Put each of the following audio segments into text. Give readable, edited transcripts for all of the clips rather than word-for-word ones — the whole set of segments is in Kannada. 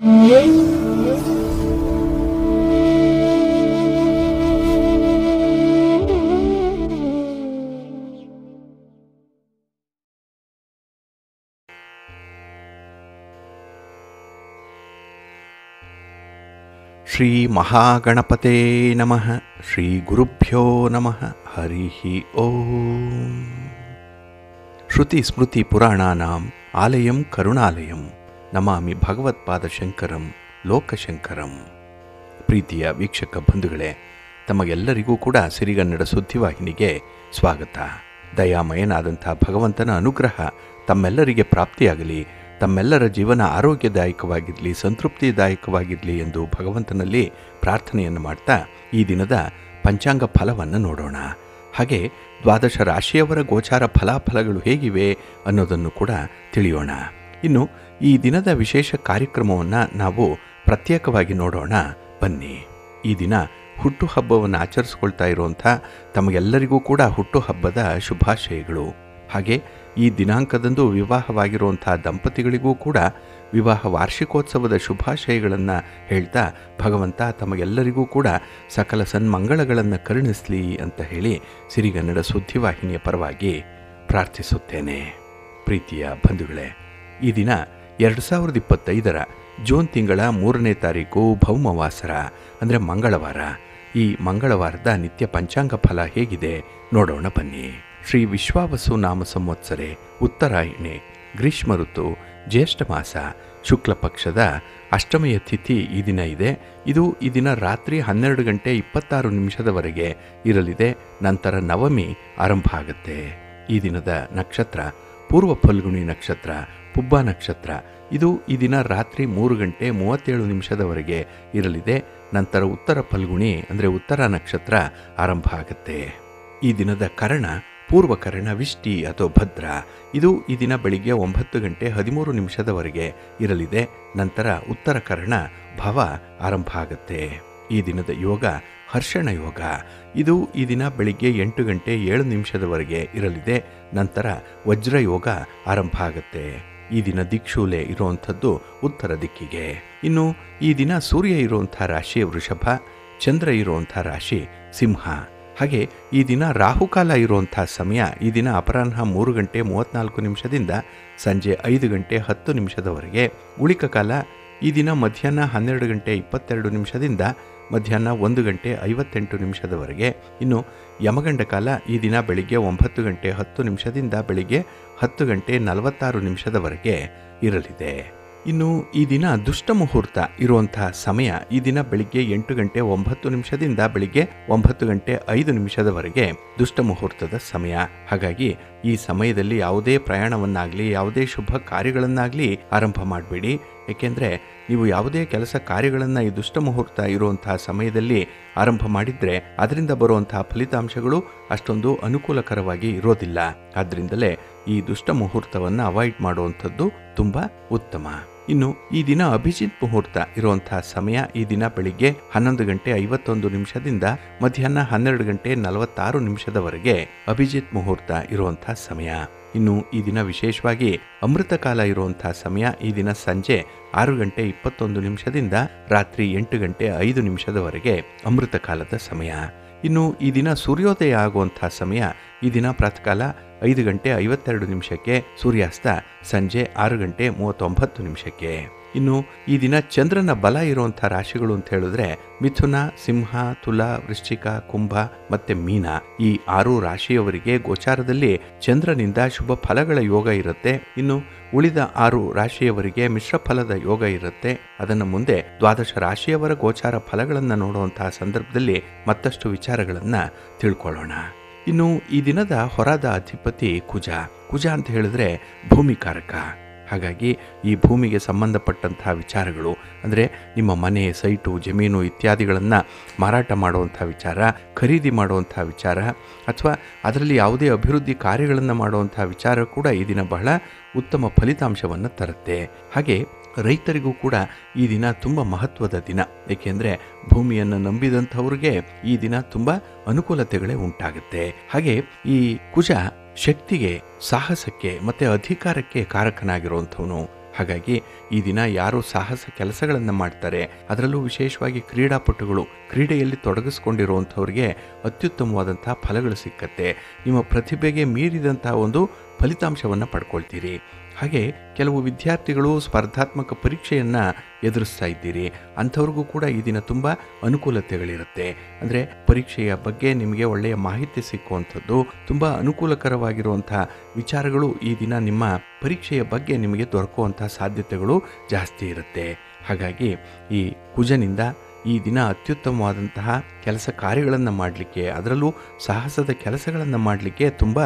ಶ್ರೀ ಮಹಾಗಣಪತೆ ನಮಃ. ಶ್ರೀ ಗುರುಭ್ಯೋ ನಮಃ. ಹರಿ ಓಂ. ಶ್ರುತಿ ಸ್ಮೃತಿ ಪುರಾಣಾನಾಂ ಆಲಯಂ ಕರುಣಾಲಯಂ ನಮಾಮಿ ಭಗವತ್ಪಾದಶಂಕರಂ ಲೋಕಶಂಕರಂ. ಪ್ರೀತಿಯ ವೀಕ್ಷಕ ಬಂಧುಗಳೇ, ತಮಗೆಲ್ಲರಿಗೂ ಕೂಡ ಸಿರಿಗನ್ನಡ ಸುದ್ದಿವಾಹಿನಿಗೆ ಸ್ವಾಗತ. ದಯಾಮಯನಾದಂಥ ಭಗವಂತನ ಅನುಗ್ರಹ ತಮ್ಮೆಲ್ಲರಿಗೆ ಪ್ರಾಪ್ತಿಯಾಗಲಿ, ತಮ್ಮೆಲ್ಲರ ಜೀವನ ಆರೋಗ್ಯದಾಯಕವಾಗಿರಲಿ, ಸಂತೃಪ್ತಿದಾಯಕವಾಗಿರಲಿ ಎಂದು ಭಗವಂತನಲ್ಲಿ ಪ್ರಾರ್ಥನೆಯನ್ನು ಮಾಡ್ತಾ ಈ ದಿನದ ಪಂಚಾಂಗ ಫಲವನ್ನು ನೋಡೋಣ. ಹಾಗೆ ದ್ವಾದಶ ರಾಶಿಯವರ ಗೋಚಾರ ಫಲಾಫಲಗಳು ಹೇಗಿವೆ ಅನ್ನೋದನ್ನು ಕೂಡ ತಿಳಿಯೋಣ. ಇನ್ನು ಈ ದಿನದ ವಿಶೇಷ ಕಾರ್ಯಕ್ರಮವನ್ನು ನಾವು ಪ್ರತ್ಯೇಕವಾಗಿ ನೋಡೋಣ ಬನ್ನಿ. ಈ ದಿನ ಹುಟ್ಟುಹಬ್ಬವನ್ನು ಆಚರಿಸ್ಕೊಳ್ತಾ ಇರುವಂಥ ತಮಗೆಲ್ಲರಿಗೂ ಕೂಡ ಹುಟ್ಟುಹಬ್ಬದ ಶುಭಾಶಯಗಳು. ಹಾಗೆ ಈ ದಿನಾಂಕದಂದು ವಿವಾಹವಾಗಿರುವಂಥ ದಂಪತಿಗಳಿಗೂ ಕೂಡ ವಿವಾಹ ವಾರ್ಷಿಕೋತ್ಸವದ ಶುಭಾಶಯಗಳನ್ನು ಹೇಳ್ತಾ ಭಗವಂತ ತಮಗೆಲ್ಲರಿಗೂ ಕೂಡ ಸಕಲ ಸನ್ಮಂಗಳಗಳನ್ನು ಕರುಣಿಸಲಿ ಅಂತ ಹೇಳಿ ಸಿರಿಗನ್ನಡ ಸುದ್ದಿವಾಹಿನಿಯ ಪರವಾಗಿ ಪ್ರಾರ್ಥಿಸುತ್ತೇನೆ. ಪ್ರೀತಿಯ ಬಂಧುಗಳೇ, ಈ ದಿನ 2025 ಜೂನ್ ತಿಂಗಳ 3ನೇ ತಾರೀಕು ಭೌಮವಾಸರ ಅಂದರೆ ಮಂಗಳವಾರ. ಈ ಮಂಗಳವಾರದ ನಿತ್ಯ ಪಂಚಾಂಗ ಫಲ ಹೇಗಿದೆ ನೋಡೋಣ ಬನ್ನಿ. ಶ್ರೀ ವಿಶ್ವಾವಸು ನಾಮ ಸಂವತ್ಸರೆ, ಉತ್ತರಾಯಣೆ, ಗ್ರೀಷ್ಮ ಋತು, ಜ್ಯೇಷ್ಠ ಮಾಸ, ಶುಕ್ಲ ಪಕ್ಷದ ಅಷ್ಟಮಯ ತಿಥಿ ಈ ದಿನ ಇದೆ. ಇದು ಈ ದಿನ ರಾತ್ರಿ 12:26 ಇರಲಿದೆ. ನಂತರ ನವಮಿ ಆರಂಭ ಆಗುತ್ತೆ. ಈ ದಿನದ ನಕ್ಷತ್ರ ಪೂರ್ವ ಫಲ್ಗುಣಿ ನಕ್ಷತ್ರ, ಪುಬ್ಬ ನಕ್ಷತ್ರ. ಇದು ಈ ದಿನ ರಾತ್ರಿ 3:37 ಇರಲಿದೆ. ನಂತರ ಉತ್ತರ ಫಲ್ಗುಣಿ ಅಂದರೆ ಉತ್ತರ ನಕ್ಷತ್ರ ಆರಂಭ ಆಗುತ್ತೆ. ಈ ದಿನದ ಕರ್ಣ ಪೂರ್ವಕರ್ಣ ವಿಷ್ಟಿ ಅಥವಾ ಭದ್ರ. ಇದು ಈ ದಿನ ಬೆಳಿಗ್ಗೆ 9:13 ಇರಲಿದೆ. ನಂತರ ಉತ್ತರ ಕರ್ಣ ಭವ ಆರಂಭ ಆಗುತ್ತೆ. ಈ ದಿನದ ಯೋಗ ಹರ್ಷಣ ಯೋಗ. ಇದು ಈ ದಿನ ಬೆಳಿಗ್ಗೆ 8:07 ಇರಲಿದೆ. ನಂತರ ವಜ್ರ ಯೋಗ ಆರಂಭ ಆಗುತ್ತೆ. ಈ ದಿನ ದಿಕ್ಷೂಲೆ ಇರುವಂಥದ್ದು ಉತ್ತರ ದಿಕ್ಕಿಗೆ. ಇನ್ನು ಈ ದಿನ ಸೂರ್ಯ ಇರುವಂಥ ರಾಶಿ ವೃಷಭ, ಚಂದ್ರ ಇರುವಂಥ ರಾಶಿ ಸಿಂಹ. ಹಾಗೆ ಈ ದಿನ ರಾಹುಕಾಲ ಇರುವಂಥ ಸಮಯ ಈ ದಿನ ಅಪರಾಹ್ನ 3:34 ಸಂಜೆ 5:10 ಉಳಿಕ ಕಾಲ ಈ ದಿನ ಮಧ್ಯಾಹ್ನ 12:22 ಮಧ್ಯಾಹ್ನ 1:58 ಇನ್ನು ಯಮಗಂಡ ಕಾಲ ಈ ದಿನ ಬೆಳಿಗ್ಗೆ 9:10 ಬೆಳಿಗ್ಗೆ 10:46 ಇರಲಿದೆ. ಇನ್ನು ಈ ದಿನ ದುಷ್ಟ ಮುಹೂರ್ತ ಇರುವಂತಹ ಸಮಯ ಈ ದಿನ ಬೆಳಿಗ್ಗೆ 8:09 ಬೆಳಿಗ್ಗೆ 9:05 ದುಷ್ಟ ಮುಹೂರ್ತದ ಸಮಯ. ಹಾಗಾಗಿ ಈ ಸಮಯದಲ್ಲಿ ಯಾವುದೇ ಪ್ರಯಾಣವನ್ನಾಗಲಿ ಯಾವುದೇ ಶುಭ ಕಾರ್ಯಗಳನ್ನಾಗಲಿ ಆರಂಭ ಮಾಡಬೇಡಿ. ಏಕೆಂದರೆ ನೀವು ಯಾವುದೇ ಕೆಲಸ ಕಾರ್ಯಗಳನ್ನು ಈ ದುಷ್ಟ ಮುಹೂರ್ತ ಇರುವಂತಹ ಸಮಯದಲ್ಲಿ ಆರಂಭ ಮಾಡಿದರೆ ಅದರಿಂದ ಬರುವಂತಹ ಫಲಿತಾಂಶಗಳು ಅಷ್ಟೊಂದು ಅನುಕೂಲಕರವಾಗಿ ಇರೋದಿಲ್ಲ. ಆದ್ದರಿಂದಲೇ ಈ ದುಷ್ಟ ಮುಹೂರ್ತವನ್ನು ಅವಾಯ್ಡ್ ಮಾಡುವಂಥದ್ದು ತುಂಬ ಉತ್ತಮ. ಇನ್ನು ಈ ದಿನ ಅಭಿಜಿತ್ ಮುಹೂರ್ತ ಇರುವಂತಹ ಸಮಯ ಈ ದಿನ ಬೆಳಿಗ್ಗೆ 11:51 ಮಧ್ಯಾಹ್ನ 12:46 ಅಭಿಜಿತ್ ಮುಹೂರ್ತ ಇರುವಂತಹ ಸಮಯ. ಇನ್ನು ಈ ದಿನ ವಿಶೇಷವಾಗಿ ಅಮೃತ ಕಾಲ ಇರುವಂತಹ ಸಮಯ ಈ ದಿನ ಸಂಜೆ 6:21 ರಾತ್ರಿ 8:05 ಅಮೃತ ಕಾಲದ ಸಮಯ. ಇನ್ನು ಈ ದಿನ ಸೂರ್ಯೋದಯ ಆಗುವಂತಹ ಸಮಯ ಈ ದಿನ ಪ್ರಾತಃ ಕಾಲ 5:52 ಸೂರ್ಯಾಸ್ತ ಸಂಜೆ 6:39. ಇನ್ನು ಈ ದಿನ ಚಂದ್ರನ ಬಲ ಇರುವಂಥ ರಾಶಿಗಳು ಅಂತ ಹೇಳಿದ್ರೆ ಮಿಥುನ, ಸಿಂಹ, ತುಲಾ, ವೃಶ್ಚಿಕ, ಕುಂಭ ಮತ್ತೆ ಮೀನ. ಈ 6 ರಾಶಿಯವರಿಗೆ ಗೋಚಾರದಲ್ಲಿ ಚಂದ್ರನಿಂದ ಶುಭ ಫಲಗಳ ಯೋಗ ಇರುತ್ತೆ. ಇನ್ನು ಉಳಿದ 6 ರಾಶಿಯವರಿಗೆ ಮಿಶ್ರ ಫಲದ ಯೋಗ ಇರುತ್ತೆ. ಅದನ್ನು ಮುಂದೆ ದ್ವಾದಶ ರಾಶಿಯವರ ಗೋಚಾರ ಫಲಗಳನ್ನು ನೋಡುವಂತಹ ಸಂದರ್ಭದಲ್ಲಿ ಮತ್ತಷ್ಟು ವಿಚಾರಗಳನ್ನು ತಿಳ್ಕೊಳ್ಳೋಣ. ಇನ್ನು ಈ ದಿನದ ಹೊರದ ಅಧಿಪತಿ ಕುಜ. ಕುಜ ಅಂತ ಹೇಳಿದ್ರೆ ಭೂಮಿಕಾರಕ. ಹಾಗಾಗಿ ಈ ಭೂಮಿಗೆ ಸಂಬಂಧಪಟ್ಟಂತಹ ವಿಚಾರಗಳು ಅಂದರೆ ನಿಮ್ಮ ಮನೆ, ಸೈಟು, ಜಮೀನು ಇತ್ಯಾದಿಗಳನ್ನು ಮಾರಾಟ ಮಾಡುವಂಥ ವಿಚಾರ, ಖರೀದಿ ಮಾಡುವಂಥ ವಿಚಾರ ಅಥವಾ ಅದರಲ್ಲಿ ಯಾವುದೇ ಅಭಿವೃದ್ಧಿ ಕಾರ್ಯಗಳನ್ನು ಮಾಡುವಂಥ ವಿಚಾರ ಕೂಡ ಈ ದಿನ ಬಹಳ ಉತ್ತಮ ಫಲಿತಾಂಶವನ್ನು ತರುತ್ತೆ. ಹಾಗೆ ರೈತರಿಗೂ ಕೂಡ ಈ ದಿನ ತುಂಬ ಮಹತ್ವದ ದಿನ. ಏಕೆಂದರೆ ಭೂಮಿಯನ್ನು ನಂಬಿದಂಥವ್ರಿಗೆ ಈ ದಿನ ತುಂಬ ಅನುಕೂಲತೆಗಳೇ ಉಂಟಾಗುತ್ತೆ. ಹಾಗೆ ಈ ಕುಜ ಶಕ್ತಿಗೆ, ಸಾಹಸಕ್ಕೆ ಮತ್ತು ಅಧಿಕಾರಕ್ಕೆ ಕಾರಕನಾಗಿರುವಂಥವನು. ಹಾಗಾಗಿ ಈ ದಿನ ಯಾರು ಸಾಹಸ ಕೆಲಸಗಳನ್ನು ಮಾಡ್ತಾರೆ, ಅದರಲ್ಲೂ ವಿಶೇಷವಾಗಿ ಕ್ರೀಡಾಪಟುಗಳು, ಕ್ರೀಡೆಯಲ್ಲಿ ತೊಡಗಿಸ್ಕೊಂಡಿರುವಂಥವ್ರಿಗೆ ಅತ್ಯುತ್ತಮವಾದಂಥ ಫಲಗಳು ಸಿಕ್ಕತ್ತೆ. ನಿಮ್ಮ ಪ್ರತಿಭೆಗೆ ಮೀರಿದಂಥ ಒಂದು ಫಲಿತಾಂಶವನ್ನು ಪಡ್ಕೊಳ್ತೀರಿ. ಹಾಗೆ ಕೆಲವು ವಿದ್ಯಾರ್ಥಿಗಳು ಸ್ಪರ್ಧಾತ್ಮಕ ಪರೀಕ್ಷೆಯನ್ನು ಎದುರಿಸ್ತಾ ಇದ್ದೀರಿ, ಅಂಥವ್ರಿಗೂ ಕೂಡ ಈ ದಿನ ತುಂಬ ಅನುಕೂಲತೆಗಳಿರುತ್ತೆ. ಅಂದರೆ ಪರೀಕ್ಷೆಯ ಬಗ್ಗೆ ನಿಮಗೆ ಒಳ್ಳೆಯ ಮಾಹಿತಿ ಸಿಕ್ಕುವಂಥದ್ದು, ತುಂಬ ಅನುಕೂಲಕರವಾಗಿರುವಂಥ ವಿಚಾರಗಳು ಈ ದಿನ ನಿಮ್ಮ ಪರೀಕ್ಷೆಯ ಬಗ್ಗೆ ನಿಮಗೆ ದೊರಕುವಂಥ ಸಾಧ್ಯತೆಗಳು ಜಾಸ್ತಿ ಇರುತ್ತೆ. ಹಾಗಾಗಿ ಈ ಕುಜನಿಂದ ಈ ದಿನ ಅತ್ಯುತ್ತಮವಾದಂತಹ ಕೆಲಸ ಕಾರ್ಯಗಳನ್ನು ಮಾಡಲಿಕ್ಕೆ, ಅದರಲ್ಲೂ ಸಾಹಸದ ಕೆಲಸಗಳನ್ನು ಮಾಡಲಿಕ್ಕೆ ತುಂಬ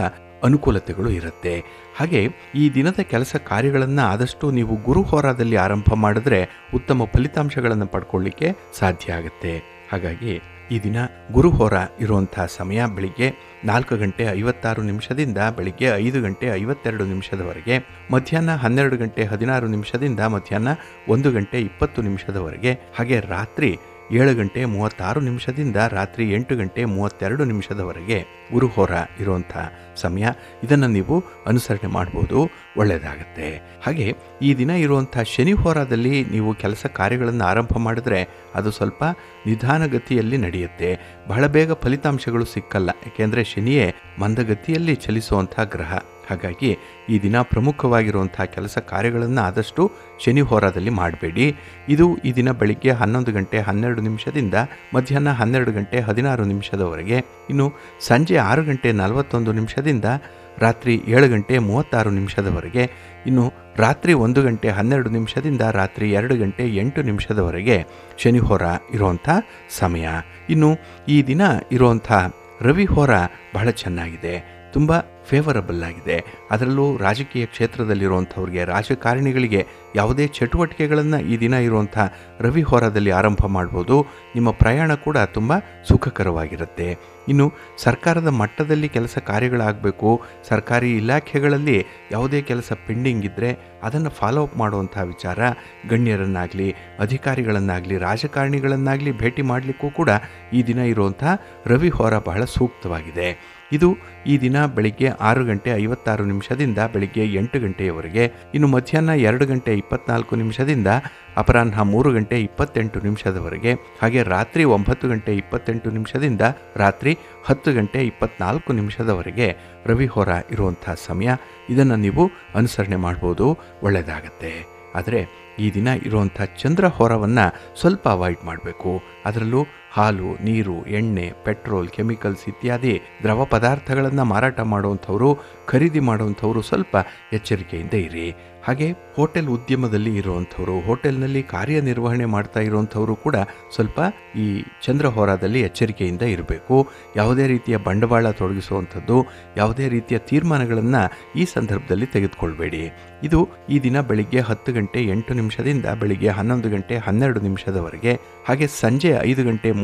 ಅನುಕೂಲತೆಗಳು ಇರುತ್ತೆ. ಹಾಗೆ ಈ ದಿನದ ಕೆಲಸ ಕಾರ್ಯಗಳನ್ನು ಆದಷ್ಟು ನೀವು ಗುರು ಹೋರಾದಲ್ಲಿ ಆರಂಭ ಮಾಡಿದ್ರೆ ಉತ್ತಮ ಫಲಿತಾಂಶಗಳನ್ನು ಪಡ್ಕೊಳ್ಳಿಕ್ಕೆ ಸಾಧ್ಯ ಆಗುತ್ತೆ. ಹಾಗಾಗಿ ಈ ದಿನ ಗುರು ಹೋರ ಇರುವಂಥ ಸಮಯ ಬೆಳಿಗ್ಗೆ 4:56 ಬೆಳಿಗ್ಗೆ 5:52 ಮಧ್ಯಾಹ್ನ 12:16 ಮಧ್ಯಾಹ್ನ 1:20 ಹಾಗೆ ರಾತ್ರಿ 7:36 ರಾತ್ರಿ 8:32 ಗುರುಹೋರ ಇರುವಂಥ ಸಮಯ. ಇದನ್ನು ನೀವು ಅನುಸರಣೆ ಮಾಡ್ಬೋದು, ಒಳ್ಳೆಯದಾಗತ್ತೆ. ಹಾಗೆ ಈ ದಿನ ಇರುವಂಥ ಶನಿ ಹೋರಾದಲ್ಲಿ ನೀವು ಕೆಲಸ ಕಾರ್ಯಗಳನ್ನು ಆರಂಭ ಮಾಡಿದ್ರೆ ಅದು ಸ್ವಲ್ಪ ನಿಧಾನಗತಿಯಲ್ಲಿ ನಡೆಯುತ್ತೆ. ಬಹಳ ಬೇಗ ಫಲಿತಾಂಶಗಳು ಸಿಕ್ಕಲ್ಲ, ಏಕೆಂದರೆ ಶನಿಯೇ ಮಂದಗತಿಯಲ್ಲಿ ಚಲಿಸುವಂಥ ಗ್ರಹ. ಹಾಗಾಗಿ ಈ ದಿನ ಪ್ರಮುಖವಾಗಿರುವಂಥ ಕೆಲಸ ಕಾರ್ಯಗಳನ್ನು ಆದಷ್ಟು ಶನಿ ಹೋರಾದಲ್ಲಿ ಮಾಡಬೇಡಿ. ಇದು ಈ ದಿನ ಬೆಳಿಗ್ಗೆ 11:12 ಮಧ್ಯಾಹ್ನ 12:16 ಇನ್ನು ಸಂಜೆ 6:41 ರಾತ್ರಿ 7:36 ಇನ್ನು ರಾತ್ರಿ 1:12 ರಾತ್ರಿ 2:08 ಶನಿ ಹೋರ ಇರುವಂಥ ಸಮಯ. ಇನ್ನು ಈ ದಿನ ಇರುವಂಥ ರವಿ ಹೋರ ಬಹಳ ಚೆನ್ನಾಗಿದೆ, ತುಂಬ ಫೇವರಬಲ್ ಆಗಿದೆ. ಅದರಲ್ಲೂ ರಾಜಕೀಯ ಕ್ಷೇತ್ರದಲ್ಲಿರುವಂಥವ್ರಿಗೆ, ರಾಜಕಾರಣಿಗಳಿಗೆ ಯಾವುದೇ ಚಟುವಟಿಕೆಗಳನ್ನು ಈ ದಿನ ಇರುವಂಥ ರವಿ ಹೋರಾದಲ್ಲಿ ಆರಂಭ ಮಾಡ್ಬೋದು. ನಿಮ್ಮ ಪ್ರಯಾಣ ಕೂಡ ತುಂಬ ಸುಖಕರವಾಗಿರುತ್ತೆ. ಇನ್ನು ಸರ್ಕಾರದ ಮಟ್ಟದಲ್ಲಿ ಕೆಲಸ ಕಾರ್ಯಗಳಾಗಬೇಕು, ಸರ್ಕಾರಿ ಇಲಾಖೆಗಳಲ್ಲಿ ಯಾವುದೇ ಕೆಲಸ ಪೆಂಡಿಂಗ್ ಇದ್ದರೆ ಅದನ್ನು ಫಾಲೋ ಅಪ್ ಮಾಡುವಂಥ ವಿಚಾರ, ಗಣ್ಯರನ್ನಾಗಲಿ ಅಧಿಕಾರಿಗಳನ್ನಾಗಲಿ ರಾಜಕಾರಣಿಗಳನ್ನಾಗಲಿ ಭೇಟಿ ಮಾಡಲಿಕ್ಕೂ ಕೂಡ ಈ ದಿನ ಇರುವಂಥ ರವಿ ಹೋರ ಬಹಳ ಸೂಕ್ತವಾಗಿದೆ. ಇದು ಈ ದಿನ ಬೆಳಿಗ್ಗೆ 6:56 ಬೆಳಿಗ್ಗೆ 8 ಗಂಟೆಯವರೆಗೆ, ಇನ್ನು ಮಧ್ಯಾಹ್ನ 2:24 ಅಪರಾಹ್ನ 3:28 ಹಾಗೆ ರಾತ್ರಿ 9:28 ರಾತ್ರಿ 10:24 ರವಿ ಹೋರ ಇರುವಂಥ ಸಮಯ. ಇದನ್ನು ನೀವು ಅನುಸರಣೆ ಮಾಡ್ಬೋದು, ಒಳ್ಳೆಯದಾಗತ್ತೆ. ಆದರೆ ಈ ದಿನ ಇರುವಂಥ ಚಂದ್ರ ಹೋರವನ್ನು ಸ್ವಲ್ಪ ಅವಾಯ್ಡ್ ಮಾಡಬೇಕು. ಅದರಲ್ಲೂ ಹಾಲು, ನೀರು, ಎಣ್ಣೆ, ಪೆಟ್ರೋಲ್, ಕೆಮಿಕಲ್ಸ್ ಇತ್ಯಾದಿ ದ್ರವ ಪದಾರ್ಥಗಳನ್ನು ಮಾರಾಟ ಮಾಡುವಂಥವರು, ಖರೀದಿ ಮಾಡುವಂಥವರು ಸ್ವಲ್ಪ ಎಚ್ಚರಿಕೆಯಿಂದ ಇರಿ. ಹಾಗೆ ಹೋಟೆಲ್ ಉದ್ಯಮದಲ್ಲಿ ಇರುವಂಥವರು, ಹೋಟೆಲ್ನಲ್ಲಿ ಕಾರ್ಯನಿರ್ವಹಣೆ ಮಾಡ್ತಾ ಇರುವಂಥವರು ಕೂಡ ಸ್ವಲ್ಪ ಈ ಚಂದ್ರ ಹೋರಾದಲ್ಲಿ ಎಚ್ಚರಿಕೆಯಿಂದ ಇರಬೇಕು. ಯಾವುದೇ ರೀತಿಯ ಬಂಡವಾಳ ತೊಡಗಿಸುವಂಥದ್ದು, ಯಾವುದೇ ರೀತಿಯ ತೀರ್ಮಾನಗಳನ್ನು ಈ ಸಂದರ್ಭದಲ್ಲಿ ತೆಗೆದುಕೊಳ್ಬೇಡಿ. ಇದು ಈ ದಿನ ಬೆಳಿಗ್ಗೆ 10:08 ಬೆಳಿಗ್ಗೆ 11:12 ಹಾಗೆ ಸಂಜೆ 5:36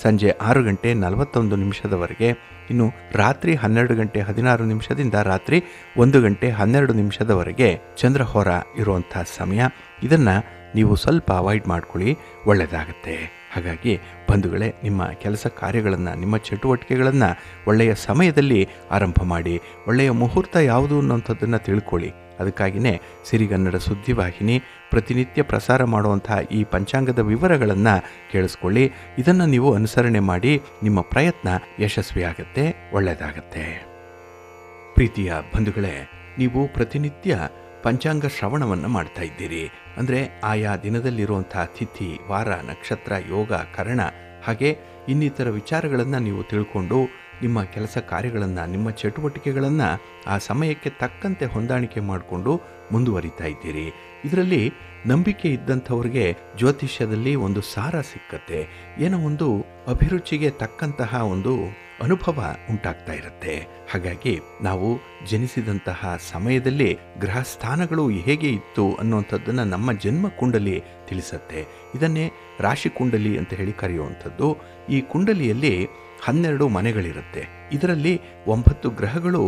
ಸಂಜೆ 6:41 ಇನ್ನು ರಾತ್ರಿ 12:16 ರಾತ್ರಿ 1:12 ಚಂದ್ರಹೋರ ಇರುವಂಥ ಸಮಯ. ಇದನ್ನು ನೀವು ಸ್ವಲ್ಪ ಅವಾಯ್ಡ್ ಮಾಡ್ಕೊಳ್ಳಿ, ಒಳ್ಳೆಯದಾಗತ್ತೆ. ಹಾಗಾಗಿ ಬಂಧುಗಳೇ, ನಿಮ್ಮ ಕೆಲಸ ಕಾರ್ಯಗಳನ್ನು, ನಿಮ್ಮ ಚಟುವಟಿಕೆಗಳನ್ನು ಒಳ್ಳೆಯ ಸಮಯದಲ್ಲಿ ಆರಂಭ ಮಾಡಿ. ಒಳ್ಳೆಯ ಮುಹೂರ್ತ ಯಾವುದು ಅನ್ನೋಂಥದ್ದನ್ನು ತಿಳ್ಕೊಳ್ಳಿ. ಅದಕ್ಕಾಗಿಯೇ ಸಿರಿಗನ್ನಡ ಸುದ್ದಿವಾಹಿನಿ ಪ್ರತಿನಿತ್ಯ ಪ್ರಸಾರ ಮಾಡುವಂಥ ಈ ಪಂಚಾಂಗದ ವಿವರಗಳನ್ನು ಕೇಳಿಸ್ಕೊಳ್ಳಿ. ಇದನ್ನು ನೀವು ಅನುಸರಣೆ ಮಾಡಿ, ನಿಮ್ಮ ಪ್ರಯತ್ನ ಯಶಸ್ವಿಯಾಗತ್ತೆ, ಒಳ್ಳೆಯದಾಗತ್ತೆ. ಪ್ರೀತಿಯ ಬಂಧುಗಳೇ, ನೀವು ಪ್ರತಿನಿತ್ಯ ಪಂಚಾಂಗ ಶ್ರವಣವನ್ನು ಮಾಡ್ತಾ ಇದ್ದೀರಿ. ಅಂದರೆ ಆಯಾ ದಿನದಲ್ಲಿರುವಂಥ ತಿಥಿ, ವಾರ, ನಕ್ಷತ್ರ, ಯೋಗ, ಕರಣ ಹಾಗೆ ಇನ್ನಿತರ ವಿಚಾರಗಳನ್ನು ನೀವು ತಿಳ್ಕೊಂಡು ನಿಮ್ಮ ಕೆಲಸ ಕಾರ್ಯಗಳನ್ನು, ನಿಮ್ಮ ಚಟುವಟಿಕೆಗಳನ್ನು ಆ ಸಮಯಕ್ಕೆ ತಕ್ಕಂತೆ ಹೊಂದಾಣಿಕೆ ಮಾಡಿಕೊಂಡು ಮುಂದುವರಿತಾ ಇದ್ದೀರಿ. ಇದರಲ್ಲಿ ನಂಬಿಕೆ ಇದ್ದಂಥವ್ರಿಗೆ ಜ್ಯೋತಿಷ್ಯದಲ್ಲಿ ಒಂದು ಸಾರ ಸಿಕ್ಕತ್ತೆ. ಏನೋ ಒಂದು ಅಭಿರುಚಿಗೆ ತಕ್ಕಂತಹ ಒಂದು ಅನುಭವ ಉಂಟಾಗ್ತಾ ಇರುತ್ತೆ. ಹಾಗಾಗಿ ನಾವು ಜನಿಸಿದಂತಹ ಸಮಯದಲ್ಲಿ ಗ್ರಹ ಸ್ಥಾನಗಳು ಹೇಗೆ ಇತ್ತು ಅನ್ನುವಂಥದ್ದನ್ನು ನಮ್ಮ ಜನ್ಮ ಕುಂಡಲಿ ತಿಳಿಸತ್ತೆ. ಇದನ್ನೇ ರಾಶಿ ಕುಂಡಲಿ ಅಂತ ಹೇಳಿ ಕರೆಯುವಂಥದ್ದು. ಈ ಕುಂಡಲಿಯಲ್ಲಿ 12 ಮನೆಗಳಿರುತ್ತೆ. ಇದರಲ್ಲಿ 9 ಗ್ರಹಗಳು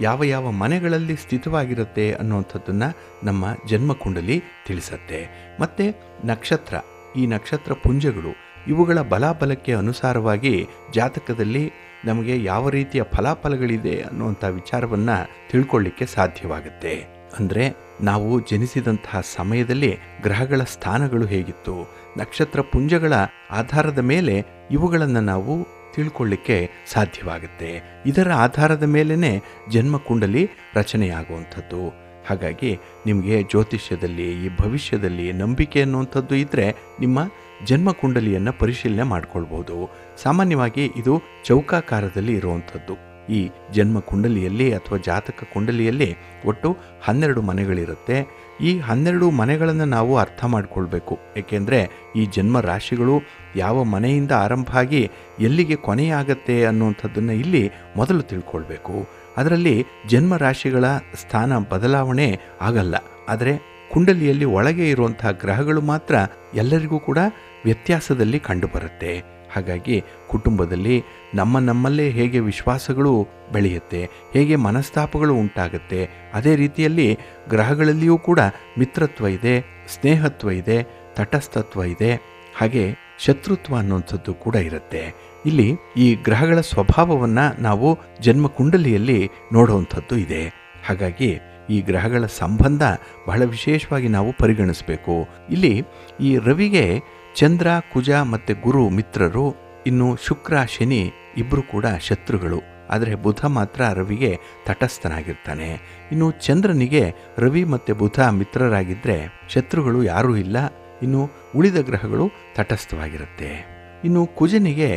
ಯಾವ ಯಾವ ಮನೆಗಳಲ್ಲಿ ಸ್ಥಿತವಾಗಿರುತ್ತೆ ಅನ್ನುವಂಥದ್ದನ್ನು ನಮ್ಮ ಜನ್ಮ ಕುಂಡಲಿ ತಿಳಿಸತ್ತೆ. ಮತ್ತು ನಕ್ಷತ್ರ, ಈ ನಕ್ಷತ್ರ ಪುಂಜಗಳು, ಇವುಗಳ ಬಲಾಬಲಕ್ಕೆ ಅನುಸಾರವಾಗಿ ಜಾತಕದಲ್ಲಿ ನಮಗೆ ಯಾವ ರೀತಿಯ ಫಲಾಫಲಗಳಿದೆ ಅನ್ನುವಂಥ ವಿಚಾರವನ್ನು ತಿಳ್ಕೊಳ್ಳಿಕ್ಕೆ ಸಾಧ್ಯವಾಗುತ್ತೆ. ಅಂದರೆ ನಾವು ಜನಿಸಿದಂತಹ ಸಮಯದಲ್ಲಿ ಗ್ರಹಗಳ ಸ್ಥಾನಗಳು ಹೇಗಿತ್ತು, ನಕ್ಷತ್ರ ಪುಂಜಗಳ ಆಧಾರದ ಮೇಲೆ ಇವುಗಳನ್ನು ನಾವು ತಿಳ್ಕೊಳ್ಳಿಕ್ಕೆ ಸಾಧ್ಯವಾಗುತ್ತೆ. ಇದರ ಆಧಾರದ ಮೇಲೇ ಜನ್ಮ ಕುಂಡಲಿ ರಚನೆಯಾಗುವಂಥದ್ದು. ಹಾಗಾಗಿ ನಿಮಗೆ ಜ್ಯೋತಿಷ್ಯದಲ್ಲಿ ಈ ಭವಿಷ್ಯದಲ್ಲಿ ನಂಬಿಕೆ ಅನ್ನುವಂಥದ್ದು ಇದ್ದರೆ ನಿಮ್ಮ ಜನ್ಮ ಕುಂಡಲಿಯನ್ನು ಪರಿಶೀಲನೆ ಮಾಡಿಕೊಳ್ಬೋದು. ಸಾಮಾನ್ಯವಾಗಿ ಇದು ಚೌಕಾಕಾರದಲ್ಲಿ ಇರುವಂಥದ್ದು. ಈ ಜನ್ಮ ಕುಂಡಲಿಯಲ್ಲಿ ಅಥವಾ ಜಾತಕ ಕುಂಡಲಿಯಲ್ಲಿ ಒಟ್ಟು 12 ಮನೆಗಳಿರುತ್ತೆ. ಈ 12 ಮನೆಗಳನ್ನು ನಾವು ಅರ್ಥ ಮಾಡಿಕೊಳ್ಬೇಕು. ಏಕೆಂದರೆ ಈ ಜನ್ಮ ರಾಶಿಗಳು ಯಾವ ಮನೆಯಿಂದ ಆರಂಭ ಆಗಿ ಎಲ್ಲಿಗೆ ಕೊನೆಯಾಗತ್ತೆ ಅನ್ನುವಂಥದ್ದನ್ನು ಇಲ್ಲಿ ಮೊದಲು ತಿಳ್ಕೊಳ್ಬೇಕು. ಅದರಲ್ಲಿ ಜನ್ಮ ರಾಶಿಗಳ ಸ್ಥಾನ ಬದಲಾವಣೆ ಆಗಲ್ಲ, ಆದರೆ ಕುಂಡಲಿಯಲ್ಲಿ ಒಳಗೆ ಇರುವಂತಹ ಗ್ರಹಗಳು ಮಾತ್ರ ಎಲ್ಲರಿಗೂ ಕೂಡ ವ್ಯತ್ಯಾಸದಲ್ಲಿ ಕಂಡುಬರುತ್ತೆ. ಹಾಗಾಗಿ ಕುಟುಂಬದಲ್ಲಿ ನಮ್ಮಲ್ಲೇ ಹೇಗೆ ವಿಶ್ವಾಸಗಳು ಬೆಳೆಯುತ್ತೆ, ಹೇಗೆ ಮನಸ್ತಾಪಗಳು ಉಂಟಾಗುತ್ತೆ, ಅದೇ ರೀತಿಯಲ್ಲಿ ಗ್ರಹಗಳಲ್ಲಿಯೂ ಕೂಡ ಮಿತ್ರತ್ವ ಇದೆ, ಸ್ನೇಹತ್ವ ಇದೆ, ತಟಸ್ಥತ್ವ ಇದೆ, ಹಾಗೆ ಶತ್ರುತ್ವ ಅನ್ನುವಂಥದ್ದು ಕೂಡ ಇರುತ್ತೆ. ಇಲ್ಲಿ ಈ ಗ್ರಹಗಳ ಸ್ವಭಾವವನ್ನು ನಾವು ಜನ್ಮ ಕುಂಡಲಿಯಲ್ಲಿ ನೋಡುವಂಥದ್ದು ಇದೆ. ಹಾಗಾಗಿ ಈ ಗ್ರಹಗಳ ಸಂಬಂಧ ಬಹಳ ವಿಶೇಷವಾಗಿ ನಾವು ಪರಿಗಣಿಸಬೇಕು. ಇಲ್ಲಿ ಈ ರವಿಗೆ ಚಂದ್ರ, ಕುಜ ಮತ್ತು ಗುರು ಮಿತ್ರರು, ಇನ್ನು ಶುಕ್ರ, ಶನಿ ಇಬ್ಬರು ಕೂಡ ಶತ್ರುಗಳು. ಆದರೆ ಬುಧ ಮಾತ್ರ ರವಿಗೆ ತಟಸ್ಥನಾಗಿರ್ತಾನೆ. ಇನ್ನು ಚಂದ್ರನಿಗೆ ರವಿ ಮತ್ತು ಬುಧ ಮಿತ್ರರಾಗಿದ್ದರೆ ಶತ್ರುಗಳು ಯಾರೂ ಇಲ್ಲ. ಇನ್ನು ಉಳಿದ ಗ್ರಹಗಳು ತಟಸ್ಥವಾಗಿರುತ್ತೆ. ಇನ್ನು ಕುಜನಿಗೆ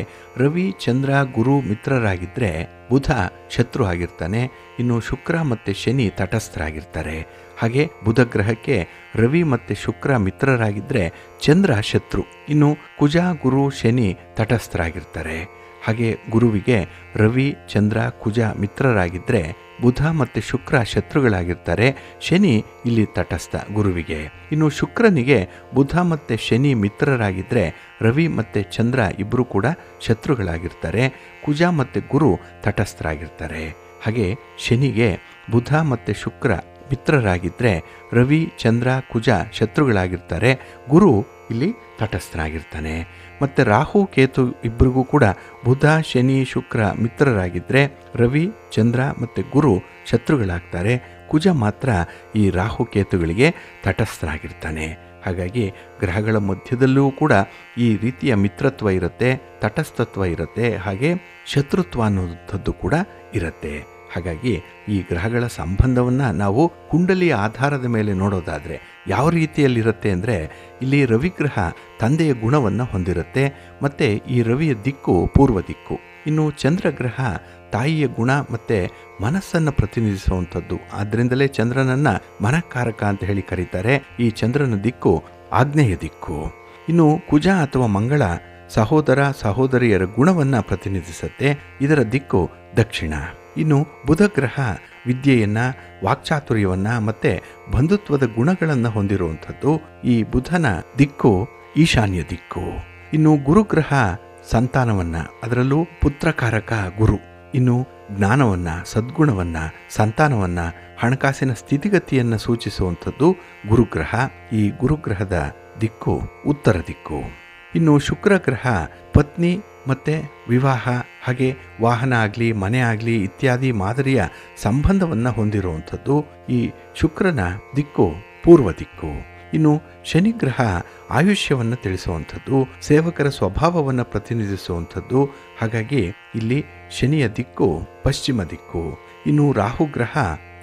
ರವಿ, ಚಂದ್ರ, ಗುರು ಮಿತ್ರರಾಗಿದ್ದರೆ ಬುಧ ಶತ್ರು ಆಗಿರ್ತಾನೆ. ಇನ್ನು ಶುಕ್ರ ಮತ್ತು ಶನಿ ತಟಸ್ಥರಾಗಿರ್ತಾರೆ. ಹಾಗೆ ಬುಧ ಗ್ರಹಕ್ಕೆ ರವಿ ಮತ್ತು ಶುಕ್ರ ಮಿತ್ರರಾಗಿದ್ದರೆ ಚಂದ್ರ ಶತ್ರು. ಇನ್ನು ಕುಜ, ಗುರು, ಶನಿ ತಟಸ್ಥರಾಗಿರ್ತಾರೆ. ಹಾಗೆ ಗುರುವಿಗೆ ರವಿ, ಚಂದ್ರ, ಕುಜ ಮಿತ್ರರಾಗಿದ್ದರೆ ಬುಧ ಮತ್ತು ಶುಕ್ರ ಶತ್ರುಗಳಾಗಿರ್ತಾರೆ. ಶನಿ ಇಲ್ಲಿ ತಟಸ್ಥ ಗುರುವಿಗೆ. ಇನ್ನು ಶುಕ್ರನಿಗೆ ಬುಧ ಮತ್ತು ಶನಿ ಮಿತ್ರರಾಗಿದ್ದರೆ ರವಿ ಮತ್ತು ಚಂದ್ರ ಇಬ್ಬರು ಕೂಡ ಶತ್ರುಗಳಾಗಿರ್ತಾರೆ. ಕುಜ ಮತ್ತು ಗುರು ತಟಸ್ಥರಾಗಿರ್ತಾರೆ. ಹಾಗೆ ಶನಿಗೆ ಬುಧ ಮತ್ತು ಶುಕ್ರ ಮಿತ್ರರಾಗಿದ್ದರೆ ರವಿ, ಚಂದ್ರ, ಕುಜ ಶತ್ರುಗಳಾಗಿರ್ತಾರೆ. ಗುರು ಇಲ್ಲಿ ತಟಸ್ಥನಾಗಿರ್ತಾನೆ. ಮತ್ತು ರಾಹು, ಕೇತು ಇಬ್ಬರಿಗೂ ಕೂಡ ಬುಧ, ಶನಿ, ಶುಕ್ರ ಮಿತ್ರರಾಗಿದ್ದರೆ ರವಿ, ಚಂದ್ರ ಮತ್ತು ಗುರು ಶತ್ರುಗಳಾಗ್ತಾರೆ. ಕುಜ ಮಾತ್ರ ಈ ರಾಹು ಕೇತುಗಳಿಗೆ ತಟಸ್ಥರಾಗಿರ್ತಾನೆ. ಹಾಗಾಗಿ ಗ್ರಹಗಳ ಮಧ್ಯದಲ್ಲೂ ಕೂಡ ಈ ರೀತಿಯ ಮಿತ್ರತ್ವ ಇರುತ್ತೆ, ತಟಸ್ಥತ್ವ ಇರುತ್ತೆ, ಹಾಗೆ ಶತ್ರುತ್ವ ಅನ್ನೋಂಥದ್ದು ಕೂಡ ಇರುತ್ತೆ. ಹಾಗಾಗಿ ಈ ಗ್ರಹಗಳ ಸಂಬಂಧವನ್ನು ನಾವು ಕುಂಡಲಿಯ ಆಧಾರದ ಮೇಲೆ ನೋಡೋದಾದರೆ ಯಾವ ರೀತಿಯಲ್ಲಿರುತ್ತೆ ಅಂದರೆ, ಇಲ್ಲಿ ರವಿಗ್ರಹ ತಂದೆಯ ಗುಣವನ್ನು ಹೊಂದಿರುತ್ತೆ ಮತ್ತು ಈ ರವಿಯ ದಿಕ್ಕು ಪೂರ್ವ ದಿಕ್ಕು. ಇನ್ನು ಚಂದ್ರಗ್ರಹ ತಾಯಿಯ ಗುಣ ಮತ್ತು ಮನಸ್ಸನ್ನು ಪ್ರತಿನಿಧಿಸುವಂಥದ್ದು. ಆದ್ದರಿಂದಲೇ ಚಂದ್ರನನ್ನು ಮನಕಾರಕ ಅಂತ ಹೇಳಿ ಕರೀತಾರೆ. ಈ ಚಂದ್ರನ ದಿಕ್ಕು ಆಗ್ನೇಯ ದಿಕ್ಕು. ಇನ್ನು ಕುಜ ಅಥವಾ ಮಂಗಳ ಸಹೋದರ ಸಹೋದರಿಯರ ಗುಣವನ್ನು ಪ್ರತಿನಿಧಿಸುತ್ತೆ. ಇದರ ದಿಕ್ಕು ದಕ್ಷಿಣ. ಇನ್ನು ಬುಧ ಗ್ರಹ ವಿದ್ಯೆಯನ್ನು, ವಾಕ್ಚಾತುರ್ಯವನ್ನು ಮತ್ತು ಬಂಧುತ್ವದ ಗುಣಗಳನ್ನು ಹೊಂದಿರುವಂಥದ್ದು. ಈ ಬುಧನ ದಿಕ್ಕು ಈಶಾನ್ಯ ದಿಕ್ಕು. ಇನ್ನು ಗುರುಗ್ರಹ ಸಂತಾನವನ್ನು, ಅದರಲ್ಲೂ ಪುತ್ರಕಾರಕ ಗುರು. ಇನ್ನು ಜ್ಞಾನವನ್ನು, ಸದ್ಗುಣವನ್ನು, ಸಂತಾನವನ್ನು, ಹಣಕಾಸಿನ ಸ್ಥಿತಿಗತಿಯನ್ನು ಸೂಚಿಸುವಂಥದ್ದು ಗುರುಗ್ರಹ. ಈ ಗುರುಗ್ರಹದ ದಿಕ್ಕು ಉತ್ತರ ದಿಕ್ಕು. ಇನ್ನು ಶುಕ್ರಗ್ರಹ ಪತ್ನಿ ಮತ್ತು ವಿವಾಹ, ಹಾಗೆ ವಾಹನ ಆಗಲಿ, ಮನೆ ಆಗಲಿ ಇತ್ಯಾದಿ ಮಾದರಿಯ ಸಂಬಂಧವನ್ನು ಹೊಂದಿರುವಂಥದ್ದು. ಈ ಶುಕ್ರನ ದಿಕ್ಕು ಪೂರ್ವ ದಿಕ್ಕು. ಇನ್ನು ಶನಿಗ್ರಹ ಆಯುಷ್ಯವನ್ನು ತಿಳಿಸುವಂಥದ್ದು, ಸೇವಕರ ಸ್ವಭಾವವನ್ನು ಪ್ರತಿನಿಧಿಸುವಂಥದ್ದು. ಹಾಗಾಗಿ ಇಲ್ಲಿ ಶನಿಯ ದಿಕ್ಕು ಪಶ್ಚಿಮ ದಿಕ್ಕು. ಇನ್ನು ರಾಹುಗ್ರಹ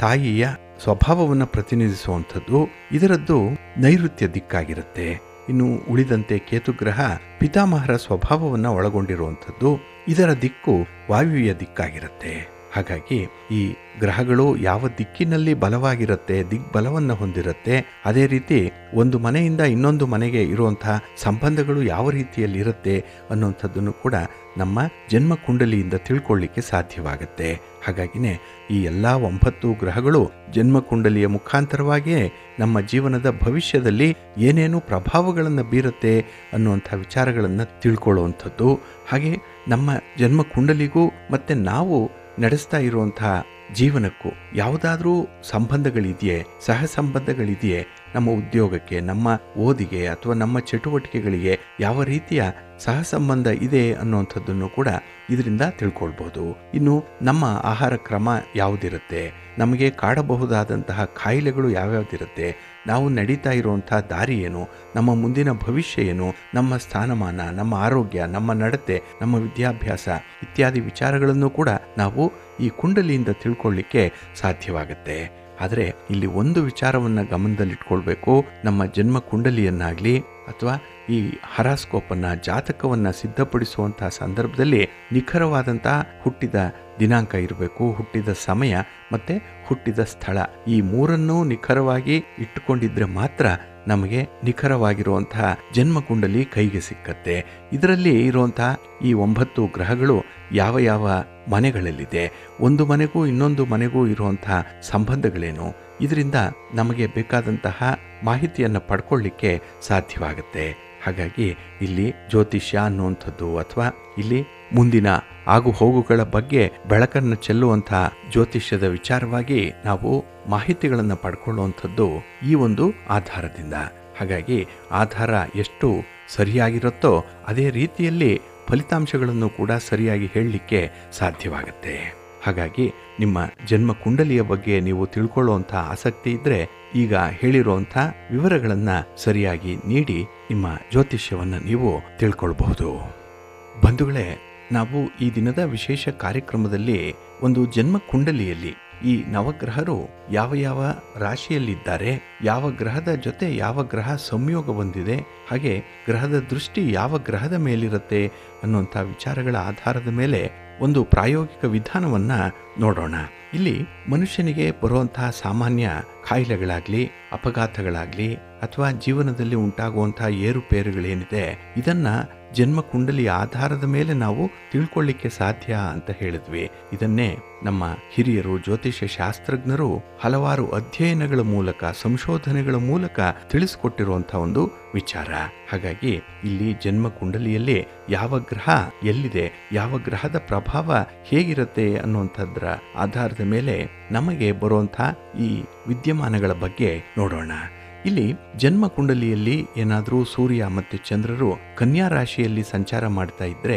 ತಾಯಿಯ ಸ್ವಭಾವವನ್ನು ಪ್ರತಿನಿಧಿಸುವಂಥದ್ದು. ಇದರದ್ದು ನೈಋತ್ಯ ದಿಕ್ಕಾಗಿರುತ್ತೆ. ಇನ್ನು ಉಳಿದಂತೆ ಕೇತುಗ್ರಹ ಪಿತಾಮಹರ ಸ್ವಭಾವವನ್ನು ಒಳಗೊಂಡಿರುವಂಥದ್ದು. ಇದರ ದಿಕ್ಕು ವಾಯುವ್ಯ ದಿಕ್ಕಾಗಿರುತ್ತೆ. ಹಾಗಾಗಿ ಈ ಗ್ರಹಗಳು ಯಾವ ದಿಕ್ಕಿನಲ್ಲಿ ಬಲವಾಗಿರುತ್ತೆ, ದಿಗ್ಬಲವನ್ನು ಹೊಂದಿರುತ್ತೆ, ಅದೇ ರೀತಿ ಒಂದು ಮನೆಯಿಂದ ಇನ್ನೊಂದು ಮನೆಗೆ ಇರುವಂತಹ ಸಂಬಂಧಗಳು ಯಾವ ರೀತಿಯಲ್ಲಿ ಇರುತ್ತೆ ಅನ್ನುವಂಥದ್ದನ್ನು ಕೂಡ ನಮ್ಮ ಜನ್ಮ ಕುಂಡಲಿಯಿಂದ ತಿಳ್ಕೊಳ್ಳಿಕ್ಕೆ ಸಾಧ್ಯವಾಗುತ್ತೆ. ಹಾಗಾಗಿನೇ ಈ ಎಲ್ಲ 9 ಗ್ರಹಗಳು ಜನ್ಮ ಕುಂಡಲಿಯ ಮುಖಾಂತರವಾಗಿಯೇ ನಮ್ಮ ಜೀವನದ ಭವಿಷ್ಯದಲ್ಲಿ ಏನೇನು ಪ್ರಭಾವಗಳನ್ನು ಬೀರುತ್ತೆ ಅನ್ನುವಂಥ ವಿಚಾರಗಳನ್ನು ತಿಳ್ಕೊಳ್ಳುವಂಥದ್ದು. ಹಾಗೆ ನಮ್ಮ ಜನ್ಮ ಕುಂಡಲಿಗೂ ಮತ್ತು ನಾವು ನಡೆಸ್ತಾ ಇರುವಂತಹ ಜೀವನಕ್ಕೂ ಯಾವುದಾದ್ರೂ ಸಂಬಂಧಗಳಿದೆಯೇ, ಸಹ ಸಂಬಂಧಗಳಿದೆಯೇ, ನಮ್ಮ ಉದ್ಯೋಗಕ್ಕೆ, ನಮ್ಮ ಓದಿಗೆ ಅಥವಾ ನಮ್ಮ ಚಟುವಟಿಕೆಗಳಿಗೆ ಯಾವ ರೀತಿಯ ಸಹ ಸಂಬಂಧ ಇದೆ ಅನ್ನುವಂಥದ್ದನ್ನು ಕೂಡ ಇದರಿಂದ ತಿಳ್ಕೊಳ್ಬೋದು. ಇನ್ನು ನಮ್ಮ ಆಹಾರ ಕ್ರಮ ಯಾವುದಿರುತ್ತೆ, ನಮಗೆ ಕಾಡಬಹುದಾದಂತಹ ಕಾಯಿಲೆಗಳು ಯಾವ್ಯಾವುದಿರುತ್ತೆ, ನಾವು ನಡೀತಾ ಇರುವಂಥ ದಾರಿ ಏನು, ನಮ್ಮ ಮುಂದಿನ ಭವಿಷ್ಯ ಏನು, ನಮ್ಮ ಸ್ಥಾನಮಾನ, ನಮ್ಮ ಆರೋಗ್ಯ, ನಮ್ಮ ನಡತೆ, ನಮ್ಮ ವಿದ್ಯಾಭ್ಯಾಸ ಇತ್ಯಾದಿ ವಿಚಾರಗಳನ್ನು ಕೂಡ ನಾವು ಈ ಕುಂಡಲಿಯಿಂದ ತಿಳ್ಕೊಳ್ಳಿಕ್ಕೆ ಸಾಧ್ಯವಾಗುತ್ತೆ. ಆದರೆ ಇಲ್ಲಿ ಒಂದು ವಿಚಾರವನ್ನು ಗಮನದಲ್ಲಿಟ್ಕೊಳ್ಬೇಕು. ನಮ್ಮ ಜನ್ಮ ಕುಂಡಲಿಯನ್ನಾಗಲಿ ಅಥವಾ ಈ ಹರಾಸ್ಕೋಪನ್ನು, ಜಾತಕವನ್ನು ಸಿದ್ಧಪಡಿಸುವಂತಹ ಸಂದರ್ಭದಲ್ಲಿ ನಿಖರವಾದಂತಹ ಹುಟ್ಟಿದ ದಿನಾಂಕ ಇರಬೇಕು, ಹುಟ್ಟಿದ ಸಮಯ ಮತ್ತು ಹುಟ್ಟಿದ ಸ್ಥಳ, ಈ ಮೂರನ್ನೂ ನಿಖರವಾಗಿ ಇಟ್ಟುಕೊಂಡಿದ್ರೆ ಮಾತ್ರ ನಮಗೆ ನಿಖರವಾಗಿರುವಂತಹ ಜನ್ಮಕುಂಡಲಿ ಕೈಗೆ ಸಿಕ್ಕತ್ತೆ. ಇದರಲ್ಲಿ ಇರುವಂತಹ ಈ 9 ಗ್ರಹಗಳು ಯಾವ ಯಾವ ಮನೆಗಳಲ್ಲಿದೆ, ಒಂದು ಮನೆಗೂ ಇನ್ನೊಂದು ಮನೆಗೂ ಇರುವಂತಹ ಸಂಬಂಧಗಳೇನು, ಇದರಿಂದ ನಮಗೆ ಬೇಕಾದಂತಹ ಮಾಹಿತಿಯನ್ನು ಪಡ್ಕೊಳ್ಳಿಕ್ಕೆ ಸಾಧ್ಯವಾಗುತ್ತೆ. ಹಾಗಾಗಿ ಇಲ್ಲಿ ಜ್ಯೋತಿಷ್ಯ ಅನ್ನುವಂಥದ್ದು ಅಥವಾ ಇಲ್ಲಿ ಮುಂದಿನ ಆಗು ಹೋಗುಗಳ ಬಗ್ಗೆ ಬೆಳಕನ್ನು ಚೆಲ್ಲುವಂತಹ ಜ್ಯೋತಿಷ್ಯದ ವಿಚಾರವಾಗಿ ನಾವು ಮಾಹಿತಿಗಳನ್ನು ಪಡ್ಕೊಳ್ಳುವಂಥದ್ದು ಈ ಒಂದು ಆಧಾರದಿಂದ. ಹಾಗಾಗಿ ಆಧಾರ ಎಷ್ಟು ಸರಿಯಾಗಿರುತ್ತೋ ಅದೇ ರೀತಿಯಲ್ಲಿ ಫಲಿತಾಂಶಗಳನ್ನು ಕೂಡ ಸರಿಯಾಗಿ ಹೇಳಲಿಕ್ಕೆ ಸಾಧ್ಯವಾಗುತ್ತೆ. ಹಾಗಾಗಿ ನಿಮ್ಮ ಜನ್ಮ ಕುಂಡಲಿಯ ಬಗ್ಗೆ ನೀವು ತಿಳ್ಕೊಳ್ಳುವಂಥ ಆಸಕ್ತಿ ಇದ್ದರೆ ಈಗ ಹೇಳಿರುವಂಥ ವಿವರಗಳನ್ನು ಸರಿಯಾಗಿ ನೀಡಿ ನಿಮ್ಮ ಜ್ಯೋತಿಷ್ಯವನ್ನು ನೀವು ತಿಳ್ಕೊಳ್ಬಹುದು. ಬಂಧುಗಳೇ, ನಾವು ಈ ದಿನದ ವಿಶೇಷ ಕಾರ್ಯಕ್ರಮದಲ್ಲಿ ಒಂದು ಜನ್ಮ ಕುಂಡಲಿಯಲ್ಲಿ ಈ ನವಗ್ರಹರು ಯಾವ ಯಾವ ರಾಶಿಯಲ್ಲಿದ್ದಾರೆ, ಯಾವ ಗ್ರಹದ ಜೊತೆ ಯಾವ ಗ್ರಹ ಸಂಯೋಗ ಹೊಂದಿದೆ, ಹಾಗೆ ಗ್ರಹದ ದೃಷ್ಟಿ ಯಾವ ಗ್ರಹದ ಮೇಲಿರುತ್ತೆ ಅನ್ನುವಂಥ ವಿಚಾರಗಳ ಆಧಾರದ ಮೇಲೆ ಒಂದು ಪ್ರಾಯೋಗಿಕ ವಿಧಾನವನ್ನು ನೋಡೋಣ. ಇಲ್ಲಿ ಮನುಷ್ಯನಿಗೆ ಬರುವಂತಹ ಸಾಮಾನ್ಯ ಕಾಯಿಲೆಗಳಾಗಲಿ, ಅಪಘಾತಗಳಾಗಲಿ ಅಥವಾ ಜೀವನದಲ್ಲಿ ಉಂಟಾಗುವಂತಹ ಏರುಪೇರುಗಳೇನಿದೆ ಇದನ್ನು ಜನ್ಮ ಕುಂಡಲಿಯ ಆಧಾರದ ಮೇಲೆ ನಾವು ತಿಳ್ಕೊಳ್ಳಿಕ್ಕೆ ಸಾಧ್ಯ ಅಂತ ಹೇಳಿದ್ವಿ. ಇದನ್ನೇ ನಮ್ಮ ಹಿರಿಯರು ಜ್ಯೋತಿಷ್ಯ ಶಾಸ್ತ್ರಜ್ಞರು ಹಲವಾರು ಅಧ್ಯಯನಗಳ ಮೂಲಕ, ಸಂಶೋಧನೆಗಳ ಮೂಲಕ ತಿಳಿಸ್ಕೊಟ್ಟಿರುವಂಥ ಒಂದು ವಿಚಾರ. ಹಾಗಾಗಿ ಇಲ್ಲಿ ಜನ್ಮ ಕುಂಡಲಿಯಲ್ಲಿ ಯಾವ ಗ್ರಹ ಎಲ್ಲಿದೆ, ಯಾವ ಗ್ರಹದ ಪ್ರಭಾವ ಹೇಗಿರುತ್ತೆ ಅನ್ನುವಂಥದ್ರ ಆಧಾರದ ಮೇಲೆ ನಮಗೆ ಬರುವಂಥ ಈ ವಿದ್ಯಮಾನಗಳ ಬಗ್ಗೆ ನೋಡೋಣ. ಇಲ್ಲಿ ಜನ್ಮ ಕುಂಡಲಿಯಲ್ಲಿ ಏನಾದರೂ ಸೂರ್ಯ ಮತ್ತು ಚಂದ್ರರು ಕನ್ಯಾ ರಾಶಿಯಲ್ಲಿ ಸಂಚಾರ ಮಾಡ್ತಾ ಇದ್ರೆ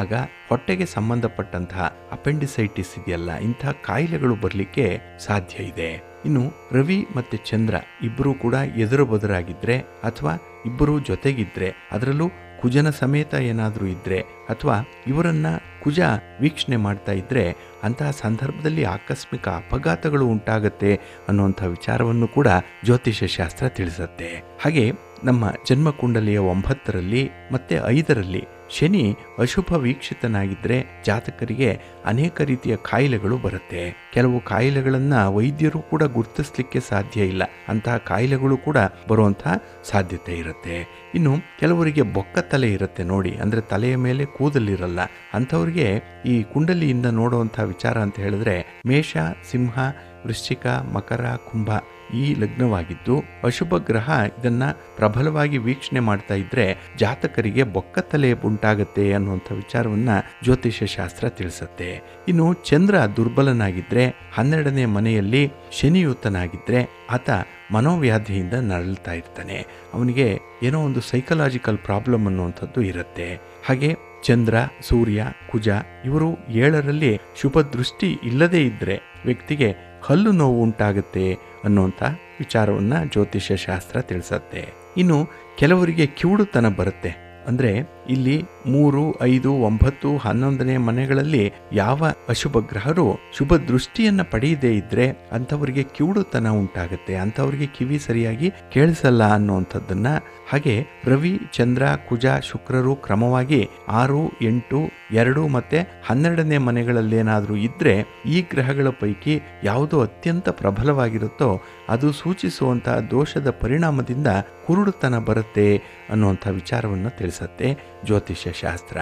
ಆಗ ಹೊಟ್ಟೆಗೆ ಸಂಬಂಧಪಟ್ಟಂತಹ ಅಪೆಂಡಿಸೈಟಿಸ್ ಇದೆಯಲ್ಲ, ಇಂತಹ ಕಾಯಿಲೆಗಳು ಬರಲಿಕ್ಕೆ ಸಾಧ್ಯ ಇದೆ. ಇನ್ನು ರವಿ ಮತ್ತು ಚಂದ್ರ ಇಬ್ಬರೂ ಕೂಡ ಎದುರು ಬದುರಾಗಿದ್ರೆ ಅಥವಾ ಇಬ್ಬರೂ ಜೊತೆಗಿದ್ರೆ, ಅದರಲ್ಲೂ ಕುಜನ ಸಮೇತ ಏನಾದರೂ ಇದ್ರೆ ಅಥವಾ ಇವರನ್ನ ಕುಜ ವೀಕ್ಷಣೆ ಮಾಡ್ತಾ ಇದ್ರೆ ಅಂತಹ ಸಂದರ್ಭದಲ್ಲಿ ಆಕಸ್ಮಿಕ ಅಪಘಾತಗಳು ಉಂಟಾಗತ್ತೆ ಅನ್ನುವಂಥ ವಿಚಾರವನ್ನು ಕೂಡ ಜ್ಯೋತಿಷ್ಯ ಶಾಸ್ತ್ರ ತಿಳಿಸುತ್ತೆ. ಹಾಗೆ ನಮ್ಮ ಜನ್ಮ ಕುಂಡಲಿಯ 9ರಲ್ಲಿ ಮತ್ತೆ 5ರಲ್ಲಿ ಶನಿ ಅಶುಭ ವೀಕ್ಷಿತನಾಗಿದ್ದರೆ ಜಾತಕರಿಗೆ ಅನೇಕ ರೀತಿಯ ಕಾಯಿಲೆಗಳು ಬರುತ್ತೆ. ಕೆಲವು ಕಾಯಿಲೆಗಳನ್ನು ವೈದ್ಯರು ಕೂಡ ಗುರುತಿಸ್ಲಿಕ್ಕೆ ಸಾಧ್ಯ ಇಲ್ಲ, ಅಂತಹ ಕಾಯಿಲೆಗಳು ಕೂಡ ಬರುವಂತಹ ಸಾಧ್ಯತೆ ಇರುತ್ತೆ. ಇನ್ನು ಕೆಲವರಿಗೆ ಬೊಕ್ಕ ತಲೆ ಇರುತ್ತೆ ನೋಡಿ, ಅಂದರೆ ತಲೆಯ ಮೇಲೆ ಕೂದಲಿರಲ್ಲ, ಅಂಥವ್ರಿಗೆ ಈ ಕುಂಡಲಿಯಿಂದ ನೋಡುವಂಥ ವಿಚಾರ ಅಂತ ಹೇಳಿದ್ರೆ ಮೇಷ, ಸಿಂಹ, ವೃಶ್ಚಿಕ, ಮಕರ, ಕುಂಭ ಈ ಲಗ್ನವಾಗಿದ್ದು ಅಶುಭ ಗ್ರಹ ಇದನ್ನ ಪ್ರಬಲವಾಗಿ ವೀಕ್ಷಣೆ ಮಾಡ್ತಾ ಇದ್ರೆ ಜಾತಕರಿಗೆ ಬೊಕ್ಕ ತಲೆ ಉಂಟಾಗತ್ತೆ ಅನ್ನುವಂಥ ವಿಚಾರವನ್ನ ಜ್ಯೋತಿಷ್ಯ ಶಾಸ್ತ್ರ ತಿಳಿಸುತ್ತೆ. ಇನ್ನು ಚಂದ್ರ ದುರ್ಬಲನಾಗಿದ್ರೆ 12ನೇ ಮನೆಯಲ್ಲಿ ಶನಿಯುತನಾಗಿದ್ರೆ ಆತ ಮನೋವ್ಯಾಧಿಯಿಂದ ನರಳ್ತಾ ಇರ್ತಾನೆ, ಅವನಿಗೆ ಏನೋ ಒಂದು ಸೈಕಲಾಜಿಕಲ್ ಪ್ರಾಬ್ಲಮ್ ಅನ್ನುವಂಥದ್ದು ಇರುತ್ತೆ. ಹಾಗೆ ಚಂದ್ರ, ಸೂರ್ಯ, ಕುಜ ಇವರು 7ರಲ್ಲಿ ಶುಭ ದೃಷ್ಟಿ ಇಲ್ಲದೇ ಇದ್ರೆ ವ್ಯಕ್ತಿಗೆ ಹಲ್ಲು ನೋವು ಉಂಟಾಗುತ್ತೆ ಅನ್ನುವಂಥ ವಿಚಾರವನ್ನು ಜ್ಯೋತಿಷ್ಯ ಶಾಸ್ತ್ರ ತಿಳಿಸುತ್ತೆ. ಇನ್ನು ಕೆಲವರಿಗೆ ಕಿವುಡುತನ ಬರುತ್ತೆ, ಅಂದರೆ ಇಲ್ಲಿ 3, 5, 9, 11ನೇ ಮನೆಗಳಲ್ಲಿ ಯಾವ ಅಶುಭ ಗ್ರಹರು ಶುಭ ದೃಷ್ಟಿಯನ್ನ ಪಡೆಯದೇ ಇದ್ರೆ ಅಂಥವರಿಗೆ ಕಿವುಡುತನ ಉಂಟಾಗುತ್ತೆ, ಅಂಥವರಿಗೆ ಕಿವಿ ಸರಿಯಾಗಿ ಕೇಳಿಸಲ್ಲ ಅನ್ನುವಂಥದ್ದನ್ನ. ಹಾಗೆ ರವಿ, ಚಂದ್ರ, ಕುಜ, ಶುಕ್ರರು ಕ್ರಮವಾಗಿ 6, 8, 2 ಮತ್ತೆ 12ನೇ ಮನೆಗಳಲ್ಲೇನಾದರೂ ಇದ್ರೆ ಈ ಗ್ರಹಗಳ ಪೈಕಿ ಯಾವುದು ಅತ್ಯಂತ ಪ್ರಬಲವಾಗಿರುತ್ತೋ ಅದು ಸೂಚಿಸುವಂತಹ ದೋಷದ ಪರಿಣಾಮದಿಂದ ಕುರುಡುತನ ಬರುತ್ತೆ ಅನ್ನುವಂಥ ವಿಚಾರವನ್ನು ತಿಳಿಸುತ್ತೆ ಜ್ಯೋತಿಷ್ಯ ಶಾಸ್ತ್ರ.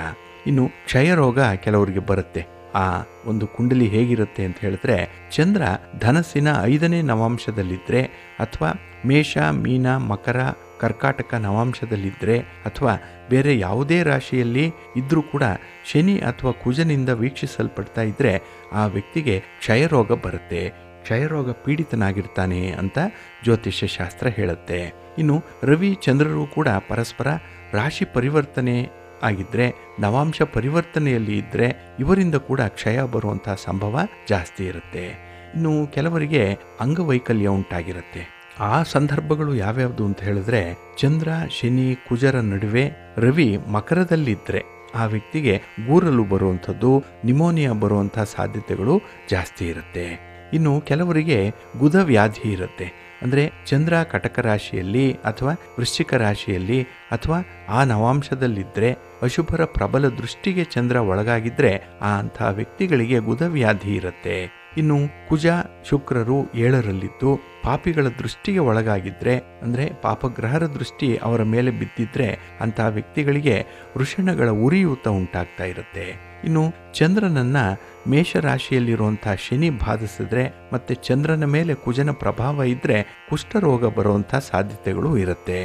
ಇನ್ನು ಕ್ಷಯರೋಗ ಕೆಲವರಿಗೆ ಬರುತ್ತೆ. ಆ ಒಂದು ಕುಂಡಲಿ ಹೇಗಿರುತ್ತೆ ಅಂತ ಹೇಳಿದ್ರೆ ಚಂದ್ರ ಧನಸ್ಸಿನ 5ನೇ ನವಾಂಶದಲ್ಲಿದ್ದರೆ ಅಥವಾ ಮೇಷ, ಮೀನ, ಮಕರ, ಕರ್ಕಾಟಕ ನವಾಂಶದಲ್ಲಿದ್ದರೆ ಅಥವಾ ಬೇರೆ ಯಾವುದೇ ರಾಶಿಯಲ್ಲಿ ಇದ್ರೂ ಕೂಡ ಶನಿ ಅಥವಾ ಕುಜನಿಂದ ವೀಕ್ಷಿಸಲ್ಪಡ್ತಾ ಇದ್ದರೆ ಆ ವ್ಯಕ್ತಿಗೆ ಕ್ಷಯರೋಗ ಬರುತ್ತೆ, ಕ್ಷಯರೋಗ ಪೀಡಿತನಾಗಿರ್ತಾನೆ ಅಂತ ಜ್ಯೋತಿಷ್ಯ ಶಾಸ್ತ್ರ ಹೇಳುತ್ತೆ. ಇನ್ನು ರವಿ, ಚಂದ್ರರು ಕೂಡ ಪರಸ್ಪರ ರಾಶಿ ಪರಿವರ್ತನೆ ಆಗಿದ್ದರೆ, ನವಾಂಶ ಪರಿವರ್ತನೆಯಲ್ಲಿ ಇದ್ದರೆ ಇವರಿಂದ ಕೂಡ ಕ್ಷಯ ಬರುವಂತಹ ಸಂಭವ ಜಾಸ್ತಿ ಇರುತ್ತೆ. ಇನ್ನು ಕೆಲವರಿಗೆ ಅಂಗವೈಕಲ್ಯ ಉಂಟಾಗಿರುತ್ತೆ. ಆ ಸಂದರ್ಭಗಳು ಯಾವ್ಯಾವುದು ಅಂತ ಹೇಳಿದ್ರೆ, ಚಂದ್ರ ಶನಿ ಕುಜರ ನಡುವೆ ರವಿ ಮಕರದಲ್ಲಿದ್ದರೆ ಆ ವ್ಯಕ್ತಿಗೆ ಗೂರಲು ಬರುವಂಥದ್ದು, ನಿಮೋನಿಯಾ ಬರುವಂಥ ಸಾಧ್ಯತೆಗಳು ಜಾಸ್ತಿ ಇರುತ್ತೆ. ಇನ್ನು ಕೆಲವರಿಗೆ ಗುದ ವ್ಯಾಧಿ ಇರುತ್ತೆ. ಅಂದರೆ ಚಂದ್ರ ಕಟಕ ರಾಶಿಯಲ್ಲಿ ಅಥವಾ ವೃಶ್ಚಿಕ ರಾಶಿಯಲ್ಲಿ ಅಥವಾ ಆ ನವಾಂಶದಲ್ಲಿದ್ದರೆ, ಅಶುಭರ ಪ್ರಬಲ ದೃಷ್ಟಿಗೆ ಚಂದ್ರ ಒಳಗಾಗಿದ್ದರೆ ಅಂಥ ವ್ಯಕ್ತಿಗಳಿಗೆ ಗುದವ್ಯಾಧಿ ಇರುತ್ತೆ. ಇನ್ನು ಕುಜ ಶುಕ್ರರು 7ರಲ್ಲಿದ್ದು ಪಾಪಿಗಳ ದೃಷ್ಟಿಗೆ ಒಳಗಾಗಿದ್ದರೆ, ಅಂದರೆ ಪಾಪಗ್ರಹರ ದೃಷ್ಟಿ ಅವರ ಮೇಲೆ ಬಿದ್ದಿದ್ರೆ ಅಂಥ ವ್ಯಕ್ತಿಗಳಿಗೆ ವೃಷಣಗಳ ಉರಿಯೂತ ಉಂಟಾಗ್ತಾ ಇರುತ್ತೆ. ಇನ್ನು ಚಂದ್ರನನ್ನ ಮೇಷರಾಶಿಯಲ್ಲಿರುವಂಥ ಶನಿ ಬಾಧಿಸಿದ್ರೆ ಮತ್ತು ಚಂದ್ರನ ಮೇಲೆ ಕುಜನ ಪ್ರಭಾವ ಇದ್ದರೆ ಕುಷ್ಠರೋಗ ಬರುವಂಥ ಸಾಧ್ಯತೆಗಳು ಇರುತ್ತೆ.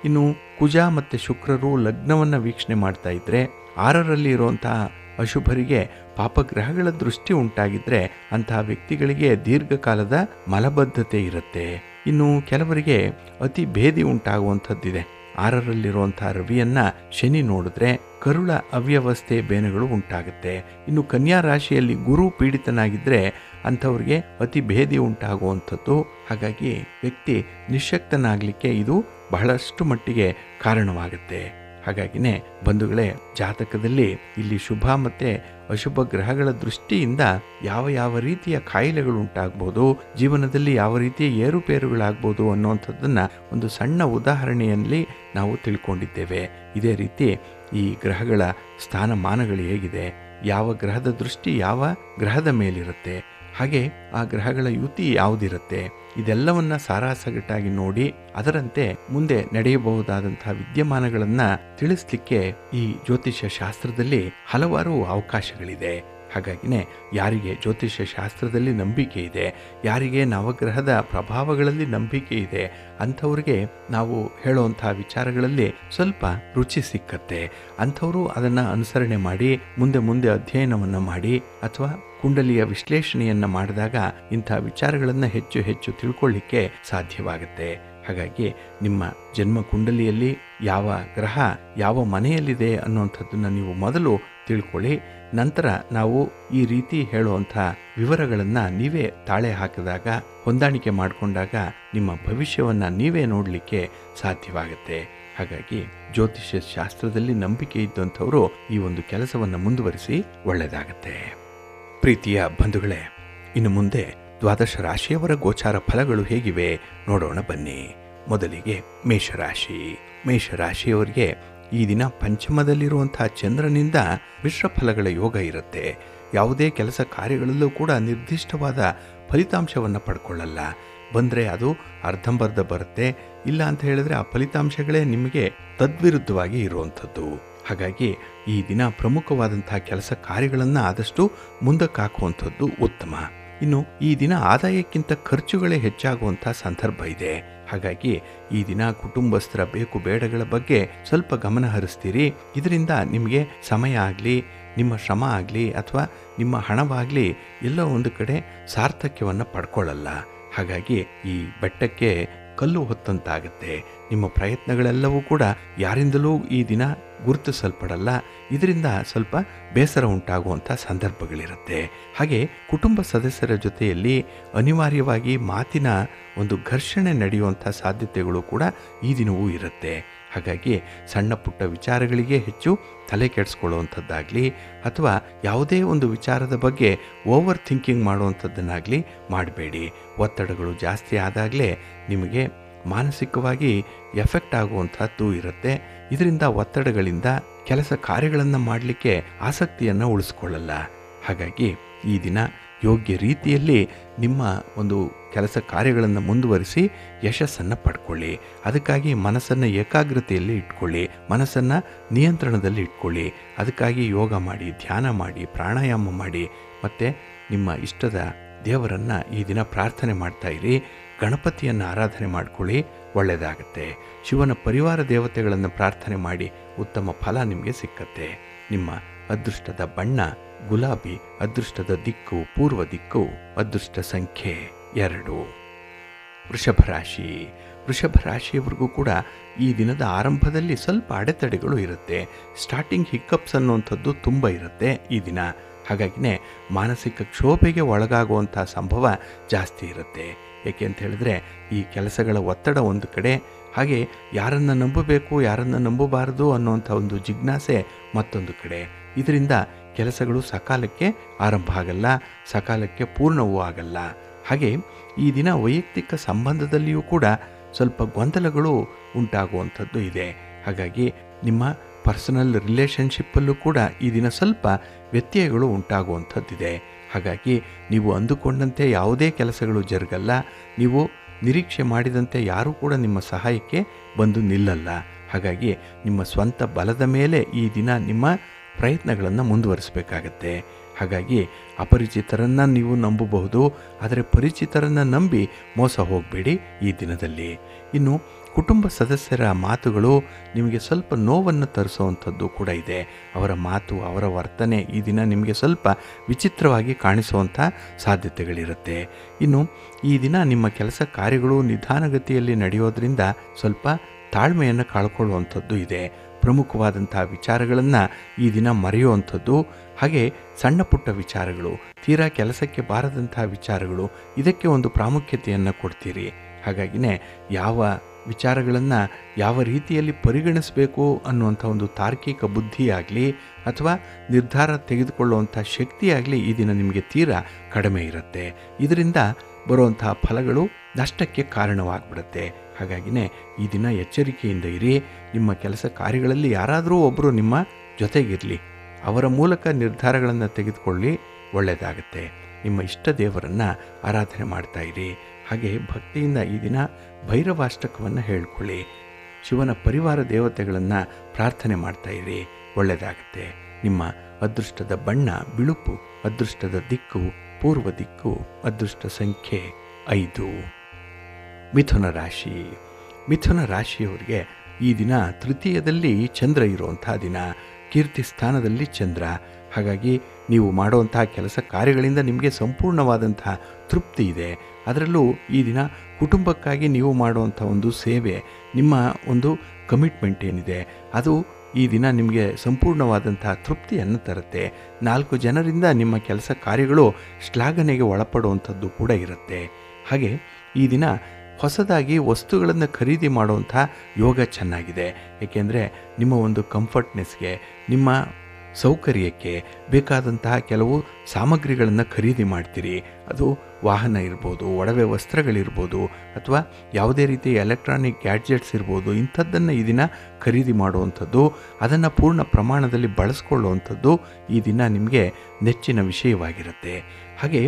ಇನ್ನು ಕುಜ ಮತ್ತು ಶುಕ್ರರು ಲಗ್ನವನ್ನು ವೀಕ್ಷಣೆ ಮಾಡ್ತಾ ಇದ್ರೆ 6ರಲ್ಲಿ ಇರುವಂತಹ ಅಶುಭರಿಗೆ ಪಾಪಗ್ರಹಗಳ ದೃಷ್ಟಿ ಉಂಟಾಗಿದ್ರೆ ಅಂತಹ ವ್ಯಕ್ತಿಗಳಿಗೆ ದೀರ್ಘಕಾಲದ ಮಲಬದ್ಧತೆ ಇರುತ್ತೆ. ಇನ್ನು ಕೆಲವರಿಗೆ ಅತಿ ಭೇದಿ ಉಂಟಾಗುವಂಥದ್ದಿದೆ. 6ರಲ್ಲಿರುವಂತಹ ರವಿಯನ್ನ ಶನಿ ನೋಡಿದ್ರೆ ಕರುಳ ಅವ್ಯವಸ್ಥೆ ಬೇನೆಗಳು ಉಂಟಾಗುತ್ತೆ. ಇನ್ನು ಕನ್ಯಾ ರಾಶಿಯಲ್ಲಿ ಗುರು ಪೀಡಿತನಾಗಿದ್ದರೆ ಅಂಥವ್ರಿಗೆ ಅತಿ ಭೇದಿ ಉಂಟಾಗುವಂಥದ್ದು. ಹಾಗಾಗಿ ವ್ಯಕ್ತಿ ನಿಶ್ಶಕ್ತನಾಗಲಿಕ್ಕೆ ಇದು ಬಹಳಷ್ಟು ಮಟ್ಟಿಗೆ ಕಾರಣವಾಗುತ್ತೆ. ಹಾಗಾಗಿನೇ ಬಂಧುಗಳೇ, ಜಾತಕದಲ್ಲಿ ಇಲ್ಲಿ ಶುಭ ಮತ್ತು ಅಶುಭ ಗ್ರಹಗಳ ದೃಷ್ಟಿಯಿಂದ ಯಾವ ಯಾವ ರೀತಿಯ ಕಾಯಿಲೆಗಳು ಉಂಟಾಗ್ಬೋದು, ಜೀವನದಲ್ಲಿ ಯಾವ ರೀತಿಯ ಏರುಪೇರುಗಳಾಗ್ಬೋದು ಅನ್ನುವಂಥದ್ದನ್ನು ಒಂದು ಸಣ್ಣ ಉದಾಹರಣೆಯಲ್ಲಿ ನಾವು ತಿಳ್ಕೊಂಡಿದ್ದೇವೆ. ಇದೇ ರೀತಿ ಈ ಗ್ರಹಗಳ ಸ್ಥಾನಮಾನಗಳು ಹೇಗಿದೆ, ಯಾವ ಗ್ರಹದ ದೃಷ್ಟಿ ಯಾವ ಗ್ರಹದ ಮೇಲಿರುತ್ತೆ, ಹಾಗೆ ಆ ಗ್ರಹಗಳ ಯುತಿ ಯಾವುದಿರುತ್ತೆ, ಇದೆಲ್ಲವನ್ನ ಸಾರಾಸಗಟಾಗಿ ನೋಡಿ ಅದರಂತೆ ಮುಂದೆ ನಡೆಯಬಹುದಾದಂತಹ ವಿದ್ಯಮಾನಗಳನ್ನು ತಿಳಿಸ್ಲಿಕ್ಕೆ ಈ ಜ್ಯೋತಿಷ್ಯ ಶಾಸ್ತ್ರದಲ್ಲಿ ಹಲವಾರು ಅವಕಾಶಗಳಿದೆ. ಹಾಗಾಗಿನೇ ಯಾರಿಗೆ ಜ್ಯೋತಿಷ್ಯ ಶಾಸ್ತ್ರದಲ್ಲಿ ನಂಬಿಕೆ ಇದೆ, ಯಾರಿಗೆ ನವಗ್ರಹದ ಪ್ರಭಾವಗಳಲ್ಲಿ ನಂಬಿಕೆ ಇದೆ, ಅಂಥವ್ರಿಗೆ ನಾವು ಹೇಳುವಂಥ ವಿಚಾರಗಳಲ್ಲಿ ಸ್ವಲ್ಪ ರುಚಿ ಸಿಕ್ಕತ್ತೆ. ಅಂಥವರು ಅದನ್ನು ಅನುಸರಣೆ ಮಾಡಿ ಮುಂದೆ ಅಧ್ಯಯನವನ್ನು ಮಾಡಿ ಅಥವಾ ಕುಂಡಲಿಯ ವಿಶ್ಲೇಷಣೆಯನ್ನು ಮಾಡಿದಾಗ ಇಂಥ ವಿಚಾರಗಳನ್ನು ಹೆಚ್ಚು ಹೆಚ್ಚು ತಿಳ್ಕೊಳ್ಳಿಕ್ಕೆ ಸಾಧ್ಯವಾಗುತ್ತೆ. ಹಾಗಾಗಿ ನಿಮ್ಮ ಜನ್ಮ ಕುಂಡಲಿಯಲ್ಲಿ ಯಾವ ಗ್ರಹ ಯಾವ ಮನೆಯಲ್ಲಿದೆ ಅನ್ನುವಂಥದ್ದನ್ನು ನೀವು ಮೊದಲು ತಿಳ್ಕೊಳ್ಳಿ. ನಂತರ ನಾವು ಈ ರೀತಿ ಹೇಳುವಂಥ ವಿವರಗಳನ್ನು ನೀವೇ ತಾಳೆ ಹಾಕಿದಾಗ, ಹೊಂದಾಣಿಕೆ ಮಾಡಿಕೊಂಡಾಗ ನಿಮ್ಮ ಭವಿಷ್ಯವನ್ನು ನೀವೇ ನೋಡಲಿಕ್ಕೆ ಸಾಧ್ಯವಾಗುತ್ತೆ. ಹಾಗಾಗಿ ಜ್ಯೋತಿಷ್ಯ ಶಾಸ್ತ್ರದಲ್ಲಿ ನಂಬಿಕೆ ಇದ್ದಂಥವರು ಈ ಒಂದು ಕೆಲಸವನ್ನು ಮುಂದುವರಿಸಿ ಒಳ್ಳೆಯದಾಗತ್ತೆ. ಪ್ರೀತಿಯ ಬಂಧುಗಳೇ, ಇನ್ನು ಮುಂದೆ ದ್ವಾದಶ ರಾಶಿಯವರ ಗೋಚಾರ ಫಲಗಳು ಹೇಗಿವೆ ನೋಡೋಣ ಬನ್ನಿ. ಮೊದಲಿಗೆ ಮೇಷರಾಶಿಯವರಿಗೆ ಈ ದಿನ ಪಂಚಮದಲ್ಲಿರುವಂತಹ ಚಂದ್ರನಿಂದ ಮಿಶ್ರ ಫಲಗಳ ಯೋಗ ಇರುತ್ತೆ. ಯಾವುದೇ ಕೆಲಸ ಕಾರ್ಯಗಳಲ್ಲೂ ಕೂಡ ನಿರ್ದಿಷ್ಟವಾದ ಫಲಿತಾಂಶವನ್ನು ಪಡ್ಕೊಳ್ಳಲ್ಲ. ಬಂದರೆ ಅದು ಅರ್ಧಂಬರ್ಧ ಬರುತ್ತೆ, ಇಲ್ಲ ಅಂತ ಹೇಳಿದ್ರೆ ಆ ಫಲಿತಾಂಶಗಳೇ ನಿಮಗೆ ತದ್ವಿರುದ್ಧವಾಗಿ ಇರುವಂಥದ್ದು. ಹಾಗಾಗಿ ಈ ದಿನ ಪ್ರಮುಖವಾದಂತಹ ಕೆಲಸ ಕಾರ್ಯಗಳನ್ನು ಆದಷ್ಟು ಮುಂದಕ್ಕೆ ಹಾಕುವಂಥದ್ದು ಉತ್ತಮ. ಇನ್ನು ಈ ದಿನ ಆದಾಯಕ್ಕಿಂತ ಖರ್ಚುಗಳೇ ಹೆಚ್ಚಾಗುವಂಥ ಸಂದರ್ಭ ಇದೆ. ಹಾಗಾಗಿ ಈ ದಿನ ಕುಟುಂಬಸ್ಥರ ಬೇಕು ಬೇಡಗಳ ಬಗ್ಗೆ ಸ್ವಲ್ಪ ಗಮನ ಹರಿಸ್ತೀರಿ. ಇದರಿಂದ ನಿಮಗೆ ಸಮಯ ಆಗಲಿ, ನಿಮ್ಮ ಶ್ರಮ ಆಗಲಿ ಅಥವಾ ನಿಮ್ಮ ಹಣವಾಗಲಿ ಎಲ್ಲೋ ಒಂದು ಕಡೆ ಸಾರ್ಥಕ್ಯವನ್ನು ಪಡ್ಕೊಳ್ಳಲ್ಲ. ಹಾಗಾಗಿ ಈ ಬೆಟ್ಟಕ್ಕೆ ಕಲ್ಲು ಹೊತ್ತಂತಾಗುತ್ತೆ. ನಿಮ್ಮ ಪ್ರಯತ್ನಗಳೆಲ್ಲವೂ ಕೂಡ ಯಾರಿಂದಲೂ ಈ ದಿನ ಗುರುತಿಸಲ್ಪಡಲ್ಲ. ಇದರಿಂದ ಸ್ವಲ್ಪ ಬೇಸರ ಉಂಟಾಗುವಂಥ ಸಂದರ್ಭಗಳಿರುತ್ತೆ. ಹಾಗೆ ಕುಟುಂಬ ಸದಸ್ಯರ ಜೊತೆಯಲ್ಲಿ ಅನಿವಾರ್ಯವಾಗಿ ಮಾತಿನ ಒಂದು ಘರ್ಷಣೆ ನಡೆಯುವಂಥ ಸಾಧ್ಯತೆಗಳು ಕೂಡ ಈ ದಿನವೂ ಇರುತ್ತೆ. ಹಾಗಾಗಿ ಸಣ್ಣ ಪುಟ್ಟ ವಿಚಾರಗಳಿಗೆ ಹೆಚ್ಚು ತಲೆ ಕೆಡಿಸ್ಕೊಳ್ಳುವಂಥದ್ದಾಗಲಿ ಅಥವಾ ಯಾವುದೇ ಒಂದು ವಿಚಾರದ ಬಗ್ಗೆ ಓವರ್ ಥಿಂಕಿಂಗ್ ಮಾಡುವಂಥದ್ದನ್ನಾಗಲಿ ಮಾಡಬೇಡಿ. ಒತ್ತಡಗಳು ಜಾಸ್ತಿ ಆದಾಗಲೇ ನಿಮಗೆ ಮಾನಸಿಕವಾಗಿ ಎಫೆಕ್ಟ್ ಆಗುವಂಥದ್ದು ಇರುತ್ತೆ. ಇದರಿಂದ ಒತ್ತಡಗಳಿಂದ ಕೆಲಸ ಕಾರ್ಯಗಳನ್ನು ಮಾಡಲಿಕ್ಕೆ ಆಸಕ್ತಿಯನ್ನು ಉಳಿಸ್ಕೊಳ್ಳಲ್ಲ. ಹಾಗಾಗಿ ಈ ದಿನ ಯೋಗ್ಯ ರೀತಿಯಲ್ಲಿ ನಿಮ್ಮ ಒಂದು ಕೆಲಸ ಕಾರ್ಯಗಳನ್ನು ಮುಂದುವರಿಸಿ ಯಶಸ್ಸನ್ನು ಪಡ್ಕೊಳ್ಳಿ. ಅದಕ್ಕಾಗಿ ಮನಸ್ಸನ್ನು ಏಕಾಗ್ರತೆಯಲ್ಲಿ ಇಟ್ಕೊಳ್ಳಿ, ಮನಸ್ಸನ್ನು ನಿಯಂತ್ರಣದಲ್ಲಿ ಇಟ್ಕೊಳ್ಳಿ. ಅದಕ್ಕಾಗಿ ಯೋಗ ಮಾಡಿ, ಧ್ಯಾನ ಮಾಡಿ, ಪ್ರಾಣಾಯಾಮ ಮಾಡಿ ಮತ್ತು ನಿಮ್ಮ ಇಷ್ಟದ ದೇವರನ್ನು ಈ ದಿನ ಪ್ರಾರ್ಥನೆ ಮಾಡ್ತಾ ಇರಿ. ಗಣಪತಿಯನ್ನು ಆರಾಧನೆ ಮಾಡ್ಕೊಳ್ಳಿ, ಒಳ್ಳೆಯದಾಗುತ್ತೆ. ಶಿವನ ಪರಿವಾರ ದೇವತೆಗಳನ್ನು ಪ್ರಾರ್ಥನೆ ಮಾಡಿ, ಉತ್ತಮ ಫಲ ನಿಮಗೆ ಸಿಕ್ಕತ್ತೆ. ನಿಮ್ಮ ಅದೃಷ್ಟದ ಬಣ್ಣ ಗುಲಾಬಿ, ಅದೃಷ್ಟದ ದಿಕ್ಕು ಪೂರ್ವ ದಿಕ್ಕು, ಅದೃಷ್ಟ ಸಂಖ್ಯೆ 2. ವೃಷಭ ರಾಶಿಯವರೆಗೂ ಕೂಡ ಈ ದಿನದ ಆರಂಭದಲ್ಲಿ ಸ್ವಲ್ಪ ಅಡೆತಡೆಗಳು ಇರುತ್ತೆ. ಸ್ಟಾರ್ಟಿಂಗ್ ಹಿಕ್ಕಪ್ಸ್ ಅನ್ನುವಂಥದ್ದು ತುಂಬ ಇರುತ್ತೆ ಈ ದಿನ. ಹಾಗಾಗಿನೇ ಮಾನಸಿಕ ಕ್ಷೋಭೆಗೆ ಒಳಗಾಗುವಂಥ ಸಂಭವ ಜಾಸ್ತಿ ಇರುತ್ತೆ. ಏಕೆ ಅಂತ ಹೇಳಿದ್ರೆ ಈ ಕೆಲಸಗಳ ಒತ್ತಡ ಒಂದು ಕಡೆ, ಹಾಗೆ ಯಾರನ್ನು ನಂಬಬೇಕು ಯಾರನ್ನು ನಂಬಬಾರದು ಅನ್ನುವಂಥ ಒಂದು ಜಿಜ್ಞಾಸೆ ಮತ್ತೊಂದು ಕಡೆ. ಇದರಿಂದ ಕೆಲಸಗಳು ಸಕಾಲಕ್ಕೆ ಆರಂಭ ಆಗಲ್ಲ, ಸಕಾಲಕ್ಕೆ ಪೂರ್ಣವೂ ಆಗಲ್ಲ. ಹಾಗೆ ಈ ದಿನ ವೈಯಕ್ತಿಕ ಸಂಬಂಧದಲ್ಲಿಯೂ ಕೂಡ ಸ್ವಲ್ಪ ಗೊಂದಲಗಳು ಉಂಟಾಗುವಂಥದ್ದು ಇದೆ. ಹಾಗಾಗಿ ನಿಮ್ಮ ಪರ್ಸನಲ್ ರಿಲೇಷನ್ಶಿಪ್ಪಲ್ಲೂ ಕೂಡ ಈ ದಿನ ಸ್ವಲ್ಪ ವ್ಯತ್ಯಯಗಳು ಉಂಟಾಗುವಂಥದ್ದಿದೆ. ಹಾಗಾಗಿ ನೀವು ಅಂದುಕೊಂಡಂತೆ ಯಾವುದೇ ಕೆಲಸಗಳು ಜರುಗಲ್ಲ, ನೀವು ನಿರೀಕ್ಷೆ ಮಾಡಿದಂತೆ ಯಾರೂ ಕೂಡ ನಿಮ್ಮ ಸಹಾಯಕ್ಕೆ ಬಂದು ನಿಲ್ಲಲ್ಲ. ಹಾಗಾಗಿ ನಿಮ್ಮ ಸ್ವಂತ ಬಲದ ಮೇಲೆ ಈ ದಿನ ನಿಮ್ಮ ಪ್ರಯತ್ನಗಳನ್ನು ಮುಂದುವರಿಸಬೇಕಾಗತ್ತೆ. ಹಾಗಾಗಿ ಅಪರಿಚಿತರನ್ನು ನೀವು ನಂಬಬಹುದು, ಆದರೆ ಪರಿಚಿತರನ್ನು ನಂಬಿ ಮೋಸ ಹೋಗಬೇಡಿ ಈ ದಿನದಲ್ಲಿ. ಇನ್ನು ಕುಟುಂಬ ಸದಸ್ಯರ ಮಾತುಗಳು ನಿಮಗೆ ಸ್ವಲ್ಪ ನೋವನ್ನು ತರಿಸುವಂಥದ್ದು ಕೂಡ ಇದೆ. ಅವರ ಮಾತು, ಅವರ ವರ್ತನೆ ಈ ದಿನ ನಿಮಗೆ ಸ್ವಲ್ಪ ವಿಚಿತ್ರವಾಗಿ ಕಾಣಿಸುವಂಥ ಸಾಧ್ಯತೆಗಳಿರುತ್ತೆ. ಇನ್ನು ಈ ದಿನ ನಿಮ್ಮ ಕೆಲಸ ಕಾರ್ಯಗಳು ನಿಧಾನಗತಿಯಲ್ಲಿ ನಡೆಯೋದ್ರಿಂದ ಸ್ವಲ್ಪ ತಾಳ್ಮೆಯನ್ನು ಕಳ್ಕೊಳ್ಳುವಂಥದ್ದು ಇದೆ. ಪ್ರಮುಖವಾದಂಥ ವಿಚಾರಗಳನ್ನು ಈ ದಿನ ಮರೆಯುವಂಥದ್ದು, ಹಾಗೆ ಸಣ್ಣ ಪುಟ್ಟ ವಿಚಾರಗಳು, ತೀರಾ ಕೆಲಸಕ್ಕೆ ಬಾರದಂಥ ವಿಚಾರಗಳು, ಇದಕ್ಕೆ ಒಂದು ಪ್ರಾಮುಖ್ಯತೆಯನ್ನು ಕೊಡ್ತೀರಿ. ಹಾಗಾಗಿನೇ ಯಾವ ವಿಚಾರಗಳನ್ನು ಯಾವ ರೀತಿಯಲ್ಲಿ ಪರಿಗಣಿಸಬೇಕು ಅನ್ನುವಂಥ ಒಂದು ತಾರ್ಕಿಕ ಬುದ್ಧಿಯಾಗಲಿ ಅಥವಾ ನಿರ್ಧಾರ ತೆಗೆದುಕೊಳ್ಳುವಂಥ ಶಕ್ತಿಯಾಗಲಿ ಈ ದಿನ ನಿಮಗೆ ತೀರಾ ಕಡಿಮೆ ಇರುತ್ತೆ. ಇದರಿಂದ ಬರುವಂಥ ಫಲಗಳು ನಷ್ಟಕ್ಕೆ ಕಾರಣವಾಗಿಬಿಡುತ್ತೆ. ಹಾಗಾಗಿನೇ ಈ ದಿನ ಎಚ್ಚರಿಕೆಯಿಂದ ಇರಿ. ನಿಮ್ಮ ಕೆಲಸ ಕಾರ್ಯಗಳಲ್ಲಿ ಯಾರಾದರೂ ಒಬ್ಬರು ನಿಮ್ಮ ಜೊತೆಗಿರಲಿ, ಅವರ ಮೂಲಕ ನಿರ್ಧಾರಗಳನ್ನು ತೆಗೆದುಕೊಳ್ಳಿ, ಒಳ್ಳೆಯದಾಗತ್ತೆ. ನಿಮ್ಮ ಇಷ್ಟ ದೇವರನ್ನು ಆರಾಧನೆ ಮಾಡ್ತಾ ಇರಿ. ಹಾಗೆ ಭಕ್ತಿಯಿಂದ ಈ ದಿನ ಭೈರವಾಷ್ಟಕವನ್ನು ಹೇಳ್ಕೊಳ್ಳಿ. ಶಿವನ ಪರಿವಾರ ದೇವತೆಗಳನ್ನು ಪ್ರಾರ್ಥನೆ ಮಾಡ್ತಾ ಇರಿ, ಒಳ್ಳೆಯದಾಗತ್ತೆ. ನಿಮ್ಮ ಅದೃಷ್ಟದ ಬಣ್ಣ ಬಿಳುಪು, ಅದೃಷ್ಟದ ದಿಕ್ಕು ಪೂರ್ವ ದಿಕ್ಕು, ಅದೃಷ್ಟ ಸಂಖ್ಯೆ 5. ಮಿಥುನ ರಾಶಿ. ಮಿಥುನ ರಾಶಿಯವರಿಗೆ ಈ ದಿನ ತೃತೀಯದಲ್ಲಿ ಚಂದ್ರ ಇರುವಂಥ ದಿನ, ಕೀರ್ತಿ ಸ್ಥಾನದಲ್ಲಿ ಚಂದ್ರ. ಹಾಗಾಗಿ ನೀವು ಮಾಡುವಂಥ ಕೆಲಸ ಕಾರ್ಯಗಳಿಂದ ನಿಮಗೆ ಸಂಪೂರ್ಣವಾದಂಥ ತೃಪ್ತಿ ಇದೆ. ಅದರಲ್ಲೂ ಈ ದಿನ ಕುಟುಂಬಕ್ಕಾಗಿ ನೀವು ಮಾಡುವಂಥ ಒಂದು ಸೇವೆ, ನಿಮ್ಮ ಒಂದು ಕಮಿಟ್ಮೆಂಟ್ ಏನಿದೆ ಅದು ಈ ದಿನ ನಿಮಗೆ ಸಂಪೂರ್ಣವಾದಂಥ ತೃಪ್ತಿಯನ್ನು ತರುತ್ತೆ. 4 ಜನರಿಂದ ನಿಮ್ಮ ಕೆಲಸ ಕಾರ್ಯಗಳು ಶ್ಲಾಘನೆಗೆ ಒಳಪಡುವಂಥದ್ದು ಕೂಡ ಇರುತ್ತೆ. ಹಾಗೆ ಈ ದಿನ ಹೊಸದಾಗಿ ವಸ್ತುಗಳನ್ನು ಖರೀದಿ ಮಾಡುವಂಥ ಯೋಗ ಚೆನ್ನಾಗಿದೆ. ಏಕೆಂದರೆ ನಿಮ್ಮ ಒಂದು ಕಂಫರ್ಟ್ನೆಸ್ಗೆ, ನಿಮ್ಮ ಸೌಕರ್ಯಕ್ಕೆ ಬೇಕಾದಂತಹ ಕೆಲವು ಸಾಮಗ್ರಿಗಳನ್ನು ಖರೀದಿ ಮಾಡ್ತೀರಿ. ಅದು ವಾಹನ ಇರ್ಬೋದು, ಒಡವೆ ವಸ್ತ್ರಗಳಿರ್ಬೋದು, ಅಥವಾ ಯಾವುದೇ ರೀತಿಯ ಎಲೆಕ್ಟ್ರಾನಿಕ್ ಗ್ಯಾಡ್ಜೆಟ್ಸ್ ಇರ್ಬೋದು. ಇಂಥದ್ದನ್ನು ಈ ದಿನ ಖರೀದಿ ಮಾಡುವಂಥದ್ದು, ಅದನ್ನು ಪೂರ್ಣ ಪ್ರಮಾಣದಲ್ಲಿ ಬಳಸ್ಕೊಳ್ಳುವಂಥದ್ದು ಈ ದಿನ ನಿಮಗೆ ನೆಚ್ಚಿನ ವಿಷಯವಾಗಿರುತ್ತೆ. ಹಾಗೆ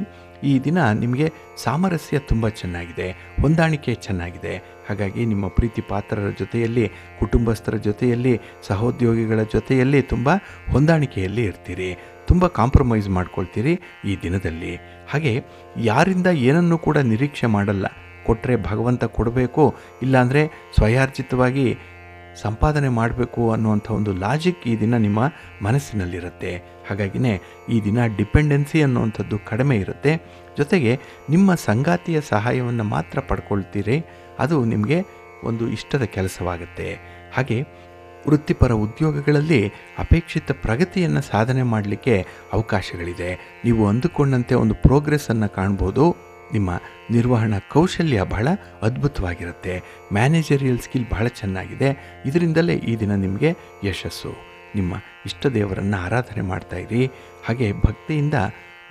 ಈ ದಿನ ನಿಮಗೆ ಸಾಮರಸ್ಯ ತುಂಬ ಚೆನ್ನಾಗಿದೆ, ಹೊಂದಾಣಿಕೆ ಚೆನ್ನಾಗಿದೆ. ಹಾಗಾಗಿ ನಿಮ್ಮ ಪ್ರೀತಿ ಪಾತ್ರರ ಜೊತೆಯಲ್ಲಿ, ಕುಟುಂಬಸ್ಥರ ಜೊತೆಯಲ್ಲಿ, ಸಹೋದ್ಯೋಗಿಗಳ ಜೊತೆಯಲ್ಲಿ ತುಂಬ ಹೊಂದಾಣಿಕೆಯಲ್ಲಿ ಇರ್ತೀರಿ, ತುಂಬ ಕಾಂಪ್ರಮೈಸ್ ಮಾಡ್ಕೊಳ್ತೀರಿ ಈ ದಿನದಲ್ಲಿ. ಹಾಗೆ ಯಾರಿಂದ ಏನನ್ನೂ ಕೂಡ ನಿರೀಕ್ಷೆ ಮಾಡಲ್ಲ. ಕೊಟ್ಟರೆ ಭಗವಂತ ಕೊಡಬೇಕು, ಇಲ್ಲಾಂದರೆ ಸ್ವಯಾರ್ಜಿತವಾಗಿ ಸಂಪಾದನೆ ಮಾಡಬೇಕು ಅನ್ನುವಂಥ ಒಂದು ಲಾಜಿಕ್ ಈ ದಿನ ನಿಮ್ಮ ಮನಸ್ಸಿನಲ್ಲಿರುತ್ತೆ. ಹಾಗಾಗಿನೇ ಈ ದಿನ ಡಿಪೆಂಡೆನ್ಸಿ ಅನ್ನುವಂಥದ್ದು ಕಡಿಮೆ ಇರುತ್ತೆ. ಜೊತೆಗೆ ನಿಮ್ಮ ಸಂಗಾತಿಯ ಸಹಾಯವನ್ನು ಮಾತ್ರ ಪಡ್ಕೊಳ್ತೀರಿ, ಅದು ನಿಮಗೆ ಒಂದು ಇಷ್ಟದ ಕೆಲಸವಾಗುತ್ತೆ. ಹಾಗೆ ವೃತ್ತಿಪರ ಉದ್ಯೋಗಗಳಲ್ಲಿ ಅಪೇಕ್ಷಿತ ಪ್ರಗತಿಯನ್ನು ಸಾಧನೆ ಮಾಡಲಿಕ್ಕೆ ಅವಕಾಶಗಳಿದೆ. ನೀವು ಅಂದುಕೊಂಡಂತೆ ಒಂದು ಪ್ರೋಗ್ರೆಸ್ಸನ್ನು ಕಾಣ್ಬೋದು. ನಿಮ್ಮ ನಿರ್ವಹಣಾ ಕೌಶಲ್ಯ ಬಹಳ ಅದ್ಭುತವಾಗಿರುತ್ತೆ. ಮ್ಯಾನೇಜರಿಯಲ್ ಸ್ಕಿಲ್ ಬಹಳ ಚೆನ್ನಾಗಿದೆ. ಇದರಿಂದಲೇ ಈ ದಿನ ನಿಮಗೆ ಯಶಸ್ಸು. ನಿಮ್ಮ ಇಷ್ಟ ದೇವರನ್ನು ಆರಾಧನೆ ಮಾಡ್ತಾ ಇರಿ. ಹಾಗೆ ಭಕ್ತಿಯಿಂದ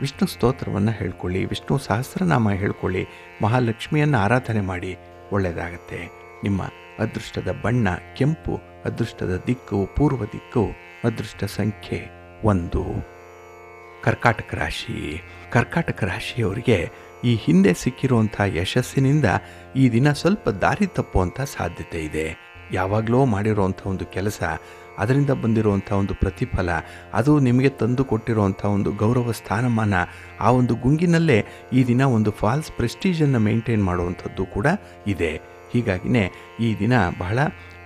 ವಿಷ್ಣು ಸ್ತೋತ್ರವನ್ನು ಹೇಳ್ಕೊಳ್ಳಿ, ವಿಷ್ಣು ಸಹಸ್ರನಾಮ ಹೇಳ್ಕೊಳ್ಳಿ, ಮಹಾಲಕ್ಷ್ಮಿಯನ್ನು ಆರಾಧನೆ ಮಾಡಿ, ಒಳ್ಳೆಯದಾಗತ್ತೆ. ನಿಮ್ಮ ಅದೃಷ್ಟದ ಬಣ್ಣ ಕೆಂಪು, ಅದೃಷ್ಟದ ದಿಕ್ಕು ಪೂರ್ವ ದಿಕ್ಕು, ಅದೃಷ್ಟ ಸಂಖ್ಯೆ 1. ಕರ್ಕಾಟಕ ರಾಶಿ. ಕರ್ಕಾಟಕ ರಾಶಿಯವರಿಗೆ ಈ ಹಿಂದೆ ಸಿಕ್ಕಿರುವಂಥ ಯಶಸ್ಸಿನಿಂದ ಈ ದಿನ ಸ್ವಲ್ಪ ದಾರಿ ತಪ್ಪುವಂಥ ಸಾಧ್ಯತೆ ಇದೆ. ಯಾವಾಗಲೂ ಮಾಡಿರುವಂಥ ಒಂದು ಕೆಲಸ, ಅದರಿಂದ ಬಂದಿರುವಂಥ ಒಂದು ಪ್ರತಿಫಲ, ಅದು ನಿಮಗೆ ತಂದು ಕೊಟ್ಟಿರುವಂಥ ಒಂದು ಗೌರವ ಸ್ಥಾನಮಾನ, ಆ ಒಂದು ಗುಂಗಿನಲ್ಲೇ ಈ ದಿನ ಒಂದು ಫಾಲ್ಸ್ ಪ್ರೆಸ್ಟೀಜನ್ನು ಮೇಂಟೈನ್ ಮಾಡುವಂಥದ್ದು ಕೂಡ ಇದೆ. ಹೀಗಾಗಿನೇ ಈ ದಿನ ಬಹಳ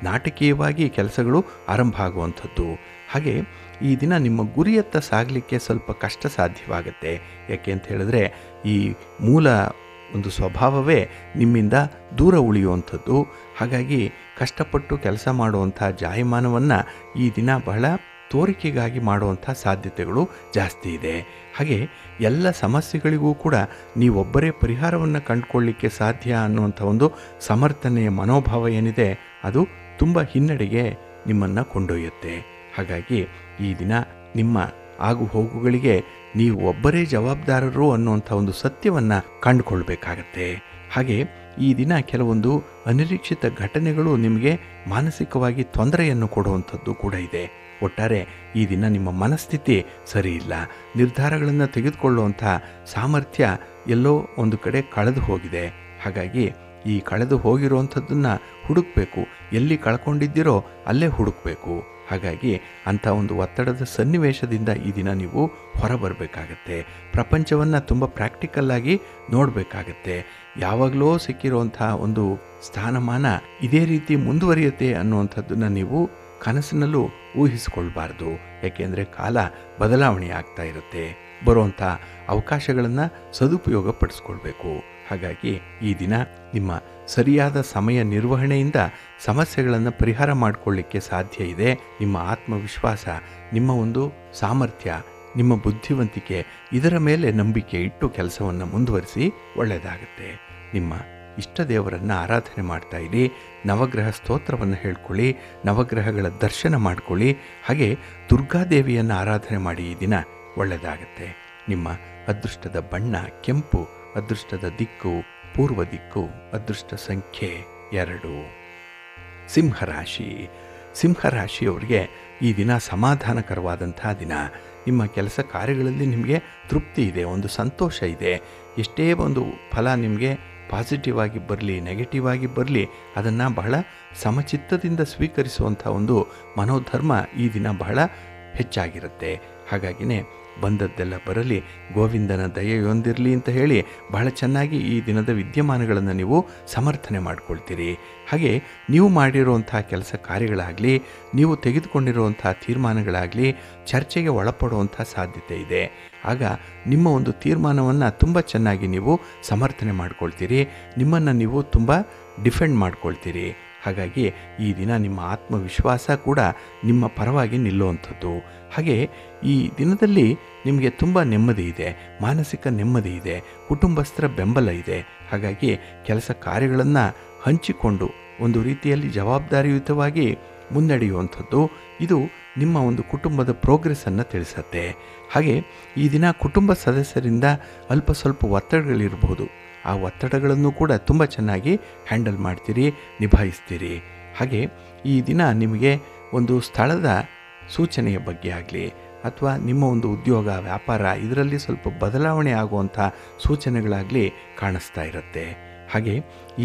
ನಾಟಕೀಯವಾಗಿ ಕೆಲಸಗಳು ಆರಂಭ ಆಗುವಂಥದ್ದು. ಹಾಗೆ ಈ ದಿನ ನಿಮ್ಮ ಗುರಿಯತ್ತ ಸಾಗಲಿಕ್ಕೆ ಸ್ವಲ್ಪ ಕಷ್ಟ ಸಾಧ್ಯವಾಗುತ್ತೆ. ಯಾಕೆ ಅಂತ ಹೇಳಿದ್ರೆ ಈ ಮೂಲ ಒಂದು ಸ್ವಭಾವವೇ ನಿಮ್ಮಿಂದ ದೂರ ಉಳಿಯುವಂಥದ್ದು. ಹಾಗಾಗಿ ಕಷ್ಟಪಟ್ಟು ಕೆಲಸ ಮಾಡುವಂಥ ಜಾಯಮಾನವನ್ನು ಈ ದಿನ ಬಹಳ ತೋರಿಕೆಗಾಗಿ ಮಾಡುವಂಥ ಸಾಧ್ಯತೆಗಳು ಜಾಸ್ತಿ ಇದೆ. ಹಾಗೆ ಎಲ್ಲ ಸಮಸ್ಯೆಗಳಿಗೂ ಕೂಡ ನೀವೊಬ್ಬರೇ ಪರಿಹಾರವನ್ನು ಕಂಡುಕೊಳ್ಳಿಕ್ಕೆ ಸಾಧ್ಯ ಅನ್ನುವಂಥ ಒಂದು ಸಮರ್ಥನೆಯ ಮನೋಭಾವ ಏನಿದೆ ಅದು ತುಂಬ ಹಿನ್ನಡೆಗೆ ನಿಮ್ಮನ್ನು ಕೊಂಡೊಯ್ಯುತ್ತೆ. ಹಾಗಾಗಿ ಈ ದಿನ ನಿಮ್ಮ ಆಗು ಹೋಗುಗಳಿಗೆ ನೀವು ಒಬ್ಬರೇ ಜವಾಬ್ದಾರರು ಅನ್ನುವಂಥ ಒಂದು ಸತ್ಯವನ್ನು ಕಂಡುಕೊಳ್ಬೇಕಾಗತ್ತೆ. ಹಾಗೆ ಈ ದಿನ ಕೆಲವೊಂದು ಅನಿರೀಕ್ಷಿತ ಘಟನೆಗಳು ನಿಮಗೆ ಮಾನಸಿಕವಾಗಿ ತೊಂದರೆಯನ್ನು ಕೊಡುವಂಥದ್ದು ಕೂಡ ಇದೆ. ಒಟ್ಟಾರೆ ಈ ದಿನ ನಿಮ್ಮ ಮನಸ್ಥಿತಿ ಸರಿ ಇಲ್ಲ. ನಿರ್ಧಾರಗಳನ್ನು ತೆಗೆದುಕೊಳ್ಳುವಂಥ ಸಾಮರ್ಥ್ಯ ಎಲ್ಲೋ ಒಂದು ಕಡೆ ಕಳೆದು ಹೋಗಿದೆ. ಹಾಗಾಗಿ ಈ ಕಳೆದು ಹೋಗಿರುವಂಥದ್ದನ್ನು ಹುಡುಕಬೇಕು. ಎಲ್ಲಿ ಕಳ್ಕೊಂಡಿದ್ದೀರೋ ಅಲ್ಲೇ ಹುಡುಕಬೇಕು. ಹಾಗಾಗಿ ಅಂಥ ಒಂದು ಒತ್ತಡದ ಸನ್ನಿವೇಶದಿಂದ ಈ ದಿನ ನೀವು ಹೊರಬರಬೇಕಾಗತ್ತೆ. ಪ್ರಪಂಚವನ್ನು ತುಂಬ ಪ್ರಾಕ್ಟಿಕಲ್ಲಾಗಿ ನೋಡಬೇಕಾಗತ್ತೆ. ಯಾವಾಗಲೂ ಸಿಕ್ಕಿರುವಂಥ ಒಂದು ಸ್ಥಾನಮಾನ ಇದೇ ರೀತಿ ಮುಂದುವರಿಯುತ್ತೆ ಅನ್ನುವಂಥದ್ದನ್ನು ನೀವು ಕನಸಿನಲ್ಲೂ ಊಹಿಸಿಕೊಳ್ಬಾರ್ದು. ಯಾಕೆಂದರೆ ಕಾಲ ಬದಲಾವಣೆ ಆಗ್ತಾ ಇರುತ್ತೆ. ಬರುವಂಥ ಅವಕಾಶಗಳನ್ನು ಸದುಪಯೋಗ ಪಡಿಸ್ಕೊಳ್ಬೇಕು. ಹಾಗಾಗಿ ಈ ದಿನ ನಿಮ್ಮ ಸರಿಯಾದ ಸಮಯ ನಿರ್ವಹಣೆಯಿಂದ ಸಮಸ್ಯೆಗಳನ್ನು ಪರಿಹಾರ ಮಾಡಿಕೊಳ್ಳಿಕ್ಕೆ ಸಾಧ್ಯ ಇದೆ. ನಿಮ್ಮ ಆತ್ಮವಿಶ್ವಾಸ, ನಿಮ್ಮ ಒಂದು ಸಾಮರ್ಥ್ಯ, ನಿಮ್ಮ ಬುದ್ಧಿವಂತಿಕೆ ಇದರ ಮೇಲೆ ನಂಬಿಕೆ ಇಟ್ಟು ಕೆಲಸವನ್ನು ಮುಂದುವರಿಸಿ ಒಳ್ಳೆಯದಾಗುತ್ತೆ. ನಿಮ್ಮ ಇಷ್ಟ ದೇವರನ್ನು ಆರಾಧನೆ ಮಾಡ್ತಾ ಇರಿ. ನವಗ್ರಹ ಸ್ತೋತ್ರವನ್ನು ಹೇಳ್ಕೊಳ್ಳಿ. ನವಗ್ರಹಗಳ ದರ್ಶನ ಮಾಡ್ಕೊಳ್ಳಿ. ಹಾಗೆ ದುರ್ಗಾದೇವಿಯನ್ನು ಆರಾಧನೆ ಮಾಡಿ. ಈ ದಿನ ಒಳ್ಳೆಯದಾಗತ್ತೆ. ನಿಮ್ಮ ಅದೃಷ್ಟದ ಬಣ್ಣ ಕೆಂಪು, ಅದೃಷ್ಟದ ದಿಕ್ಕು ಪೂರ್ವ ದಿಕ್ಕು, ಅದೃಷ್ಟ ಸಂಖ್ಯೆ 2. ಸಿಂಹರಾಶಿ. ಸಿಂಹರಾಶಿಯವರಿಗೆ ಈ ದಿನ ಸಮಾಧಾನಕರವಾದಂಥ ದಿನ. ನಿಮ್ಮ ಕೆಲಸ ಕಾರ್ಯಗಳಲ್ಲಿ ನಿಮಗೆ ತೃಪ್ತಿ ಇದೆ, ಒಂದು ಸಂತೋಷ ಇದೆ. ಎಷ್ಟೇ ಒಂದು ಫಲ ನಿಮಗೆ ಪಾಸಿಟಿವ್ ಆಗಿ ಬರಲಿ, ನೆಗೆಟಿವ್ ಆಗಿ ಬರಲಿ, ಅದನ್ನು ಬಹಳ ಸಮಚಿತ್ತದಿಂದ ಸ್ವೀಕರಿಸುವಂಥ ಒಂದು ಮನೋಧರ್ಮ ಈ ದಿನ ಬಹಳ ಹೆಚ್ಚಾಗಿರುತ್ತೆ. ಹಾಗಾಗಿನೇ ಬಂದದ್ದೆಲ್ಲ ಬರಲಿ, ಗೋವಿಂದನ ದಯೆಯೊಂದಿರಲಿ ಅಂತ ಹೇಳಿ ಬಹಳ ಚೆನ್ನಾಗಿ ಈ ದಿನದ ವಿದ್ಯಮಾನಗಳನ್ನು ನೀವು ಸಮರ್ಥನೆ ಮಾಡ್ಕೊಳ್ತೀರಿ. ಹಾಗೆ ನೀವು ಮಾಡಿರುವಂಥ ಕೆಲಸ ಕಾರ್ಯಗಳಾಗಲಿ, ನೀವು ತೆಗೆದುಕೊಂಡಿರುವಂಥ ತೀರ್ಮಾನಗಳಾಗಲಿ ಚರ್ಚೆಗೆ ಒಳಪಡುವಂಥ ಸಾಧ್ಯತೆ ಇದೆ. ಆಗ ನಿಮ್ಮ ಒಂದು ತೀರ್ಮಾನವನ್ನು ತುಂಬ ಚೆನ್ನಾಗಿ ನೀವು ಸಮರ್ಥನೆ ಮಾಡ್ಕೊಳ್ತೀರಿ. ನಿಮ್ಮನ್ನು ನೀವು ತುಂಬ ಡಿಫೆಂಡ್ ಮಾಡ್ಕೊಳ್ತೀರಿ. ಹಾಗಾಗಿ ಈ ದಿನ ನಿಮ್ಮ ಆತ್ಮವಿಶ್ವಾಸ ಕೂಡ ನಿಮ್ಮ ಪರವಾಗಿ ನಿಲ್ಲುವಂಥದ್ದು. ಹಾಗೆ ಈ ದಿನದಲ್ಲಿ ನಿಮಗೆ ತುಂಬ ನೆಮ್ಮದಿ ಇದೆ, ಮಾನಸಿಕ ನೆಮ್ಮದಿ ಇದೆ, ಕುಟುಂಬಸ್ಥರ ಬೆಂಬಲ ಇದೆ. ಹಾಗಾಗಿ ಕೆಲಸ ಕಾರ್ಯಗಳನ್ನು ಹಂಚಿಕೊಂಡು ಒಂದು ರೀತಿಯಲ್ಲಿ ಜವಾಬ್ದಾರಿಯುತವಾಗಿ ಮುನ್ನಡೆಯುವಂಥದ್ದು ಇದು ನಿಮ್ಮ ಒಂದು ಕುಟುಂಬದ ಪ್ರೋಗ್ರೆಸ್ಸನ್ನು ತಿಳಿಸುತ್ತೆ. ಹಾಗೆ ಈ ದಿನ ಕುಟುಂಬ ಸದಸ್ಯರಿಂದ ಅಲ್ಪ ಸ್ವಲ್ಪ ಒತ್ತಡಗಳಿರಬಹುದು. ಆ ಒತ್ತಡಗಳನ್ನು ಕೂಡ ತುಂಬ ಚೆನ್ನಾಗಿ ಹ್ಯಾಂಡಲ್ ಮಾಡ್ತೀರಿ, ನಿಭಾಯಿಸ್ತೀರಿ. ಹಾಗೆ ಈ ದಿನ ನಿಮಗೆ ಒಂದು ಸ್ಥಳದ ಸೂಚನೆಯ ಬಗ್ಗೆ ಆಗಲಿ ಅಥವಾ ನಿಮ್ಮ ಒಂದು ಉದ್ಯೋಗ ವ್ಯಾಪಾರ ಇದರಲ್ಲಿ ಸ್ವಲ್ಪ ಬದಲಾವಣೆ ಆಗುವಂಥ ಸೂಚನೆಗಳಾಗಲಿ ಕಾಣಿಸ್ತಾ ಇರುತ್ತೆ. ಹಾಗೆ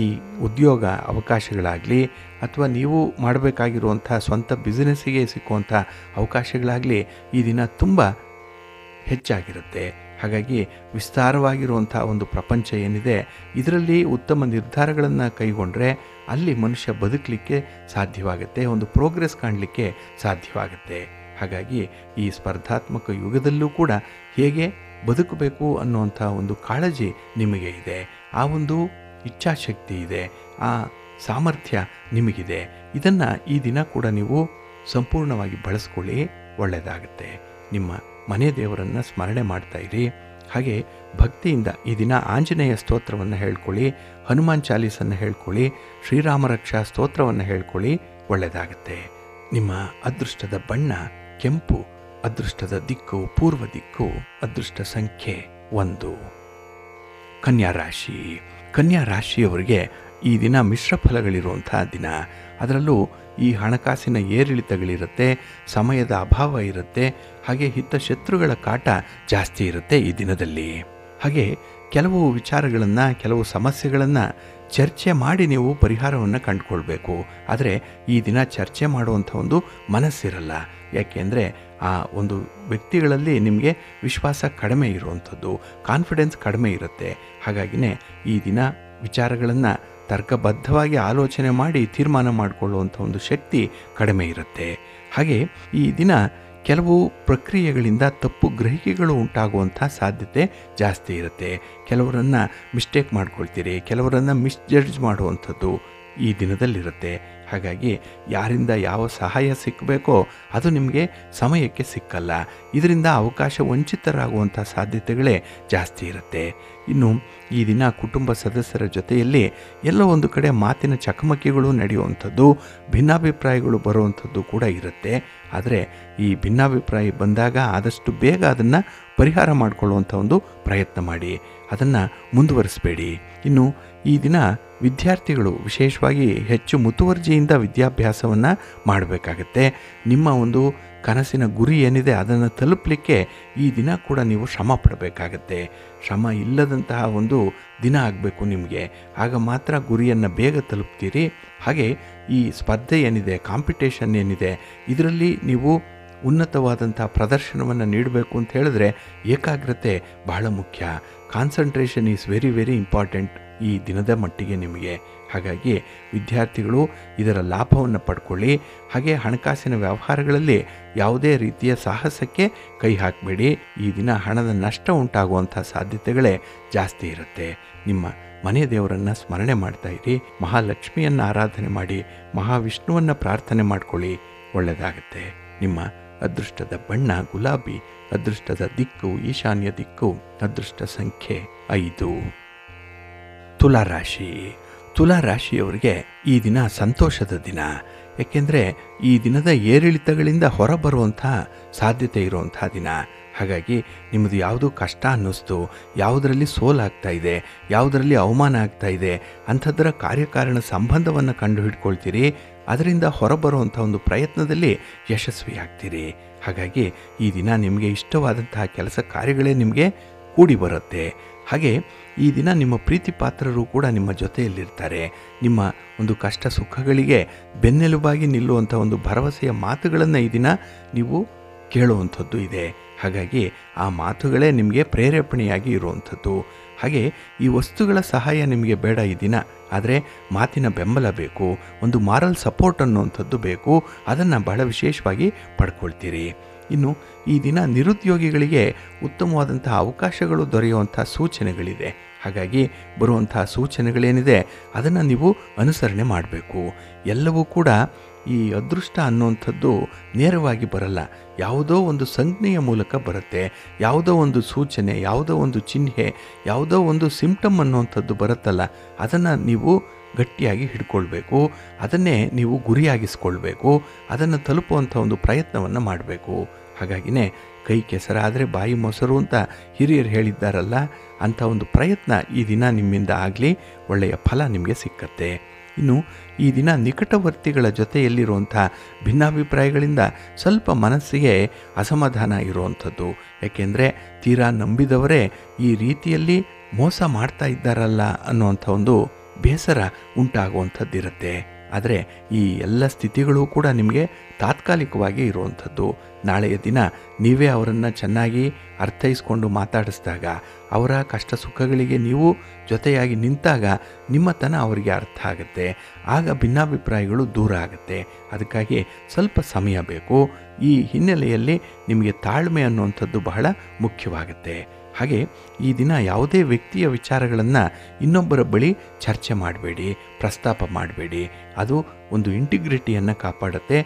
ಈ ಉದ್ಯೋಗ ಅವಕಾಶಗಳಾಗಲಿ ಅಥವಾ ನೀವು ಮಾಡಬೇಕಾಗಿರುವಂಥ ಸ್ವಂತ ಬಿಸ್ನೆಸ್ಸಿಗೆ ಸಿಕ್ಕುವಂಥ ಅವಕಾಶಗಳಾಗಲಿ ಈ ದಿನ ತುಂಬ ಹೆಚ್ಚಾಗಿರುತ್ತೆ. ಹಾಗಾಗಿ ವಿಸ್ತಾರವಾಗಿರುವಂಥ ಒಂದು ಪ್ರಪಂಚ ಏನಿದೆ ಇದರಲ್ಲಿ ಉತ್ತಮ ನಿರ್ಧಾರಗಳನ್ನು ಕೈಗೊಂಡ್ರೆ ಅಲ್ಲಿ ಮನುಷ್ಯ ಬದುಕಲಿಕ್ಕೆ ಸಾಧ್ಯವಾಗುತ್ತೆ, ಒಂದು ಪ್ರೋಗ್ರೆಸ್ ಕಾಣಲಿಕ್ಕೆ ಸಾಧ್ಯವಾಗುತ್ತೆ. ಹಾಗಾಗಿ ಈ ಸ್ಪರ್ಧಾತ್ಮಕ ಯುಗದಲ್ಲೂ ಕೂಡ ಹೇಗೆ ಬದುಕಬೇಕು ಅನ್ನುವಂಥ ಒಂದು ಕಾಳಜಿ ನಿಮಗೆ ಇದೆ, ಆ ಒಂದು ಇಚ್ಛಾಶಕ್ತಿ ಇದೆ, ಆ ಸಾಮರ್ಥ್ಯ ನಿಮಗಿದೆ. ಇದನ್ನು ಈ ದಿನ ಕೂಡ ನೀವು ಸಂಪೂರ್ಣವಾಗಿ ಬಳಸ್ಕೊಳ್ಳಿ, ಒಳ್ಳೆಯದಾಗುತ್ತೆ. ನಿಮ್ಮ ಮನೆ ದೇವರನ್ನು ಸ್ಮರಣೆ ಮಾಡ್ತಾ ಇರಿ. ಹಾಗೆ ಭಕ್ತಿಯಿಂದ ಈ ದಿನ ಆಂಜನೇಯ ಸ್ತೋತ್ರವನ್ನು ಹೇಳ್ಕೊಳ್ಳಿ, ಹನುಮಾನ್ ಚಾಲೀಸನ್ನು ಹೇಳ್ಕೊಳ್ಳಿ, ಶ್ರೀರಾಮ ರಕ್ಷಾ ಸ್ತೋತ್ರವನ್ನು ಹೇಳ್ಕೊಳ್ಳಿ, ಒಳ್ಳೆಯದಾಗುತ್ತೆ. ನಿಮ್ಮ ಅದೃಷ್ಟದ ಬಣ್ಣ ಕೆಂಪು, ಅದೃಷ್ಟದ ದಿಕ್ಕು ಪೂರ್ವ ದಿಕ್ಕು, ಅದೃಷ್ಟ ಸಂಖ್ಯೆ 1. ಕನ್ಯಾ ರಾಶಿ. ಕನ್ಯಾ ರಾಶಿಯವರಿಗೆ ಈ ದಿನ ಮಿಶ್ರ ಫಲಗಳಿರುವಂಥ ದಿನ. ಅದರಲ್ಲೂ ಈ ಹಣಕಾಸಿನ ಏರಿಳಿತಗಳಿರುತ್ತೆ, ಸಮಯದ ಅಭಾವ ಇರುತ್ತೆ, ಹಾಗೆ ಹಿತಶತ್ರುಗಳ ಕಾಟ ಜಾಸ್ತಿ ಇರುತ್ತೆ ಈ ದಿನದಲ್ಲಿ. ಹಾಗೆ ಕೆಲವು ವಿಚಾರಗಳನ್ನು, ಕೆಲವು ಸಮಸ್ಯೆಗಳನ್ನು ಚರ್ಚೆ ಮಾಡಿ ನೀವು ಪರಿಹಾರವನ್ನು ಕಂಡುಕೊಳ್ಬೇಕು. ಆದರೆ ಈ ದಿನ ಚರ್ಚೆ ಮಾಡುವಂಥ ಒಂದು ಮನಸ್ಸಿರಲ್ಲ. ಯಾಕೆಂದರೆ ಆ ಒಂದು ವ್ಯಕ್ತಿಗಳಲ್ಲಿ ನಿಮಗೆ ವಿಶ್ವಾಸ ಕಡಿಮೆ ಇರುವಂಥದ್ದು, ಕಾನ್ಫಿಡೆನ್ಸ್ ಕಡಿಮೆ ಇರುತ್ತೆ. ಹಾಗಾಗಿನೇ ಈ ದಿನ ವಿಚಾರಗಳನ್ನು ತರ್ಕಬದ್ಧವಾಗಿ ಆಲೋಚನೆ ಮಾಡಿ ತೀರ್ಮಾನ ಮಾಡಿಕೊಳ್ಳುವಂಥ ಒಂದು ಶಕ್ತಿ ಕಡಿಮೆ ಇರುತ್ತೆ. ಹಾಗೆ ಈ ದಿನ ಕೆಲವು ಪ್ರಕ್ರಿಯೆಗಳಿಂದ ತಪ್ಪು ಗ್ರಹಿಕೆಗಳು ಉಂಟಾಗುವಂಥ ಸಾಧ್ಯತೆ ಜಾಸ್ತಿ ಇರುತ್ತೆ. ಕೆಲವರನ್ನು ಮಿಸ್ಟೇಕ್ ಮಾಡ್ಕೊಳ್ತೀರಿ, ಕೆಲವರನ್ನು ಮಿಸ್ಜಡ್ಜ್ ಮಾಡುವಂಥದ್ದು ಈ ದಿನದಲ್ಲಿರುತ್ತೆ. ಹಾಗಾಗಿ ಯಾರಿಂದ ಯಾವ ಸಹಾಯ ಸಿಕ್ಕಬೇಕೋ ಅದು ನಿಮಗೆ ಸಮಯಕ್ಕೆ ಸಿಕ್ಕಲ್ಲ. ಇದರಿಂದ ಅವಕಾಶ ವಂಚಿತರಾಗುವಂಥ ಸಾಧ್ಯತೆಗಳೇ ಜಾಸ್ತಿ ಇರುತ್ತೆ. ಇನ್ನು ಈ ದಿನ ಕುಟುಂಬ ಸದಸ್ಯರ ಜೊತೆಯಲ್ಲಿ ಎಲ್ಲೋ ಒಂದು ಕಡೆ ಮಾತಿನ ಚಕಮಕಿಗಳು ನಡೆಯುವಂಥದ್ದು, ಭಿನ್ನಾಭಿಪ್ರಾಯಗಳು ಬರುವಂಥದ್ದು ಕೂಡ ಇರುತ್ತೆ. ಆದರೆ ಈ ಭಿನ್ನಾಭಿಪ್ರಾಯ ಬಂದಾಗ ಆದಷ್ಟು ಬೇಗ ಅದನ್ನು ಪರಿಹಾರ ಮಾಡಿಕೊಳ್ಳುವಂಥ ಒಂದು ಪ್ರಯತ್ನ ಮಾಡಿ, ಅದನ್ನು ಮುಂದುವರಿಸಬೇಡಿ. ಇನ್ನು ಈ ದಿನ ವಿದ್ಯಾರ್ಥಿಗಳು ವಿಶೇಷವಾಗಿ ಹೆಚ್ಚು ಮುತುವರ್ಜಿಯಿಂದ ವಿದ್ಯಾಭ್ಯಾಸವನ್ನು ಮಾಡಬೇಕಾಗತ್ತೆ. ನಿಮ್ಮ ಒಂದು ಕನಸಿನ ಗುರಿ ಏನಿದೆ ಅದನ್ನು ತಲುಪಲಿಕ್ಕೆ ಈ ದಿನ ಕೂಡ ನೀವು ಶ್ರಮ ಪಡಬೇಕಾಗತ್ತೆ. ಶ್ರಮ ಇಲ್ಲದಂತಹ ಒಂದು ದಿನ ಆಗಬೇಕು ನಿಮಗೆ, ಆಗ ಮಾತ್ರ ಗುರಿಯನ್ನು ಬೇಗ ತಲುಪ್ತೀರಿ. ಹಾಗೆ ಈ ಸ್ಪರ್ಧೆ ಏನಿದೆ, ಕಾಂಪಿಟೇಷನ್ ಏನಿದೆ, ಇದರಲ್ಲಿ ನೀವು ಉನ್ನತವಾದಂಥ ಪ್ರದರ್ಶನವನ್ನು ನೀಡಬೇಕು ಅಂತ ಹೇಳಿದ್ರೆ ಏಕಾಗ್ರತೆ ಬಹಳ ಮುಖ್ಯ. Concentration is very very important ಈ ದಿನದ ಮಟ್ಟಿಗೆ ನಿಮಗೆ. ಹಾಗಾಗಿ ವಿದ್ಯಾರ್ಥಿಗಳು ಇದರ ಲಾಭವನ್ನು ಪಡ್ಕೊಳ್ಳಿ. ಹಾಗೆ ಹಣಕಾಸಿನ ವ್ಯವಹಾರಗಳಲ್ಲಿ ಯಾವುದೇ ರೀತಿಯ ಸಾಹಸಕ್ಕೆ ಕೈ ಹಾಕಬೇಡಿ. ಈ ದಿನ ಹಣದ ನಷ್ಟ ಉಂಟಾಗುವಂಥ ಸಾಧ್ಯತೆಗಳೇ ಜಾಸ್ತಿ ಇರುತ್ತೆ. ನಿಮ್ಮ ಮನೆ ದೇವರನ್ನು ಸ್ಮರಣೆ ಮಾಡ್ತಾ ಇರಿ, ಮಹಾಲಕ್ಷ್ಮಿಯನ್ನು ಆರಾಧನೆ ಮಾಡಿ, ಮಹಾವಿಷ್ಣುವನ್ನು ಪ್ರಾರ್ಥನೆ ಮಾಡ್ಕೊಳ್ಳಿ, ಒಳ್ಳೆಯದಾಗತ್ತೆ. ನಿಮ್ಮ ಅದೃಷ್ಟದ ಬಣ್ಣ ಗುಲಾಬಿ, ಅದೃಷ್ಟದ ದಿಕ್ಕು ಈಶಾನ್ಯ ದಿಕ್ಕು, ಅದೃಷ್ಟ ಸಂಖ್ಯೆ 5. ತುಲಾರಾಶಿ. ತುಲಾರಾಶಿಯವರಿಗೆ ಈ ದಿನ ಸಂತೋಷದ ದಿನ. ಏಕೆಂದರೆ ಈ ದಿನದ ಏರಿಳಿತಗಳಿಂದ ಹೊರಬರುವಂಥ ಸಾಧ್ಯತೆ ಇರುವಂಥ ದಿನ. ಹಾಗಾಗಿ ನಿಮ್ಮದು ಯಾವುದು ಕಷ್ಟ ಅನ್ನಿಸ್ತು, ಯಾವುದರಲ್ಲಿ ಸೋಲಾಗ್ತಾ ಇದೆ, ಯಾವುದರಲ್ಲಿ ಅವಮಾನ ಆಗ್ತಾ ಇದೆ ಅಂಥದ್ದರ ಕಾರ್ಯಕಾರಣ ಸಂಬಂಧವನ್ನು ಕಂಡು ಹಿಡ್ಕೊಳ್ತೀರಿ. ಅದರಿಂದ ಹೊರಬರುವಂಥ ಒಂದು ಪ್ರಯತ್ನದಲ್ಲಿ ಯಶಸ್ವಿಯಾಗ್ತೀರಿ. ಹಾಗಾಗಿ ಈ ದಿನ ನಿಮಗೆ ಇಷ್ಟವಾದಂತಹ ಕೆಲಸ ಕಾರ್ಯಗಳೇ ನಿಮಗೆ ಕೂಡಿ ಬರುತ್ತೆ. ಹಾಗೆ ಈ ದಿನ ನಿಮ್ಮ ಪ್ರೀತಿ ಪಾತ್ರರು ಕೂಡ ನಿಮ್ಮ ಜೊತೆಯಲ್ಲಿರ್ತಾರೆ. ನಿಮ್ಮ ಒಂದು ಕಷ್ಟ ಸುಖಗಳಿಗೆ ಬೆನ್ನೆಲುಬಾಗಿ ನಿಲ್ಲುವಂಥ ಒಂದು ಭರವಸೆಯ ಮಾತುಗಳನ್ನು ಈ ದಿನ ನೀವು ಕೇಳುವಂಥದ್ದು ಇದೆ. ಹಾಗಾಗಿ ಆ ಮಾತುಗಳೇ ನಿಮಗೆ ಪ್ರೇರೇಪಣೆಯಾಗಿ ಇರುವಂಥದ್ದು. ಹಾಗೆ ಈ ವಸ್ತುಗಳ ಸಹಾಯ ನಿಮಗೆ ಬೇಡ ಈ ದಿನ, ಆದರೆ ಮಾತಿನ ಬೆಂಬಲ ಬೇಕು, ಒಂದು ಮಾರಲ್ ಸಪೋರ್ಟ್ ಅನ್ನುವಂಥದ್ದು ಬೇಕು. ಅದನ್ನು ಬಹಳ ವಿಶೇಷವಾಗಿ ಪಡ್ಕೊಳ್ತೀರಿ. ಇನ್ನು ಈ ದಿನ ನಿರುದ್ಯೋಗಿಗಳಿಗೆ ಉತ್ತಮವಾದಂಥ ಅವಕಾಶಗಳು ದೊರೆಯುವಂಥ ಸೂಚನೆಗಳಿದೆ. ಹಾಗಾಗಿ ಬರುವಂಥ ಸೂಚನೆಗಳೇನಿದೆ ಅದನ್ನು ನೀವು ಅನುಸರಣೆ ಮಾಡಬೇಕು. ಎಲ್ಲವೂ ಕೂಡ ಈ ಅದೃಷ್ಟ ಅನ್ನುವಂಥದ್ದು ನೇರವಾಗಿ ಬರಲ್ಲ, ಯಾವುದೋ ಒಂದು ಸಂಜ್ಞೆಯ ಮೂಲಕ ಬರುತ್ತೆ. ಯಾವುದೋ ಒಂದು ಸೂಚನೆ, ಯಾವುದೋ ಒಂದು ಚಿಹ್ನೆ, ಯಾವುದೋ ಒಂದು ಸಿಂಪ್ಟಮ್ ಅನ್ನುವಂಥದ್ದು ಬರುತ್ತಲ್ಲ, ಅದನ್ನು ನೀವು ಗಟ್ಟಿಯಾಗಿ ಹಿಡ್ಕೊಳ್ಬೇಕು. ಅದನ್ನೇ ನೀವು ಗುರಿಯಾಗಿಸ್ಕೊಳ್ಬೇಕು. ಅದನ್ನು ತಲುಪುವಂಥ ಒಂದು ಪ್ರಯತ್ನವನ್ನು ಮಾಡಬೇಕು. ಹಾಗಾಗಿನೇ ಕೈ ಕೆಸರಾದರೆ ಬಾಯಿ ಮೊಸರು ಅಂತ ಹಿರಿಯರು ಹೇಳಿದ್ದಾರಲ್ಲ, ಅಂಥ ಒಂದು ಪ್ರಯತ್ನ ಈ ದಿನ ನಿಮ್ಮಿಂದ ಆಗಲಿ, ಒಳ್ಳೆಯ ಫಲ ನಿಮಗೆ ಸಿಕ್ಕತ್ತೆ. ಇನ್ನು ಈ ದಿನ ನಿಕಟವರ್ತಿಗಳ ಜೊತೆಯಲ್ಲಿರುವಂಥ ಭಿನ್ನಾಭಿಪ್ರಾಯಗಳಿಂದ ಸ್ವಲ್ಪ ಮನಸ್ಸಿಗೆ ಅಸಮಾಧಾನ ಇರುವಂಥದ್ದು. ಯಾಕೆಂದರೆ ತೀರಾ ನಂಬಿದವರೇ ಈ ರೀತಿಯಲ್ಲಿ ಮೋಸ ಮಾಡ್ತಾ ಇದ್ದಾರಲ್ಲ ಅನ್ನುವಂಥ ಒಂದು ಬೇಸರ ಉಂಟಾಗುವಂಥದ್ದಿರುತ್ತೆ. ಆದರೆ ಈ ಎಲ್ಲ ಸ್ಥಿತಿಗಳು ಕೂಡ ನಿಮಗೆ ತಾತ್ಕಾಲಿಕವಾಗಿ ಇರುವಂಥದ್ದು. ನಾಳೆಯ ದಿನ ನೀವೇ ಅವರನ್ನು ಚೆನ್ನಾಗಿ ಅರ್ಥೈಸ್ಕೊಂಡು ಮಾತಾಡಿಸಿದಾಗ, ಅವರ ಕಷ್ಟ ಸುಖಗಳಿಗೆ ನೀವು ಜೊತೆಯಾಗಿ ನಿಂತಾಗ ನಿಮ್ಮತನ ಅವರಿಗೆ ಅರ್ಥ ಆಗುತ್ತೆ. ಆಗ ಭಿನ್ನಾಭಿಪ್ರಾಯಗಳು ದೂರ ಆಗುತ್ತೆ. ಅದಕ್ಕಾಗಿ ಸ್ವಲ್ಪ ಸಮಯ ಬೇಕು. ಈ ಹಿನ್ನೆಲೆಯಲ್ಲಿ ನಿಮಗೆ ತಾಳ್ಮೆ ಅನ್ನುವಂಥದ್ದು ಬಹಳ ಮುಖ್ಯವಾಗುತ್ತೆ. ಹಾಗೆ ಈ ದಿನ ಯಾವುದೇ ವ್ಯಕ್ತಿಯ ವಿಚಾರಗಳನ್ನು ಇನ್ನೊಬ್ಬರ ಬಳಿ ಚರ್ಚೆ ಮಾಡಬೇಡಿ, ಪ್ರಸ್ತಾಪ ಮಾಡಬೇಡಿ. ಅದು ಒಂದು ಇಂಟಿಗ್ರಿಟಿಯನ್ನು ಕಾಪಾಡುತ್ತೆ,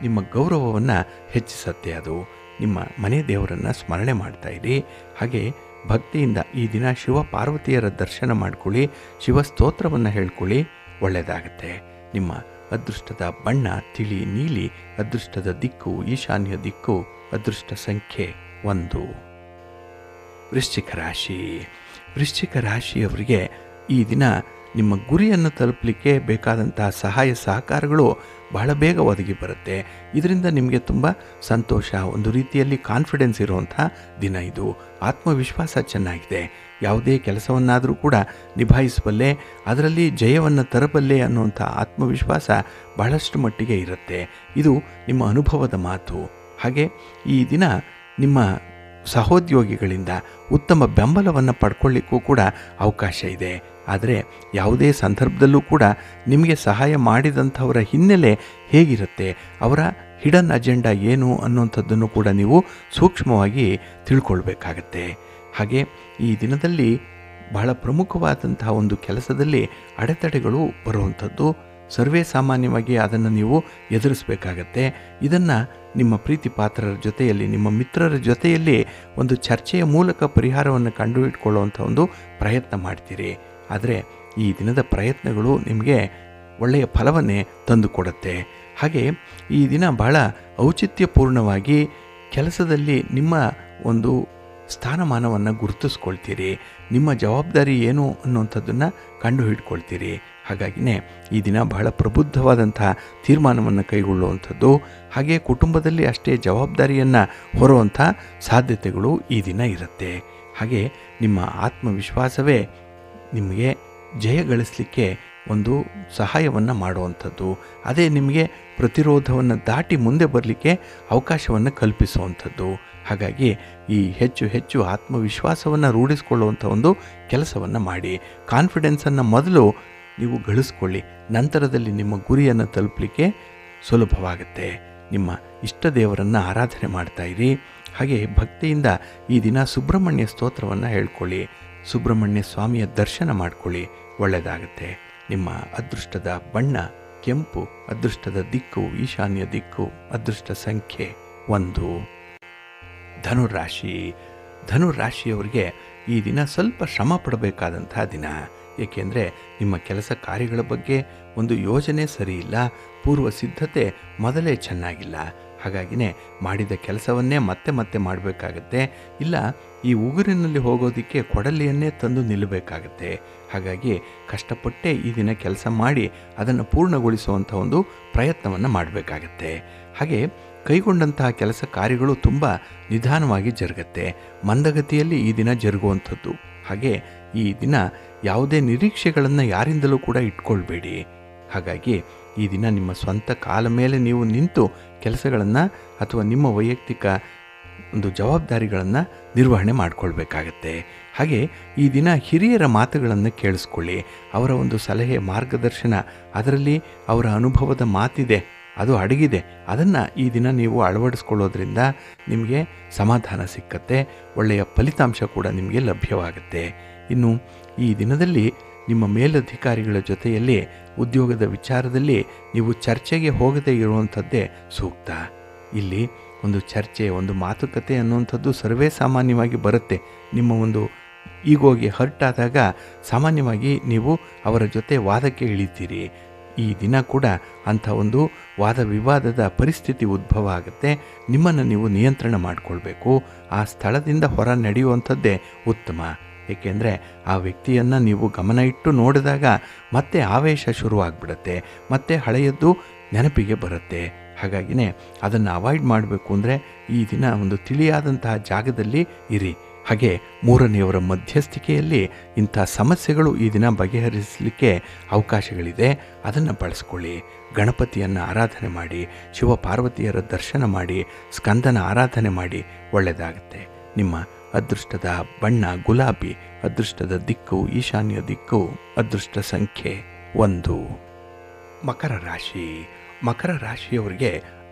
ನಿಮ್ಮ ಗೌರವವನ್ನು ಹೆಚ್ಚಿಸುತ್ತೆ. ಅದು ನಿಮ್ಮ ಮನೆ ದೇವರನ್ನು ಸ್ಮರಣೆ ಮಾಡ್ತಾ ಇರಿ. ಹಾಗೆ ಭಕ್ತಿಯಿಂದ ಈ ದಿನ ಶಿವ ಪಾರ್ವತಿಯರ ದರ್ಶನ ಮಾಡ್ಕೊಳ್ಳಿ, ಶಿವ ಸ್ತೋತ್ರವನ್ನು ಹೇಳ್ಕೊಳ್ಳಿ, ಒಳ್ಳೆಯದಾಗುತ್ತೆ. ನಿಮ್ಮ ಅದೃಷ್ಟದ ಬಣ್ಣ ತಿಳಿ ನೀಲಿ, ಅದೃಷ್ಟದ ದಿಕ್ಕು ಈಶಾನ್ಯ ದಿಕ್ಕು, ಅದೃಷ್ಟ ಸಂಖ್ಯೆ 1. ವೃಶ್ಚಿಕ ರಾಶಿ. ವೃಶ್ಚಿಕ ರಾಶಿಯವರಿಗೆ ಈ ದಿನ ನಿಮ್ಮ ಗುರಿಯನ್ನು ತಲುಪಲಿಕ್ಕೆ ಬೇಕಾದಂತಹ ಸಹಾಯ ಸಹಕಾರಗಳು ಬಹಳ ಬೇಗ ಒದಗಿ ಬರುತ್ತೆ. ಇದರಿಂದ ನಿಮಗೆ ತುಂಬ ಸಂತೋಷ, ಒಂದು ರೀತಿಯಲ್ಲಿ ಕಾನ್ಫಿಡೆನ್ಸ್ ಇರುವಂಥ ದಿನ ಇದು. ಆತ್ಮವಿಶ್ವಾಸ ಚೆನ್ನಾಗಿದೆ. ಯಾವುದೇ ಕೆಲಸವನ್ನಾದರೂ ಕೂಡ ನಿಭಾಯಿಸಬಲ್ಲೆ, ಅದರಲ್ಲಿ ಜಯವನ್ನು ತರಬಲ್ಲೆ ಅನ್ನುವಂಥ ಆತ್ಮವಿಶ್ವಾಸ ಬಹಳಷ್ಟು ಮಟ್ಟಿಗೆ ಇರುತ್ತೆ. ಇದು ನಿಮ್ಮ ಅನುಭವದ ಮಾತು. ಹಾಗೆ ಈ ದಿನ ನಿಮ್ಮ ಸಹೋದ್ಯೋಗಿಗಳಿಂದ ಉತ್ತಮ ಬೆಂಬಲವನ್ನು ಪಡ್ಕೊಳ್ಳಿಕ್ಕೂ ಕೂಡ ಅವಕಾಶ ಇದೆ. ಆದರೆ ಯಾವುದೇ ಸಂದರ್ಭದಲ್ಲೂ ಕೂಡ ನಿಮಗೆ ಸಹಾಯ ಮಾಡಿದಂಥವರ ಹಿನ್ನೆಲೆ ಹೇಗಿರುತ್ತೆ, ಅವರ ಹಿಡನ್ ಅಜೆಂಡಾ ಏನು ಅನ್ನುವಂಥದ್ದನ್ನು ಕೂಡ ನೀವು ಸೂಕ್ಷ್ಮವಾಗಿ ತಿಳ್ಕೊಳ್ಬೇಕಾಗತ್ತೆ. ಹಾಗೆ ಈ ದಿನದಲ್ಲಿ ಬಹಳ ಪ್ರಮುಖವಾದಂತಹ ಒಂದು ಕೆಲಸದಲ್ಲಿ ಅಡೆತಡೆಗಳು ಬರುವಂಥದ್ದು ಸರ್ವೇ ಸಾಮಾನ್ಯವಾಗಿ ಅದನ್ನು ನೀವು ಎದುರಿಸಬೇಕಾಗತ್ತೆ. ಇದನ್ನು ನಿಮ್ಮ ಪ್ರೀತಿ ಪಾತ್ರರ ಜೊತೆಯಲ್ಲಿ, ನಿಮ್ಮ ಮಿತ್ರರ ಜೊತೆಯಲ್ಲಿ ಒಂದು ಚರ್ಚೆಯ ಮೂಲಕ ಪರಿಹಾರವನ್ನು ಕಂಡುಹಿಡ್ಕೊಳ್ಳುವಂಥ ಒಂದು ಪ್ರಯತ್ನ ಮಾಡ್ತೀರಿ. ಆದರೆ ಈ ದಿನದ ಪ್ರಯತ್ನಗಳು ನಿಮಗೆ ಒಳ್ಳೆಯ ಫಲವನ್ನೇ ತಂದುಕೊಡುತ್ತೆ. ಹಾಗೆ ಈ ದಿನ ಬಹಳ ಔಚಿತ್ಯಪೂರ್ಣವಾಗಿ ಕೆಲಸದಲ್ಲಿ ನಿಮ್ಮ ಒಂದು ಸ್ಥಾನಮಾನವನ್ನು ಗುರುತಿಸ್ಕೊಳ್ತೀರಿ. ನಿಮ್ಮ ಜವಾಬ್ದಾರಿ ಏನು ಅನ್ನುವಂಥದ್ದನ್ನು ಕಂಡುಹಿಡ್ಕೊಳ್ತೀರಿ. ಹಾಗಾಗಿನೇ ಈ ದಿನ ಬಹಳ ಪ್ರಬುದ್ಧವಾದಂಥ ತೀರ್ಮಾನವನ್ನು ಕೈಗೊಳ್ಳುವಂಥದ್ದು, ಹಾಗೆ ಕುಟುಂಬದಲ್ಲಿ ಅಷ್ಟೇ ಜವಾಬ್ದಾರಿಯನ್ನು ಹೊರುವಂಥ ಸಾಧ್ಯತೆಗಳು ಈ ದಿನ ಇರುತ್ತೆ. ಹಾಗೆ ನಿಮ್ಮ ಆತ್ಮವಿಶ್ವಾಸವೇ ನಿಮಗೆ ಜಯ ಗಳಿಸಲಿಕ್ಕೆ ಒಂದು ಸಹಾಯವನ್ನು ಮಾಡುವಂಥದ್ದು, ಅದೇ ನಿಮಗೆ ಪ್ರತಿರೋಧವನ್ನು ದಾಟಿ ಮುಂದೆ ಬರಲಿಕ್ಕೆ ಅವಕಾಶವನ್ನು ಕಲ್ಪಿಸುವಂಥದ್ದು. ಹಾಗಾಗಿ ಈ ಹೆಚ್ಚು ಆತ್ಮವಿಶ್ವಾಸವನ್ನು ರೂಢಿಸಿಕೊಳ್ಳುವಂಥ ಒಂದು ಕೆಲಸವನ್ನು ಮಾಡಿ. ಕಾನ್ಫಿಡೆನ್ಸನ್ನು ಮೊದಲು ನೀವು ಗಳಿಸ್ಕೊಳ್ಳಿ, ನಂತರದಲ್ಲಿ ನಿಮ್ಮ ಗುರಿಯನ್ನು ತಲುಪಲಿಕ್ಕೆ ಸುಲಭವಾಗುತ್ತೆ. ನಿಮ್ಮ ಇಷ್ಟ ದೇವರನ್ನು ಆರಾಧನೆ ಮಾಡ್ತಾಯಿರಿ. ಹಾಗೆ ಭಕ್ತಿಯಿಂದ ಈ ದಿನ ಸುಬ್ರಹ್ಮಣ್ಯ ಸ್ತೋತ್ರವನ್ನು ಹೇಳ್ಕೊಳ್ಳಿ, ಸುಬ್ರಹ್ಮಣ್ಯ ಸ್ವಾಮಿಯ ದರ್ಶನ ಮಾಡ್ಕೊಳ್ಳಿ, ಒಳ್ಳೆಯದಾಗುತ್ತೆ. ನಿಮ್ಮ ಅದೃಷ್ಟದ ಬಣ್ಣ ಕೆಂಪು, ಅದೃಷ್ಟದ ದಿಕ್ಕು ಈಶಾನ್ಯ ದಿಕ್ಕು, ಅದೃಷ್ಟ ಸಂಖ್ಯೆ 1. ಧನುರಾಶಿ. ಧನುರಾಶಿಯವರಿಗೆ ಈ ದಿನ ಸ್ವಲ್ಪ ಶ್ರಮ ಪಡಬೇಕಾದಂಥ ದಿನ. ಏಕೆಂದರೆ ನಿಮ್ಮ ಕೆಲಸ ಕಾರ್ಯಗಳ ಬಗ್ಗೆ ಒಂದು ಯೋಜನೆ ಸರಿಯಿಲ್ಲ, ಪೂರ್ವ ಸಿದ್ಧತೆ ಮೊದಲೇ ಚೆನ್ನಾಗಿಲ್ಲ. ಹಾಗಾಗಿನೇ ಮಾಡಿದ ಕೆಲಸವನ್ನೇ ಮತ್ತೆ ಮಾಡಬೇಕಾಗತ್ತೆ. ಇಲ್ಲ ಈ ಉಗುರಿನಲ್ಲಿ ಹೋಗೋದಕ್ಕೆ ಕೊಡಲಿಯನ್ನೇ ತಂದು ನಿಲ್ಲಬೇಕಾಗತ್ತೆ. ಹಾಗಾಗಿ ಕಷ್ಟಪಟ್ಟೇ ಈ ದಿನ ಕೆಲಸ ಮಾಡಿ ಅದನ್ನು ಪೂರ್ಣಗೊಳಿಸುವಂಥ ಒಂದು ಪ್ರಯತ್ನವನ್ನು ಮಾಡಬೇಕಾಗತ್ತೆ. ಹಾಗೆ ಕೈಗೊಂಡಂತಹ ಕೆಲಸ ಕಾರ್ಯಗಳು ತುಂಬ ನಿಧಾನವಾಗಿ ಜರುಗತ್ತೆ, ಮಂದಗತಿಯಲ್ಲಿ ಈ ದಿನ ಜರುಗುವಂಥದ್ದು. ಹಾಗೆ ಈ ದಿನ ಯಾವುದೇ ನಿರೀಕ್ಷೆಗಳನ್ನು ಯಾರಿಂದಲೂ ಕೂಡ ಇಟ್ಕೊಳ್ಬೇಡಿ. ಹಾಗಾಗಿ ಈ ದಿನ ನಿಮ್ಮ ಸ್ವಂತ ಕಾಲ ಮೇಲೆ ನೀವು ನಿಂತು ಕೆಲಸಗಳನ್ನು ಅಥವಾ ನಿಮ್ಮ ವೈಯಕ್ತಿಕ ಒಂದು ಜವಾಬ್ದಾರಿಗಳನ್ನು ನಿರ್ವಹಣೆ ಮಾಡಿಕೊಳ್ಬೇಕಾಗತ್ತೆ. ಹಾಗೆ ಈ ದಿನ ಹಿರಿಯರ ಮಾತುಗಳನ್ನು ಕೇಳಿಸ್ಕೊಳ್ಳಿ. ಅವರ ಒಂದು ಸಲಹೆ, ಮಾರ್ಗದರ್ಶನ, ಅದರಲ್ಲಿ ಅವರ ಅನುಭವದ ಮಾತಿದೆ, ಅದು ಅಡಗಿದೆ. ಅದನ್ನು ಈ ದಿನ ನೀವು ಅಳವಡಿಸ್ಕೊಳ್ಳೋದ್ರಿಂದ ನಿಮಗೆ ಸಮಾಧಾನ ಸಿಕ್ಕತ್ತೆ, ಒಳ್ಳೆಯ ಫಲಿತಾಂಶ ಕೂಡ ನಿಮಗೆ ಲಭ್ಯವಾಗುತ್ತೆ. ಇನ್ನು ಈ ದಿನದಲ್ಲಿ ನಿಮ್ಮ ಮೇಲಧಿಕಾರಿಗಳ ಜೊತೆಯಲ್ಲಿ ಉದ್ಯೋಗದ ವಿಚಾರದಲ್ಲಿ ನೀವು ಚರ್ಚೆಗೆ ಹೋಗದೇ ಇರುವಂಥದ್ದೇ ಸೂಕ್ತ. ಇಲ್ಲಿ ಒಂದು ಚರ್ಚೆ, ಒಂದು ಮಾತುಕತೆ ಅನ್ನುವಂಥದ್ದು ಸರ್ವೇ ಸಾಮಾನ್ಯವಾಗಿ ಬರುತ್ತೆ. ನಿಮ್ಮ ಒಂದು ಈಗೋಗೆ ಹರ್ಟ್ ಆದಾಗ ಸಾಮಾನ್ಯವಾಗಿ ನೀವು ಅವರ ಜೊತೆ ವಾದಕ್ಕೆ ಇಳಿತೀರಿ. ಈ ದಿನ ಕೂಡ ಅಂಥ ಒಂದು ವಾದ ವಿವಾದದ ಪರಿಸ್ಥಿತಿ ಉದ್ಭವ ಆಗುತ್ತೆ. ನಿಮ್ಮನ್ನು ನೀವು ನಿಯಂತ್ರಣ ಮಾಡಿಕೊಳ್ಬೇಕು. ಆ ಸ್ಥಳದಿಂದ ಹೊರ ನಡೆಯುವಂಥದ್ದೇ ಉತ್ತಮ. ಏಕೆಂದರೆ ಆ ವ್ಯಕ್ತಿಯನ್ನು ನೀವು ಗಮನ ಇಟ್ಟು ನೋಡಿದಾಗ ಮತ್ತೆ ಆವೇಶ ಶುರುವಾಗ್ಬಿಡುತ್ತೆ, ಮತ್ತೆ ಹಳೆಯದ್ದು ನೆನಪಿಗೆ ಬರುತ್ತೆ. ಹಾಗಾಗಿನೇ ಅದನ್ನು ಅವಾಯ್ಡ್ ಮಾಡಬೇಕು ಅಂದರೆ ಈ ದಿನ ಒಂದು ತಿಳಿಯಾದಂತಹ ಜಾಗದಲ್ಲಿ ಇರಿ. ಹಾಗೆ ಮೂರನೆಯವರ ಮಧ್ಯಸ್ಥಿಕೆಯಲ್ಲಿ ಇಂಥ ಸಮಸ್ಯೆಗಳು ಈ ದಿನ ಬಗೆಹರಿಸಲಿಕ್ಕೆ ಅವಕಾಶಗಳಿದೆ, ಅದನ್ನು ಬಳಸ್ಕೊಳ್ಳಿ. ಗಣಪತಿಯನ್ನು ಆರಾಧನೆ ಮಾಡಿ, ಶಿವಪಾರ್ವತಿಯರ ದರ್ಶನ ಮಾಡಿ, ಸ್ಕಂದನ ಆರಾಧನೆ ಮಾಡಿ, ಒಳ್ಳೆಯದಾಗುತ್ತೆ. ನಿಮ್ಮ ಅದೃಷ್ಟದ ಬಣ್ಣ ಗುಲಾಬಿ, ಅದೃಷ್ಟದ ದಿಕ್ಕು ಈಶಾನ್ಯ ದಿಕ್ಕು, ಅದೃಷ್ಟ ಸಂಖ್ಯೆ 1. ಮಕರ ರಾಶಿ. ಮಕರ ರಾಶಿಯವರಿಗೆ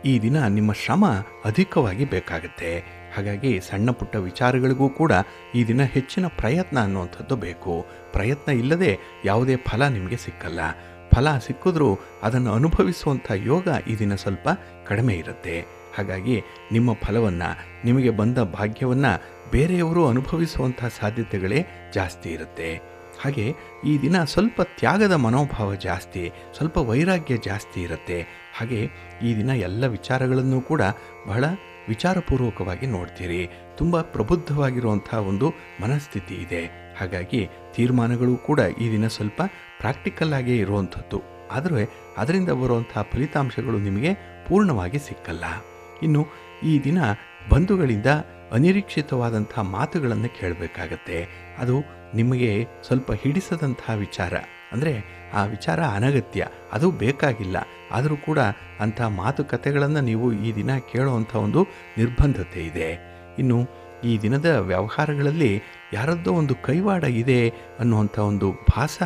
ಈ ದಿನ ನಿಮ್ಮ ಶ್ರಮ ಅಧಿಕವಾಗಿ ಬೇಕಾಗುತ್ತೆ. ಹಾಗಾಗಿ ಸಣ್ಣ ಪುಟ್ಟ ವಿಚಾರಗಳಿಗೂ ಕೂಡ ಈ ದಿನ ಹೆಚ್ಚಿನ ಪ್ರಯತ್ನ ಅನ್ನುವಂಥದ್ದು ಬೇಕು. ಪ್ರಯತ್ನ ಇಲ್ಲದೆ ಯಾವುದೇ ಫಲ ನಿಮಗೆ ಸಿಕ್ಕಲ್ಲ. ಫಲ ಸಿಕ್ಕಿದ್ರೂ ಅದನ್ನು ಅನುಭವಿಸುವಂಥ ಯೋಗ ಈ ದಿನ ಸ್ವಲ್ಪ ಕಡಿಮೆ ಇರುತ್ತೆ. ಹಾಗಾಗಿ ನಿಮ್ಮ ಫಲವನ್ನು, ನಿಮಗೆ ಬಂದ ಭಾಗ್ಯವನ್ನು ಬೇರೆಯವರು ಅನುಭವಿಸುವಂಥ ಸಾಧ್ಯತೆಗಳೇ ಜಾಸ್ತಿ ಇರುತ್ತೆ. ಹಾಗೆ ಈ ದಿನ ಸ್ವಲ್ಪ ತ್ಯಾಗದ ಮನೋಭಾವ ಜಾಸ್ತಿ, ಸ್ವಲ್ಪ ವೈರಾಗ್ಯ ಜಾಸ್ತಿ ಇರುತ್ತೆ. ಹಾಗೆ ಈ ದಿನ ಎಲ್ಲ ವಿಚಾರಗಳನ್ನು ಕೂಡ ಬಹಳ ವಿಚಾರಪೂರ್ವಕವಾಗಿ ನೋಡ್ತೀರಿ. ತುಂಬ ಪ್ರಬುದ್ಧವಾಗಿರುವಂಥ ಒಂದು ಮನಸ್ಥಿತಿ ಇದೆ. ಹಾಗಾಗಿ ತೀರ್ಮಾನಗಳು ಕೂಡ ಈ ದಿನ ಸ್ವಲ್ಪ ಪ್ರಾಕ್ಟಿಕಲ್ ಆಗೇ ಇರುವಂಥದ್ದು. ಆದರೆ ಅದರಿಂದ ಬರುವಂಥ ಫಲಿತಾಂಶಗಳು ನಿಮಗೆ ಪೂರ್ಣವಾಗಿ ಸಿಕ್ಕಲ್ಲ. ಇನ್ನು ಈ ದಿನ ಬಂಧುಗಳಿಂದ ಅನಿರೀಕ್ಷಿತವಾದಂಥ ಮಾತುಗಳನ್ನು ಕೇಳಬೇಕಾಗತ್ತೆ. ಅದು ನಿಮಗೆ ಸ್ವಲ್ಪ ಹಿಡಿಸದಂತಹ ವಿಚಾರ, ಅಂದರೆ ಆ ವಿಚಾರ ಅನಗತ್ಯ, ಅದು ಬೇಕಾಗಿಲ್ಲ. ಆದರೂ ಕೂಡ ಅಂಥ ಮಾತುಕತೆಗಳನ್ನು ನೀವು ಈ ದಿನ ಕೇಳುವಂಥ ಒಂದು ನಿರ್ಬಂಧತೆ ಇದೆ. ಇನ್ನು ಈ ದಿನದ ವ್ಯವಹಾರಗಳಲ್ಲಿ ಯಾರದ್ದೋ ಒಂದು ಕೈವಾಡ ಇದೆ ಅನ್ನುವಂಥ ಒಂದು ಭಾಸ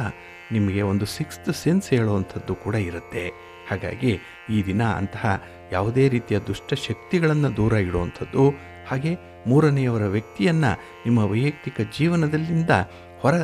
ನಿಮಗೆ ಒಂದು ಸಿಕ್ಸ್ತ್ ಸೆನ್ಸ್ ಹೇಳುವಂಥದ್ದು ಕೂಡ ಇರುತ್ತೆ. ಹಾಗಾಗಿ ಈ ದಿನ ಅಂತಹ ಯಾವುದೇ ರೀತಿಯ ದುಷ್ಟಶಕ್ತಿಗಳನ್ನು ದೂರ ಇಡುವಂಥದ್ದು, ಹಾಗೆ ಮೂರನೆಯವರ ವ್ಯಕ್ತಿಯನ್ನು ನಿಮ್ಮ ವೈಯಕ್ತಿಕ ಜೀವನದಲ್ಲಿಂದ ಹೊರ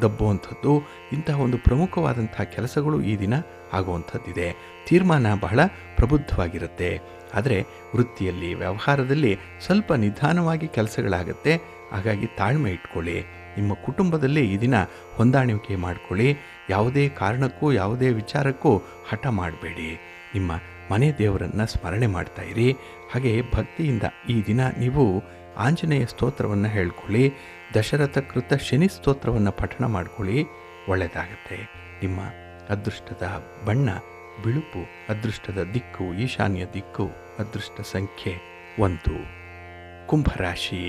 ದಬ್ಬುವಂಥದ್ದು, ಇಂತಹ ಒಂದು ಪ್ರಮುಖವಾದಂಥ ಕೆಲಸಗಳು ಈ ದಿನ ಆಗುವಂಥದ್ದಿದೆ. ತೀರ್ಮಾನ ಬಹಳ ಪ್ರಬುದ್ಧವಾಗಿರುತ್ತೆ. ಆದರೆ ವೃತ್ತಿಯಲ್ಲಿ, ವ್ಯವಹಾರದಲ್ಲಿ ಸ್ವಲ್ಪ ನಿಧಾನವಾಗಿ ಕೆಲಸಗಳಾಗುತ್ತೆ. ಹಾಗಾಗಿ ತಾಳ್ಮೆ ಇಟ್ಕೊಳ್ಳಿ. ನಿಮ್ಮ ಕುಟುಂಬದಲ್ಲಿ ಈ ದಿನ ಹೊಂದಾಣಿಕೆ ಮಾಡಿಕೊಳ್ಳಿ. ಯಾವುದೇ ಕಾರಣಕ್ಕೂ, ಯಾವುದೇ ವಿಚಾರಕ್ಕೂ ಹಠ ಮಾಡಬೇಡಿ. ನಿಮ್ಮ ಮನೆ ದೇವರನ್ನು ಸ್ಮರಣೆ ಮಾಡ್ತಾ ಇರಿ. ಹಾಗೆ ಭಕ್ತಿಯಿಂದ ಈ ದಿನ ನೀವು ಆಂಜನೇಯ ಸ್ತೋತ್ರವನ್ನು ಹೇಳ್ಕೊಳ್ಳಿ. ದಶರಥ ಕೃತ ಶನಿ ಸ್ತೋತ್ರವನ್ನು ಪಠಣ ಮಾಡ್ಕೊಳ್ಳಿ. ಒಳ್ಳೆಯದಾಗತ್ತೆ. ನಿಮ್ಮ ಅದೃಷ್ಟದ ಬಣ್ಣ ಬಿಳುಪು, ಅದೃಷ್ಟದ ದಿಕ್ಕು ಈಶಾನ್ಯ ದಿಕ್ಕು, ಅದೃಷ್ಟ ಸಂಖ್ಯೆ 1. ಕುಂಭರಾಶಿ.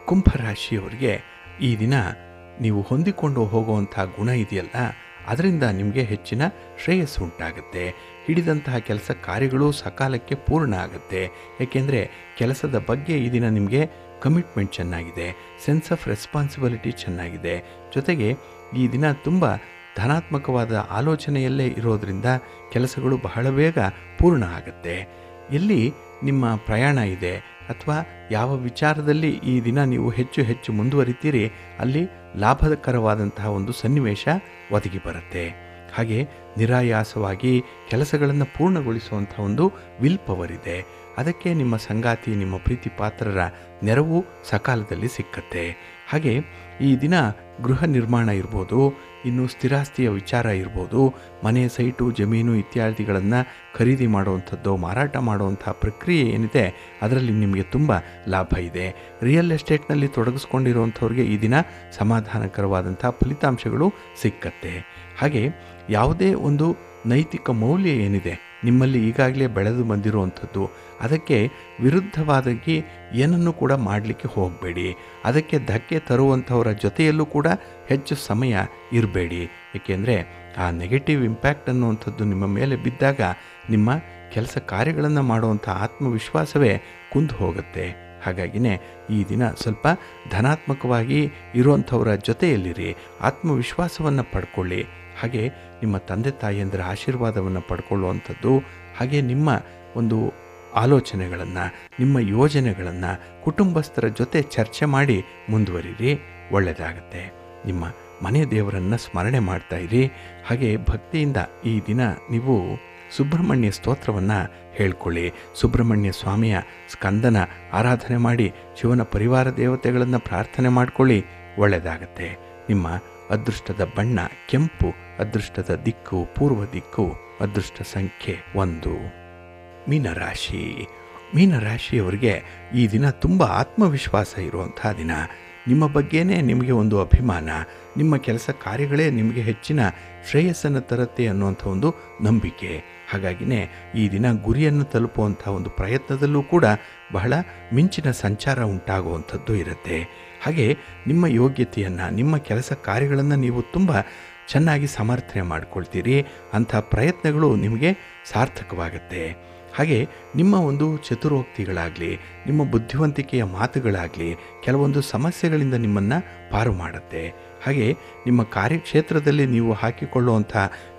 ಕುಂಭರಾಶಿಯವರಿಗೆ ಈ ದಿನ ನೀವು ಹೊಂದಿಕೊಂಡು ಹೋಗುವಂಥ ಗುಣ ಇದೆಯಲ್ಲ, ಅದರಿಂದ ನಿಮಗೆ ಹೆಚ್ಚಿನ ಶ್ರೇಯಸ್ಸು ಉಂಟಾಗುತ್ತೆ. ಹಿಡಿದಂತಹ ಕೆಲಸ ಕಾರ್ಯಗಳು ಸಕಾಲಕ್ಕೆ ಪೂರ್ಣ ಆಗುತ್ತೆ. ಏಕೆಂದರೆ ಕೆಲಸದ ಬಗ್ಗೆ ಈ ದಿನ ನಿಮಗೆ ಕಮಿಟ್ಮೆಂಟ್ ಚೆನ್ನಾಗಿದೆ, ಸೆನ್ಸ್ ಆಫ್ ರೆಸ್ಪಾನ್ಸಿಬಿಲಿಟಿ ಚೆನ್ನಾಗಿದೆ. ಜೊತೆಗೆ ಈ ದಿನ ತುಂಬ ಧನಾತ್ಮಕವಾದ ಆಲೋಚನೆಯಲ್ಲೇ ಇರೋದರಿಂದ ಕೆಲಸಗಳು ಬಹಳ ಬೇಗ ಪೂರ್ಣ ಆಗುತ್ತೆ. ಎಲ್ಲಿ ನಿಮ್ಮ ಪ್ರಯಾಣ ಇದೆ ಅಥವಾ ಯಾವ ವಿಚಾರದಲ್ಲಿ ಈ ದಿನ ನೀವು ಹೆಚ್ಚು ಹೆಚ್ಚು ಮುಂದುವರಿತೀರಿ, ಅಲ್ಲಿ ಲಾಭಕರವಾದಂತಹ ಒಂದು ಸನ್ನಿವೇಶ ಒದಗಿ ಬರುತ್ತೆ. ಹಾಗೆ ನಿರಾಯಾಸವಾಗಿ ಕೆಲಸಗಳನ್ನು ಪೂರ್ಣಗೊಳಿಸುವಂಥ ಒಂದು ವಿಲ್ ಪವರ್ ಇದೆ. ಅದಕ್ಕೆ ನಿಮ್ಮ ಸಂಗಾತಿ, ನಿಮ್ಮ ಪ್ರೀತಿ ಪಾತ್ರರ ನೆರವು ಸಕಾಲದಲ್ಲಿ ಸಿಕ್ಕತ್ತೆ. ಹಾಗೆ ಈ ದಿನ ಗೃಹ ನಿರ್ಮಾಣ ಇರ್ಬೋದು, ಇನ್ನು ಸ್ಥಿರಾಸ್ತಿಯ ವಿಚಾರ ಇರ್ಬೋದು, ಮನೆ, ಸೈಟು, ಜಮೀನು ಇತ್ಯಾದಿಗಳನ್ನು ಖರೀದಿ ಮಾಡುವಂಥದ್ದು, ಮಾರಾಟ ಮಾಡುವಂಥ ಪ್ರಕ್ರಿಯೆ ಏನಿದೆ ಅದರಲ್ಲಿ ನಿಮಗೆ ತುಂಬ ಲಾಭ ಇದೆ. ರಿಯಲ್ ಎಸ್ಟೇಟ್ನಲ್ಲಿ ತೊಡಗಿಸ್ಕೊಂಡಿರುವಂಥವ್ರಿಗೆ ಈ ದಿನ ಸಮಾಧಾನಕರವಾದಂಥ ಫಲಿತಾಂಶಗಳು ಸಿಕ್ಕತ್ತೆ. ಹಾಗೆ ಯಾವುದೇ ಒಂದು ನೈತಿಕ ಮೌಲ್ಯ ಏನಿದೆ ನಿಮ್ಮಲ್ಲಿ ಈಗಾಗಲೇ ಬೆಳೆದು ಬಂದಿರುವಂಥದ್ದು, ಅದಕ್ಕೆ ವಿರುದ್ಧವಾದಾಗಿ ಏನನ್ನು ಕೂಡ ಮಾಡಲಿಕ್ಕೆ ಹೋಗಬೇಡಿ. ಅದಕ್ಕೆ ಧಕ್ಕೆ ತರುವಂಥವರ ಜೊತೆಯಲ್ಲೂ ಕೂಡ ಹೆಚ್ಚು ಸಮಯ ಇರಬೇಡಿ. ಏಕೆಂದರೆ ಆ ನೆಗೆಟಿವ್ ಇಂಪ್ಯಾಕ್ಟ್ ಅನ್ನುವಂಥದ್ದು ನಿಮ್ಮ ಮೇಲೆ ಬಿದ್ದಾಗ ನಿಮ್ಮ ಕೆಲಸ ಕಾರ್ಯಗಳನ್ನು ಮಾಡುವಂಥ ಆತ್ಮವಿಶ್ವಾಸವೇ ಕುಂದು ಹೋಗುತ್ತೆ. ಹಾಗಾಗಿನೇ ಈ ದಿನ ಸ್ವಲ್ಪ ಧನಾತ್ಮಕವಾಗಿ ಇರುವಂಥವರ ಜೊತೆಯಲ್ಲಿರಿ, ಆತ್ಮವಿಶ್ವಾಸವನ್ನು ಪಡ್ಕೊಳ್ಳಿ. ಹಾಗೆ ನಿಮ್ಮ ತಂದೆ ತಾಯಿಯಂದರ ಆಶೀರ್ವಾದವನ್ನು ಪಡ್ಕೊಳ್ಳುವಂಥದ್ದು, ಹಾಗೆ ನಿಮ್ಮ ಒಂದು ಆಲೋಚನೆಗಳನ್ನು, ನಿಮ್ಮ ಯೋಜನೆಗಳನ್ನು ಕುಟುಂಬಸ್ಥರ ಜೊತೆ ಚರ್ಚೆ ಮಾಡಿ ಮುಂದುವರಿರಿ. ಒಳ್ಳೆಯದಾಗತ್ತೆ. ನಿಮ್ಮ ಮನೆ ದೇವರನ್ನು ಸ್ಮರಣೆ ಮಾಡ್ತಾ ಇರಿ. ಹಾಗೆ ಭಕ್ತಿಯಿಂದ ಈ ದಿನ ನೀವು ಸುಬ್ರಹ್ಮಣ್ಯ ಸ್ತೋತ್ರವನ್ನು ಹೇಳ್ಕೊಳ್ಳಿ. ಸುಬ್ರಹ್ಮಣ್ಯ ಸ್ವಾಮಿಯ ಸ್ಕಂದನ ಆರಾಧನೆ ಮಾಡಿ ಶಿವನ ಪರಿವಾರ ದೇವತೆಗಳನ್ನು ಪ್ರಾರ್ಥನೆ ಮಾಡಿಕೊಳ್ಳಿ. ಒಳ್ಳೆಯದಾಗತ್ತೆ. ನಿಮ್ಮ ಅದೃಷ್ಟದ ಬಣ್ಣ ಕೆಂಪು, ಅದೃಷ್ಟದ ದಿಕ್ಕು ಪೂರ್ವ ದಿಕ್ಕು, ಅದೃಷ್ಟ ಸಂಖ್ಯೆ 1. ಮೀನರಾಶಿ. ಮೀನರಾಶಿಯವರಿಗೆ ಈ ದಿನ ತುಂಬ ಆತ್ಮವಿಶ್ವಾಸ ಇರುವಂಥ ದಿನ. ನಿಮ್ಮ ಬಗ್ಗೆನೇ ನಿಮಗೆ ಒಂದು ಅಭಿಮಾನ, ನಿಮ್ಮ ಕೆಲಸ ಕಾರ್ಯಗಳೇ ನಿಮಗೆ ಹೆಚ್ಚಿನ ಶ್ರೇಯಸ್ಸನ್ನು ತರುತ್ತೆ ಅನ್ನುವಂಥ ಒಂದು ನಂಬಿಕೆ. ಹಾಗಾಗಿನೇ ಈ ದಿನ ಗುರಿಯನ್ನು ತಲುಪುವಂಥ ಒಂದು ಪ್ರಯತ್ನದಲ್ಲೂ ಕೂಡ ಬಹಳ ಮಿಂಚಿನ ಸಂಚಾರ ಉಂಟಾಗುವಂಥದ್ದು ಇರುತ್ತೆ. ಹಾಗೆ ನಿಮ್ಮ ಯೋಗ್ಯತೆಯನ್ನು, ನಿಮ್ಮ ಕೆಲಸ ಕಾರ್ಯಗಳನ್ನು ನೀವು ತುಂಬ ಚೆನ್ನಾಗಿ ಸಮರ್ಥನೆ ಮಾಡಿಕೊಳ್ತೀರಿ. ಅಂಥ ಪ್ರಯತ್ನಗಳು ನಿಮಗೆ ಸಾರ್ಥಕವಾಗುತ್ತೆ. ಹಾಗೆ ನಿಮ್ಮ ಒಂದು ಚತುರೋಕ್ತಿಗಳಾಗಲಿ, ನಿಮ್ಮ ಬುದ್ಧಿವಂತಿಕೆಯ ಮಾತುಗಳಾಗಲಿ ಕೆಲವೊಂದು ಸಮಸ್ಯೆಗಳಿಂದ ನಿಮ್ಮನ್ನು ಪಾರು ಮಾಡುತ್ತೆ. ಹಾಗೆ ನಿಮ್ಮ ಕಾರ್ಯಕ್ಷೇತ್ರದಲ್ಲಿ ನೀವು ಹಾಕಿಕೊಳ್ಳುವಂಥ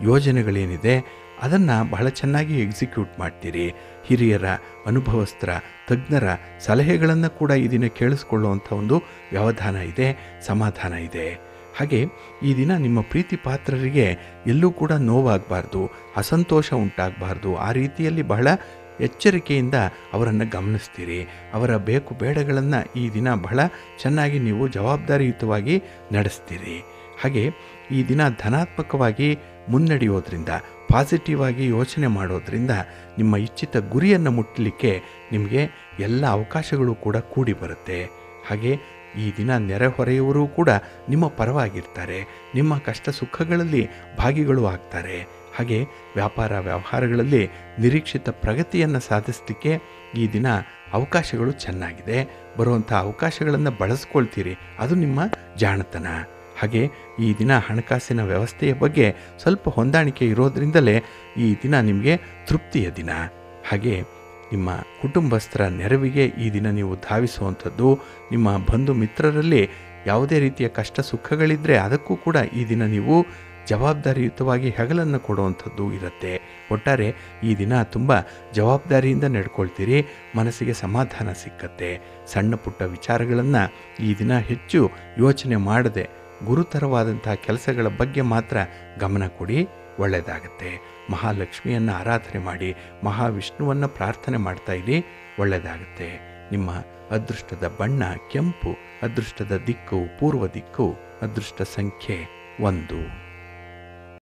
ಯೋಜನೆಗಳೇನಿದೆ ಅದನ್ನು ಬಹಳ ಚೆನ್ನಾಗಿ ಎಕ್ಸಿಕ್ಯೂಟ್ ಮಾಡ್ತೀರಿ. ಹಿರಿಯರ, ಅನುಭವಸ್ಥರ, ತಜ್ಞರ ಸಲಹೆಗಳನ್ನು ಕೂಡ ಈ ದಿನ ಕೇಳಿಸ್ಕೊಳ್ಳುವಂಥ ಒಂದು ವ್ಯವಧಾನ ಇದೆ, ಸಮಾಧಾನ ಇದೆ. ಹಾಗೆ ಈ ದಿನ ನಿಮ್ಮ ಪ್ರೀತಿ ಪಾತ್ರರಿಗೆ ಎಲ್ಲೂ ಕೂಡ ನೋವಾಗಬಾರ್ದು, ಅಸಂತೋಷ ಉಂಟಾಗಬಾರ್ದು. ಆ ರೀತಿಯಲ್ಲಿ ಬಹಳ ಎಚ್ಚರಿಕೆಯಿಂದ ಅವರನ್ನು ಗಮನಿಸ್ತೀರಿ. ಅವರ ಬೇಕು ಬೇಡಗಳನ್ನು ಈ ದಿನ ಬಹಳ ಚೆನ್ನಾಗಿ ನೀವು ಜವಾಬ್ದಾರಿಯುತವಾಗಿ ನಡೆಸ್ತೀರಿ. ಹಾಗೆ ಈ ದಿನ ಧನಾತ್ಮಕವಾಗಿ ಮುನ್ನಡೆಯೋದ್ರಿಂದ, ಪಾಸಿಟಿವ್ ಆಗಿ ಯೋಚನೆ ಮಾಡೋದ್ರಿಂದ ನಿಮ್ಮ ಇಚ್ಛಿತ ಗುರಿಯನ್ನು ಮುಟ್ಟಲಿಕ್ಕೆ ನಿಮಗೆ ಎಲ್ಲ ಅವಕಾಶಗಳು ಕೂಡ ಕೂಡಿ ಬರುತ್ತೆ. ಹಾಗೆ ಈ ದಿನ ನೆರೆಹೊರೆಯವರು ಕೂಡ ನಿಮ್ಮ ಪರವಾಗಿರ್ತಾರೆ, ನಿಮ್ಮ ಕಷ್ಟ ಸುಖಗಳಲ್ಲಿ ಭಾಗಿಗಳು ಆಗ್ತಾರೆ. ಹಾಗೆ ವ್ಯಾಪಾರ ವ್ಯವಹಾರಗಳಲ್ಲಿ ನಿರೀಕ್ಷಿತ ಪ್ರಗತಿಯನ್ನು ಸಾಧಿಸಲಿಕ್ಕೆ ಈ ದಿನ ಅವಕಾಶಗಳು ಚೆನ್ನಾಗಿದೆ. ಬರುವಂಥ ಅವಕಾಶಗಳನ್ನು ಬಳಸ್ಕೊಳ್ತೀರಿ, ಅದು ನಿಮ್ಮ ಜಾಣತನ. ಹಾಗೆ ಈ ದಿನ ಹಣಕಾಸಿನ ವ್ಯವಸ್ಥೆಯ ಬಗ್ಗೆ ಸ್ವಲ್ಪ ಹೊಂದಾಣಿಕೆ ಇರೋದರಿಂದಲೇ ಈ ದಿನ ನಿಮಗೆ ತೃಪ್ತಿಯ ದಿನ. ಹಾಗೆ ನಿಮ್ಮ ಕುಟುಂಬಸ್ಥರ ನೆರವಿಗೆ ಈ ದಿನ ನೀವು ಧಾವಿಸುವಂಥದ್ದು, ನಿಮ್ಮ ಬಂಧು ಮಿತ್ರರಲ್ಲಿ ಯಾವುದೇ ರೀತಿಯ ಕಷ್ಟ ಸುಖಗಳಿದ್ದರೆ ಅದಕ್ಕೂ ಕೂಡ ಈ ದಿನ ನೀವು ಜವಾಬ್ದಾರಿಯುತವಾಗಿ ಹೆಗಲನ್ನು ಕೊಡುವಂಥದ್ದು ಇರುತ್ತೆ. ಒಟ್ಟಾರೆ ಈ ದಿನ ತುಂಬ ಜವಾಬ್ದಾರಿಯಿಂದ ನಡ್ಕೊಳ್ತೀರಿ, ಮನಸ್ಸಿಗೆ ಸಮಾಧಾನ ಸಿಕ್ಕತ್ತೆ. ಸಣ್ಣ ಪುಟ್ಟ ವಿಚಾರಗಳನ್ನು ಈ ದಿನ ಹೆಚ್ಚು ಯೋಚನೆ ಮಾಡದೆ ಗುರುತರವಾದಂಥ ಕೆಲಸಗಳ ಬಗ್ಗೆ ಮಾತ್ರ ಗಮನ ಕೊಡಿ. ಒಳ್ಳೆಯದಾಗತ್ತೆ. ಮಹಾಲಕ್ಷ್ಮಿಯನ್ನು ಆರಾಧನೆ ಮಾಡಿ ಮಹಾವಿಷ್ಣುವನ್ನು ಪ್ರಾರ್ಥನೆ ಮಾಡ್ತಾ ಇರಿ, ಒಳ್ಳೆಯದಾಗತ್ತೆ. ನಿಮ್ಮ ಅದೃಷ್ಟದ ಬಣ್ಣ ಕೆಂಪು, ಅದೃಷ್ಟದ ದಿಕ್ಕು ಪೂರ್ವ ದಿಕ್ಕು, ಅದೃಷ್ಟ ಸಂಖ್ಯೆ 1.